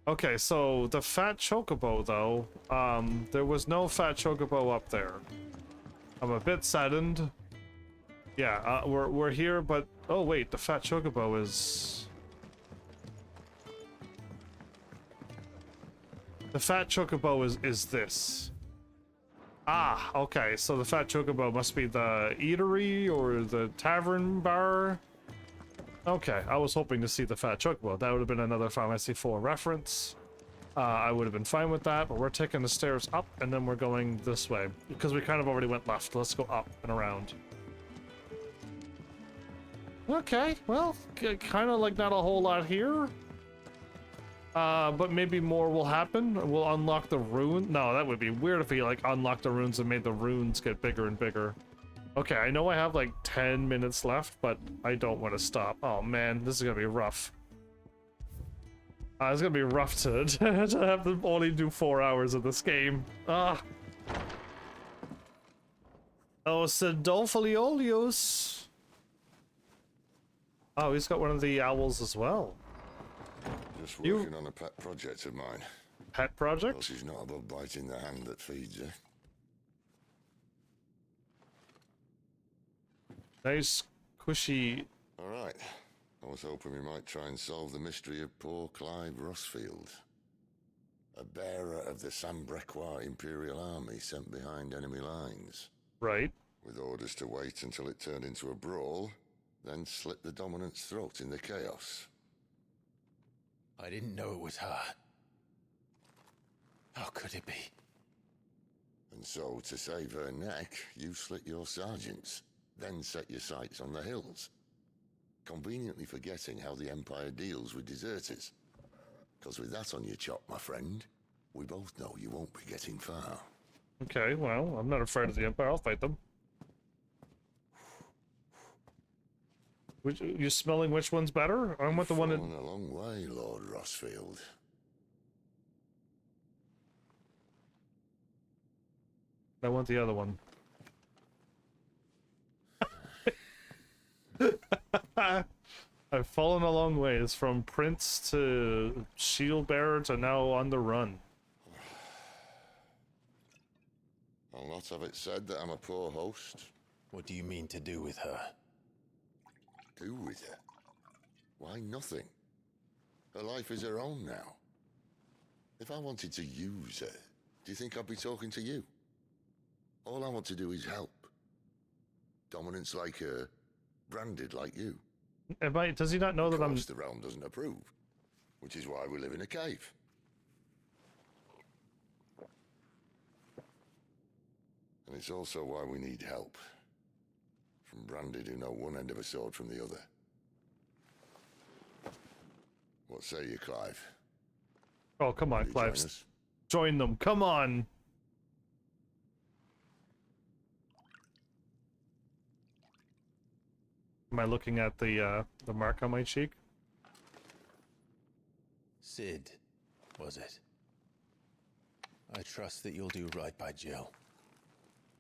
Okay, so the fat chocobo though, there was no fat chocobo up there. I'm a bit saddened. Yeah, we're here, but oh wait, the fat chocobo is. The fat chocobo is this. Ah, okay, so the fat chocobo must be the eatery or the tavern bar. Okay, I was hoping to see the fat chocobo. That would have been another Final Fantasy IV reference. I would have been fine with that, but we're taking the stairs up and then we're going this way because we kind of already went left. Let's go up and around. Okay, well, kind of like not a whole lot here. But maybe more will happen. We'll unlock the rune. No, that would be weird if he like unlocked the runes and made the runes get bigger and bigger. Okay, I know I have like 10 minutes left, but I don't want to stop. Oh man, this is gonna be rough. It's gonna be rough to, to have them only do 4 hours of this game. Ah. Oh, Sidolfoliolius. Oh, he's got one of the owls as well. Just working on a pet project of mine. Pet project? Well, she's not above biting the hand that feeds her. Nice, cushy. All right. I was hoping we might try and solve the mystery of poor Clive Rossfield. A bearer of the Sambrequois Imperial Army sent behind enemy lines. Right. With orders to wait until it turned into a brawl, then slit the dominant's throat in the chaos. I didn't know it was her. How could it be? And so, to save her neck, you slit your sergeants, then set your sights on the hills. Conveniently forgetting how the Empire deals with deserters. Because with that on your chop, my friend, we both know you won't be getting far. Okay, well, I'm not afraid of the Empire. I'll fight them. You smelling which one's better? I want the one that... Fallen a long way, Lord Rossfield. I want the other one. I've fallen a long ways, from prince to shield bearer to now on the run. I'll not have it said that I'm a poor host. What do you mean to do with her? Do with her? Why, nothing. Her life is her own now. If I wanted to use her, do you think I'd be talking to you? All I want to do is help. Dominance like her, branded like you. Does he not know that I'm... the realm doesn't approve, which is why we live in a cave. And it's also why we need help. From branded who know one end of a sword from the other. What say you, Clive? Oh, come on, Clive. Join them, come on! Am I looking at the mark on my cheek? Sid, was it? I trust that you'll do right by Jill.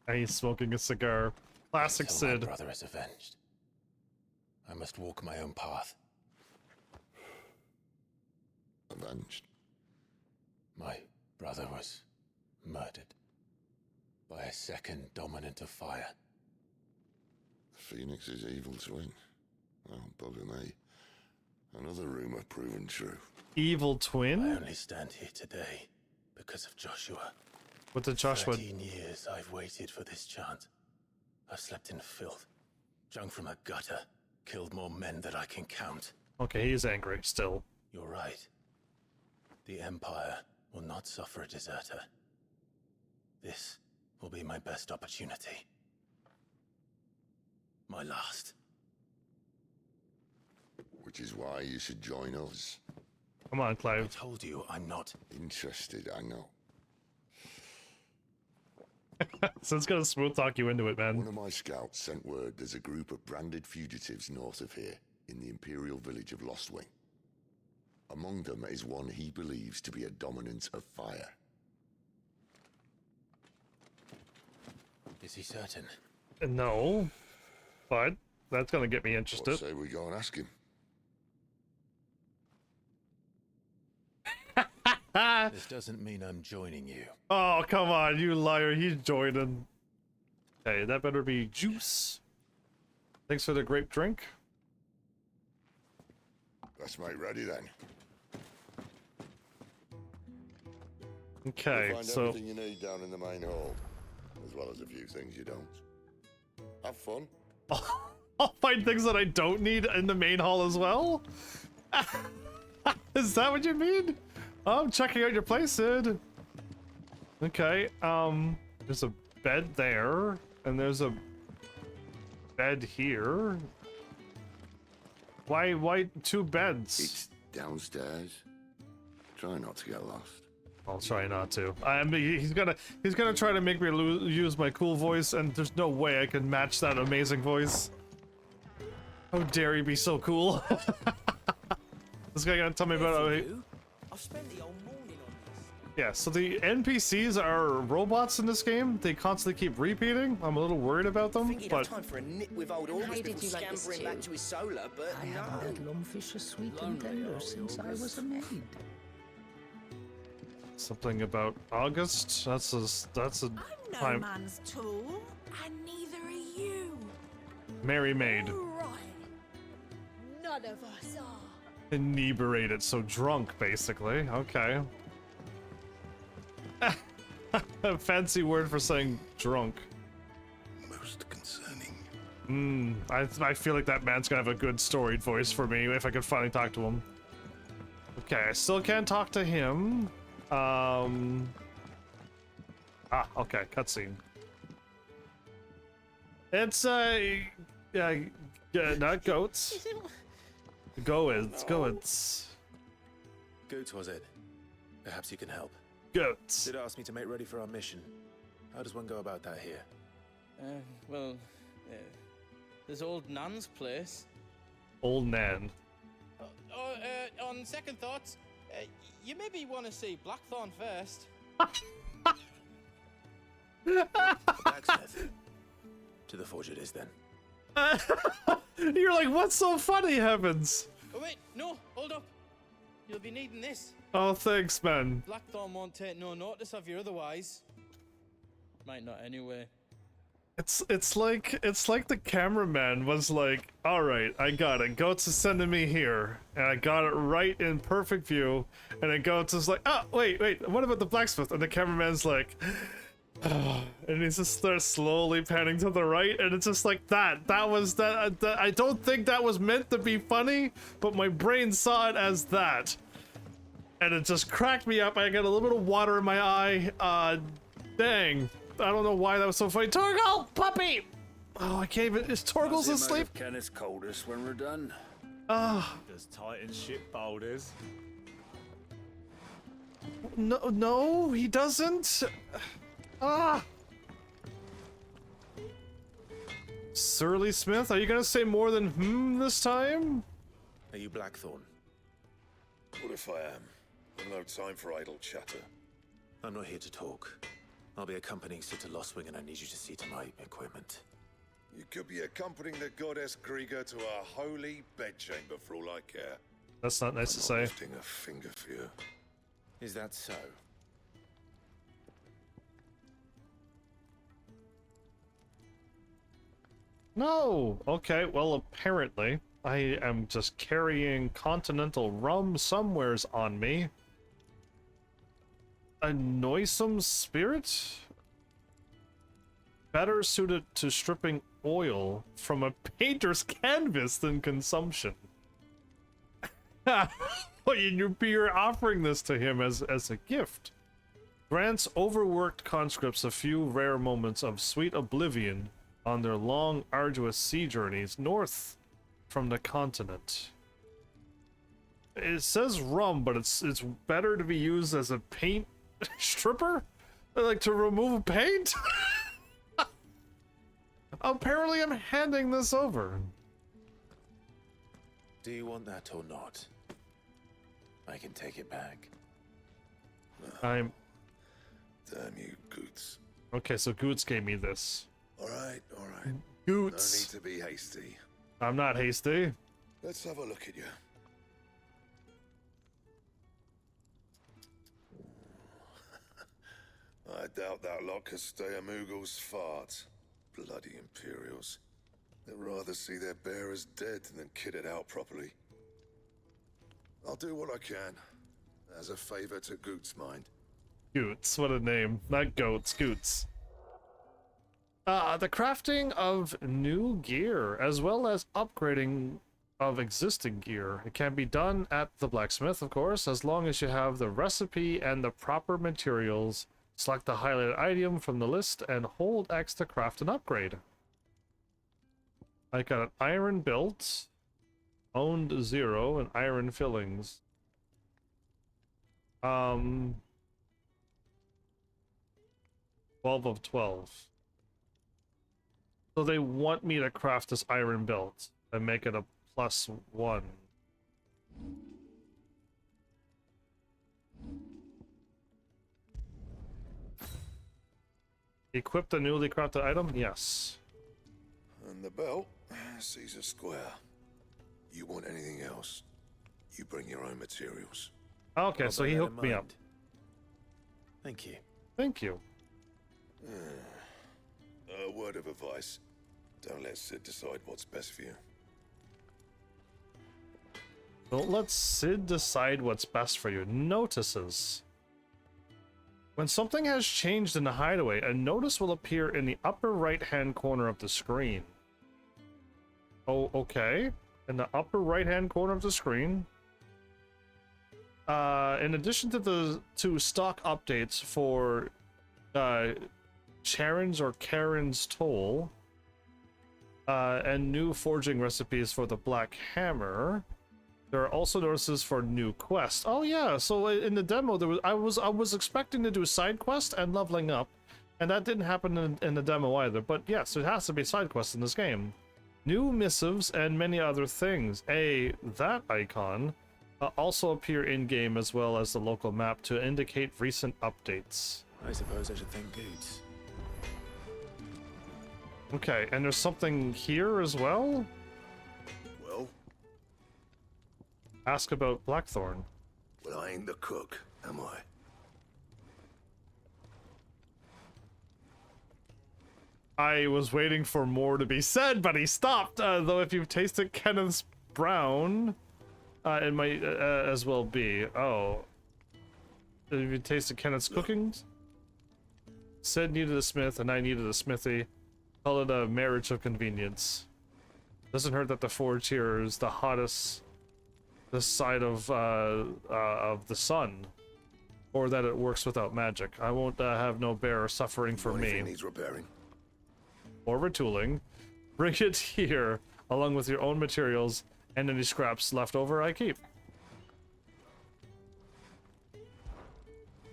And he's smoking a cigar. Classic Until Sid. my brother is avenged. I must walk my own path. Avenged? My brother was murdered by a second dominant of fire. Phoenix's evil twin. Oh, bugger me. Another rumor proven true. Evil twin? I only stand here today because of Joshua. What did Joshua... 13 years I've waited for this chance. I've slept in filth, drunk from a gutter, killed more men than I can count. Okay, he's angry still. You're right. The Empire will not suffer a deserter. This will be my best opportunity. My last. Which is why you should join us. Come on, Clive. I told you I'm not interested, I know. So it's gonna smooth talk you into it, man. One of my scouts sent word there's a group of branded fugitives north of here, in the Imperial village of Lostwing. Among them is one he believes to be a dominant of fire. Is he certain? No. But that's gonna get me interested. What say we go and ask him? This doesn't mean I'm joining you. Oh, come on, you liar. He's joining. Okay, that better be juice. Thanks for the grape drink. Let's make ready then. Okay, You'll find so... everything you need down in the main hall, as well as a few things you don't. Have fun. I'll find things that I don't need in the main hall as well? Is that what you mean? I'm checking out your place, Sid. Okay, there's a bed there, and there's a bed here. Why two beds? It's downstairs. Try not to get lost. I'll try not to. He's gonna try to make me use my cool voice, and there's no way I can match that amazing voice. How dare you be so cool? This guy gonna tell me about I've spent the whole morning on this. Yeah, so the NPCs are robots in this game. They constantly keep repeating. I'm a little worried about them, I think he'd but... have time for a nip with old August before you like this scampering back to his solar, but I haven't had lungfish as sweet and tender since I was a maid. Something about August? That's a I'm no time... man's tool, and neither are you. Merry maid. Right. None of us are. Inebriated, so drunk, basically. Okay. A fancy word for saying drunk. Most concerning. I feel like that man's gonna have a good storied voice for me if I could finally talk to him. Okay, I still can't talk to him. Ah, okay, cutscene. It's not goats. Goats. Goats, was it? Perhaps you can help. Goats. Did ask me to make ready for our mission. How does one go about that here? Well, there's old Nan's place. Old Nan. On second thoughts, you maybe want to see Blackthorn first. Blacksmith. To the forge it is then. You're like, what's so funny, Heavens? Oh wait, no, hold up. You'll be needing this. Oh, thanks, man. Blackthorn won't take no notice of you otherwise. Might not anyway. It's like the cameraman was like, all right, I got it. Goats is sending me here, and I got it right in perfect view. And then Goats is like, oh wait, what about the blacksmith? And the cameraman's like, and he just starts slowly panning to the right, and it's just like that. I don't think that was meant to be funny, but my brain saw it as that, and it just cracked me up. I got a little bit of water in my eye. Dang. I don't know why that was so funny. Torgal, puppy! Oh, I can't even. Is Torgal's asleep? Kenneth's coldest when we're done. Does Titan ship boulders? No, he doesn't. Surly Smith, are you gonna say more than this time? Are you Blackthorn? What if I am? I've no time for idle chatter. I'm not here to talk. I'll be accompanying Sid to Lost Wing, and I need you to see to my equipment. You could be accompanying the goddess Krieger to our holy bedchamber for all I care. That's not nice to say. Lifting a finger for you. Is that so? No! Okay, well, apparently, I am just carrying continental rum somewheres on me. A noisome spirit? Better suited to stripping oil from a painter's canvas than consumption. Well, you're offering this to him as a gift. Grants overworked conscripts a few rare moments of sweet oblivion on their long, arduous sea journeys north from the continent. It says rum, but it's better to be used as a paint stripper? Like to remove paint? Apparently I'm handing this over. Do you want that or not? I can take it back. I'm... Damn you, Goots. Okay, so Goots gave me this. Alright. Goots. No need to be hasty. I'm not hasty. Let's have a look at you. I doubt that lot could stay a Moogle's fart. Bloody Imperials. They'd rather see their bearers dead than kitted out properly. I'll do what I can, as a favor to Goot's mind. Goots, what a name. Not goats, Goots. The crafting of new gear, as well as upgrading of existing gear. It can be done at the blacksmith, of course, as long as you have the recipe and the proper materials. Select the highlighted item from the list and hold X to craft an upgrade. I got an iron belt, owned 0, and iron fillings. 12 of 12. So they want me to craft this iron belt and make it a +1. Equip the newly crafted item? Yes. And the belt sees a square. You want anything else, you bring your own materials. Okay, so he hooked me up. Thank you. Thank you. A word of advice. Don't let Sid decide what's best for you. Don't let Sid decide what's best for you. Notices. When something has changed in the hideaway, a notice will appear in the upper right-hand corner of the screen. Oh, okay. In the upper right-hand corner of the screen. In addition to the stock updates for Charon's or Karen's toll, and new forging recipes for the Black Hammer. There are also notices for new quests. Oh yeah, so in the demo there was I was expecting to do side quest and leveling up, and that didn't happen in the demo either. But yes, it has to be side quests in this game. New missives and many other things. That icon also appear in game as well as the local map to indicate recent updates. I suppose I should thank Goots. Okay, and there's something here as well. Well? Ask about Blackthorn. Well, I ain't the cook, am I? I was waiting for more to be said, but he stopped. Though if you've tasted Kenneth's brown, it might as well be. Oh. Have you tasted Kenneth's cookings? Sid needed a smith, and I needed a smithy. Call it a marriage of convenience. Doesn't hurt that the forge here is the hottest this side of the sun, or that it works without magic. I won't have no bearer suffering for me. Anything needs repairing. Or retooling. Bring it here, along with your own materials, and any scraps left over I keep.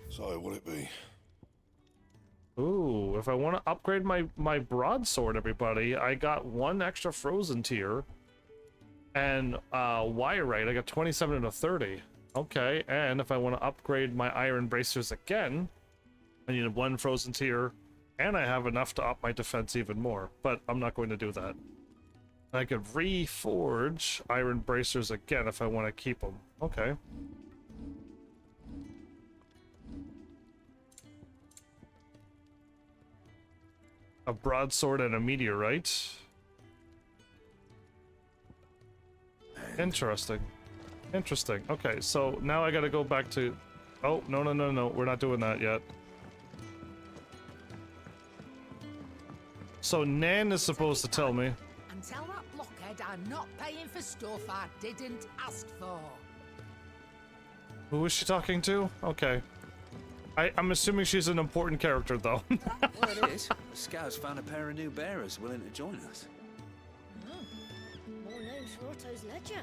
So, what'll it be? Ooh, if I want to upgrade my broadsword, everybody, I got 1 extra frozen tier. And Wyrite, I got 27 and a 30. Okay, and if I want to upgrade my iron bracers again, I need 1 frozen tier, and I have enough to up my defense even more. But I'm not going to do that. I could reforge iron bracers again if I want to keep them. Okay. A broadsword and a meteorite. Interesting. Interesting. Okay, so now I gotta go back to... Oh, no, we're not doing that yet. So Nan is supposed to tell me. And tell that blockhead I'm not paying for stuff I didn't ask for. Who is she talking to? Okay. I'm assuming she's an important character, though. Well, it is. The scouts found a pair of new bearers willing to join us. More names for Otto's ledger.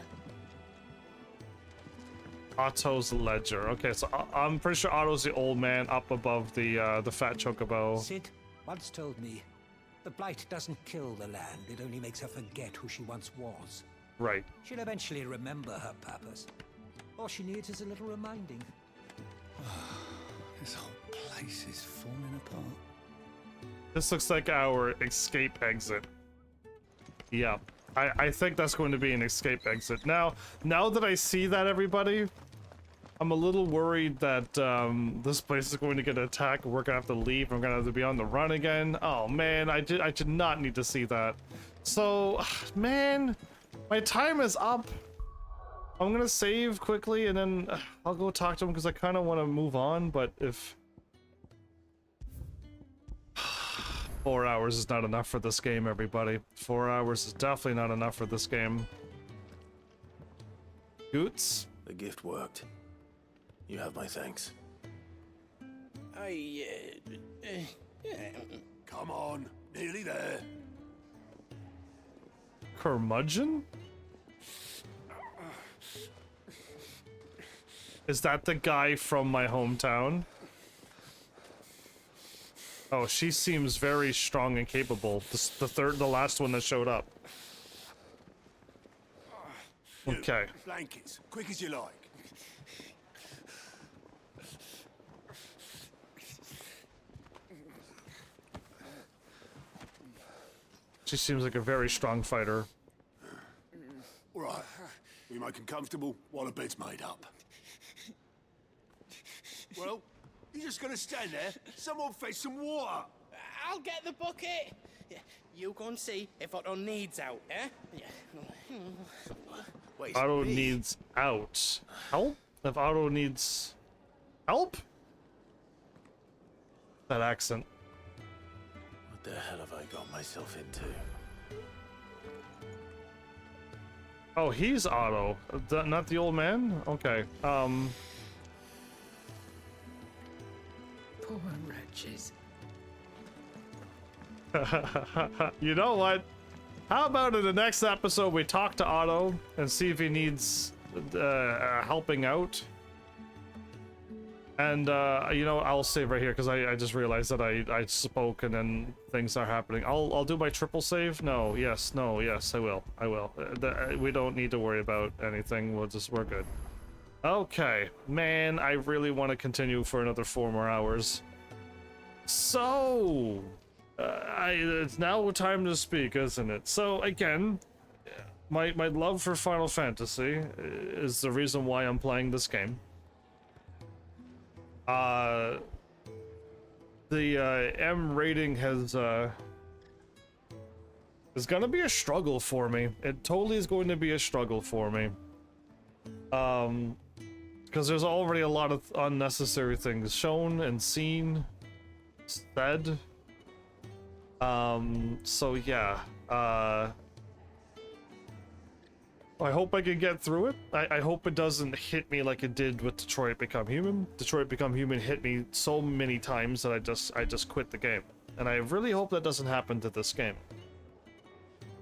Otto's ledger. Okay, so I'm pretty sure Otto's the old man up above the fat chocobo. Sid once told me, the blight doesn't kill the land, it only makes her forget who she once was. Right. She'll eventually remember her purpose. All she needs is a little reminding. This whole place is falling apart. This looks like our escape exit. Yeah. I think that's going to be an escape exit. Now that I see that, everybody, I'm a little worried that this place is going to get attacked. We're gonna have to leave. I'm gonna have to be on the run again. Oh man, I did not need to see that. So, man, my time is up. I'm gonna save quickly and then I'll go talk to him because I kind of want to move on. But if 4 hours is not enough for this game, everybody. 4 hours is definitely not enough for this game. Goots? The gift worked. You have my thanks. Come on, nearly there. Curmudgeon? Is that the guy from my hometown? Oh, she seems very strong and capable. The last one that showed up. Okay. Blankets, quick as you like. She seems like a very strong fighter. All right, we make him comfortable while the bed's made up. Well, you're just gonna stand there? Someone fetch some water. I'll get the bucket. You go and see if Otto needs out, eh? Wait, Otto needs out. Help? If Otto needs help? That accent. What the hell have I got myself into? Oh, he's Otto. Not the old man? Okay. Poor wretches. You know what? How about in the next episode we talk to Otto and see if he needs helping out? And you know, I'll save right here because I just realized that I spoke and then things are happening. I'll do my triple save. No, yes, I will. We don't need to worry about anything. We're good. Okay, man, I really want to continue for another 4 more hours. So, it's now time to speak, isn't it? So again, my love for Final Fantasy is the reason why I'm playing this game. The M rating is gonna be a struggle for me. It totally is going to be a struggle for me. Because there's already a lot of unnecessary things shown and seen, said. So yeah, I hope I can get through it. I hope it doesn't hit me like it did with Detroit Become Human. Detroit Become Human hit me so many times that I just quit the game. And I really hope that doesn't happen to this game.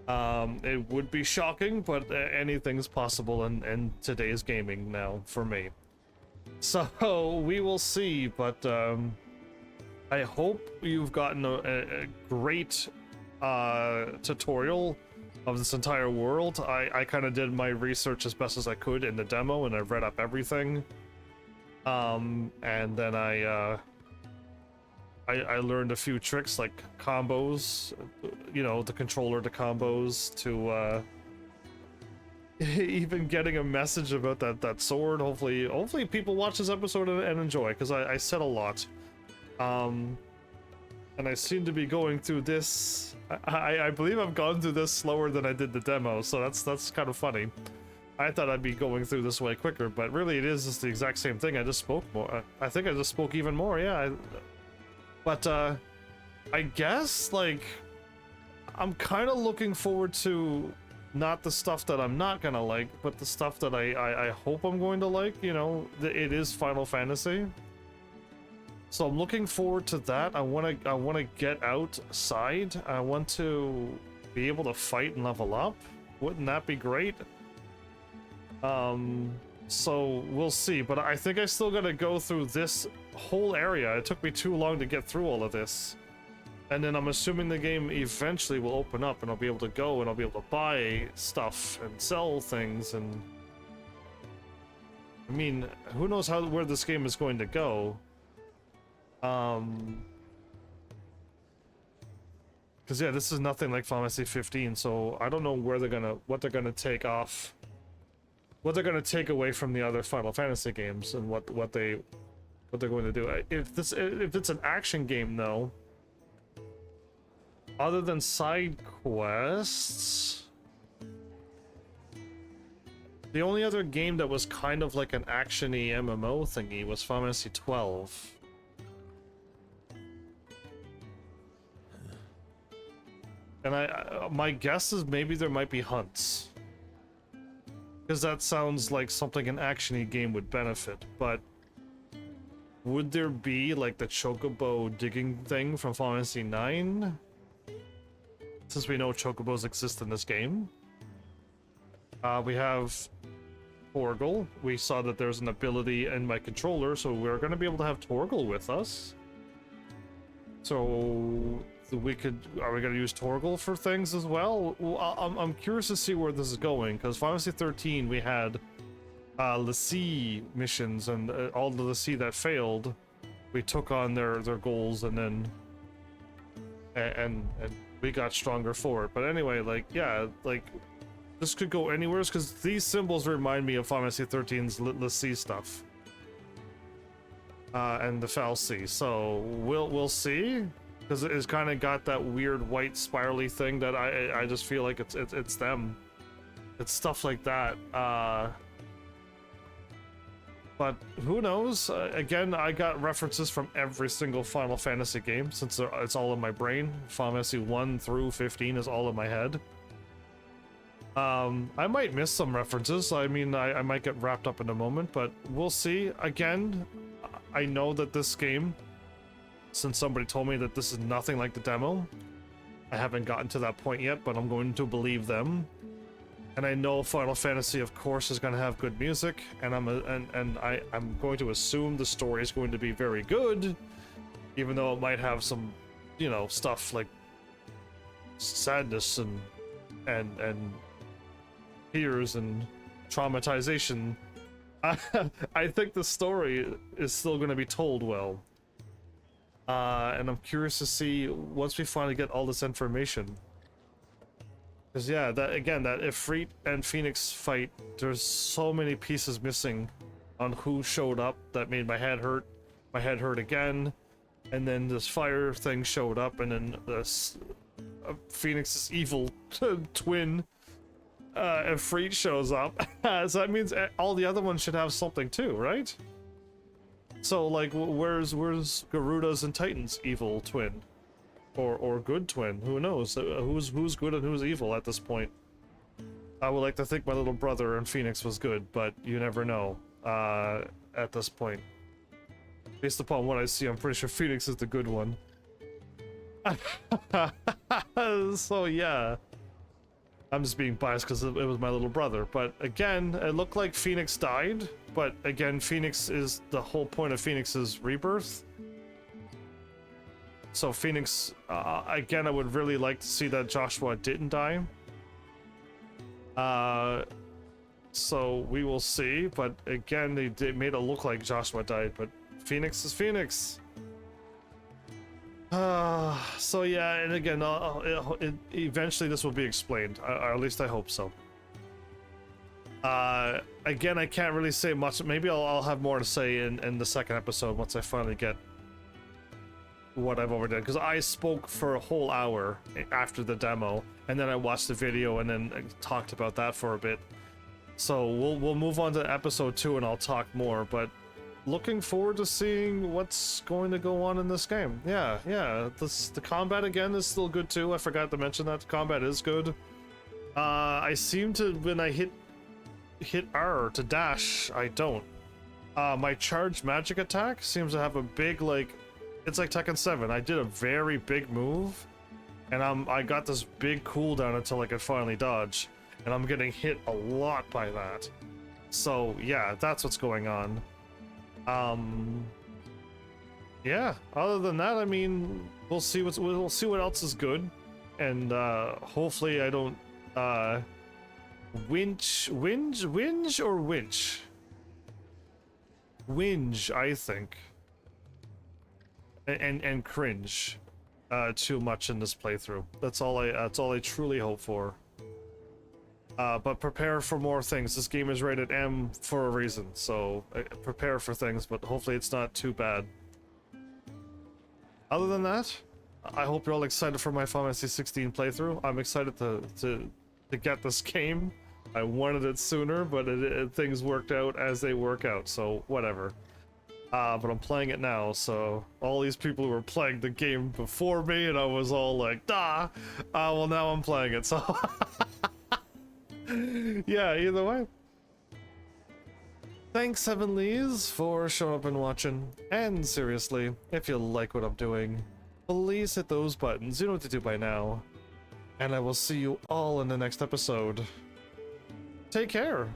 It would be shocking, but anything's possible in today's gaming now for me. So we will see, but I hope you've gotten a great tutorial of this entire world. I kind of did my research as best as I could in the demo, and I read up everything. And then I learned a few tricks like combos, you know, the controller to combos, to even getting a message about that sword. Hopefully people watch this episode and enjoy, because I said a lot. And I seem to be going through this. I believe I've gone through this slower than I did the demo, so that's kind of funny. I thought I'd be going through this way quicker, but really it is just the exact same thing. I just spoke more. I think I just spoke even more, yeah. But I guess, like, I'm kind of looking forward to not the stuff that I'm not gonna like, but the stuff that I hope I'm going to like. You know, it is Final Fantasy. So I'm looking forward to that. I want to get outside. I want to be able to fight and level up. Wouldn't that be great? So we'll see, but I think I still gotta go through this whole area. It took me too long to get through all of this. And then I'm assuming the game eventually will open up and I'll be able to go and I'll be able to buy stuff and sell things. And I mean, who knows where this game is going to go. Because yeah, this is nothing like Final Fantasy 15, so I don't know what they're gonna take off, what they're gonna take away from the other Final Fantasy games, and what they're going to do. If it's an action game though, other than side quests, the only other game that was kind of like an action-y MMO thingy was Final Fantasy 12. And my guess is maybe there might be hunts, because that sounds like something an action-y game would benefit. But would there be like the chocobo digging thing from Final Fantasy 9? Since we know chocobos exist in this game. We have Torgal. We saw that there's an ability in my controller, so we're going to be able to have Torgal with us. So are we going to use Torgal for things as well? I'm curious to see where this is going, because Final Fantasy 13 we had L'Cie missions, and all the L'Cie that failed, we took on their goals, and then and we got stronger for it. But anyway, like, yeah, like, this could go anywhere, because these symbols remind me of Final Fantasy 13's L'Cie stuff. And the Fal'Cie, so we'll see, because it's kind of got that weird white spirally thing that I just feel like it's them. It's stuff like that. But who knows? Again, I got references from every single Final Fantasy game, since it's all in my brain. Final Fantasy 1 through 15 is all in my head. I might miss some references. I mean, I might get wrapped up in a moment, but we'll see. Again, I know that this game, since somebody told me that this is nothing like the demo, I haven't gotten to that point yet, but I'm going to believe them. And I know Final Fantasy, of course, is going to have good music, and I'm going to assume the story is going to be very good, even though it might have some, you know, stuff like sadness and tears and traumatization. I think the story is still going to be told well. And I'm curious to see once we finally get all this information. Because yeah, that Ifrit and Phoenix fight, there's so many pieces missing on who showed up that made my head hurt. My head hurt again. And then this fire thing showed up, and then this Phoenix's evil twin, Ifrit, shows up. So that means all the other ones should have something too, right? So like, where's Garuda's and Titan's evil twin? Or good twin? Who knows? Who's good and who's evil at this point? I would like to think my little brother and Phoenix was good, but you never know at this point. Based upon what I see, I'm pretty sure Phoenix is the good one. So yeah. I'm just being biased because it was my little brother. But again, it looked like Phoenix died. But again, Phoenix is the whole point of Phoenix's rebirth. So Phoenix, again, I would really like to see that Joshua didn't die. So we will see. But again, they made it look like Joshua died. But Phoenix is Phoenix. So yeah, and again, eventually this will be explained. Or at least I hope so. Again, I can't really say much. Maybe I'll have more to say in the second episode once I finally get what I've already done. Because I spoke for a whole hour after the demo, and then I watched the video and then talked about that for a bit. So we'll move on to episode 2 and I'll talk more, but looking forward to seeing what's going to go on in this game. Yeah. The combat again is still good too. I forgot to mention that the combat is good. I seem to, when I hit R to dash, I don't. My charged magic attack seems to have a big, like, it's like Tekken 7. I did a very big move, and I got this big cooldown until I could finally dodge, and I'm getting hit a lot by that. So yeah, that's what's going on. Yeah, other than that, I mean, we'll see what else is good, and hopefully I don't whinge, I think, and cringe too much in this playthrough. That's all I truly hope for. But prepare for more things. This game is rated M for a reason, so prepare for things, but hopefully it's not too bad. Other than that, I hope you're all excited for my Final Fantasy XVI playthrough. I'm excited to get this game. I wanted it sooner, but things worked out as they work out, so whatever. But I'm playing it now, so all these people who were playing the game before me, and I was all like, well now I'm playing it, so... Yeah, either way. Thanks, Heavenlies, for showing up and watching. And seriously, if you like what I'm doing, please hit those buttons. You know what to do by now. And I will see you all in the next episode. Take care.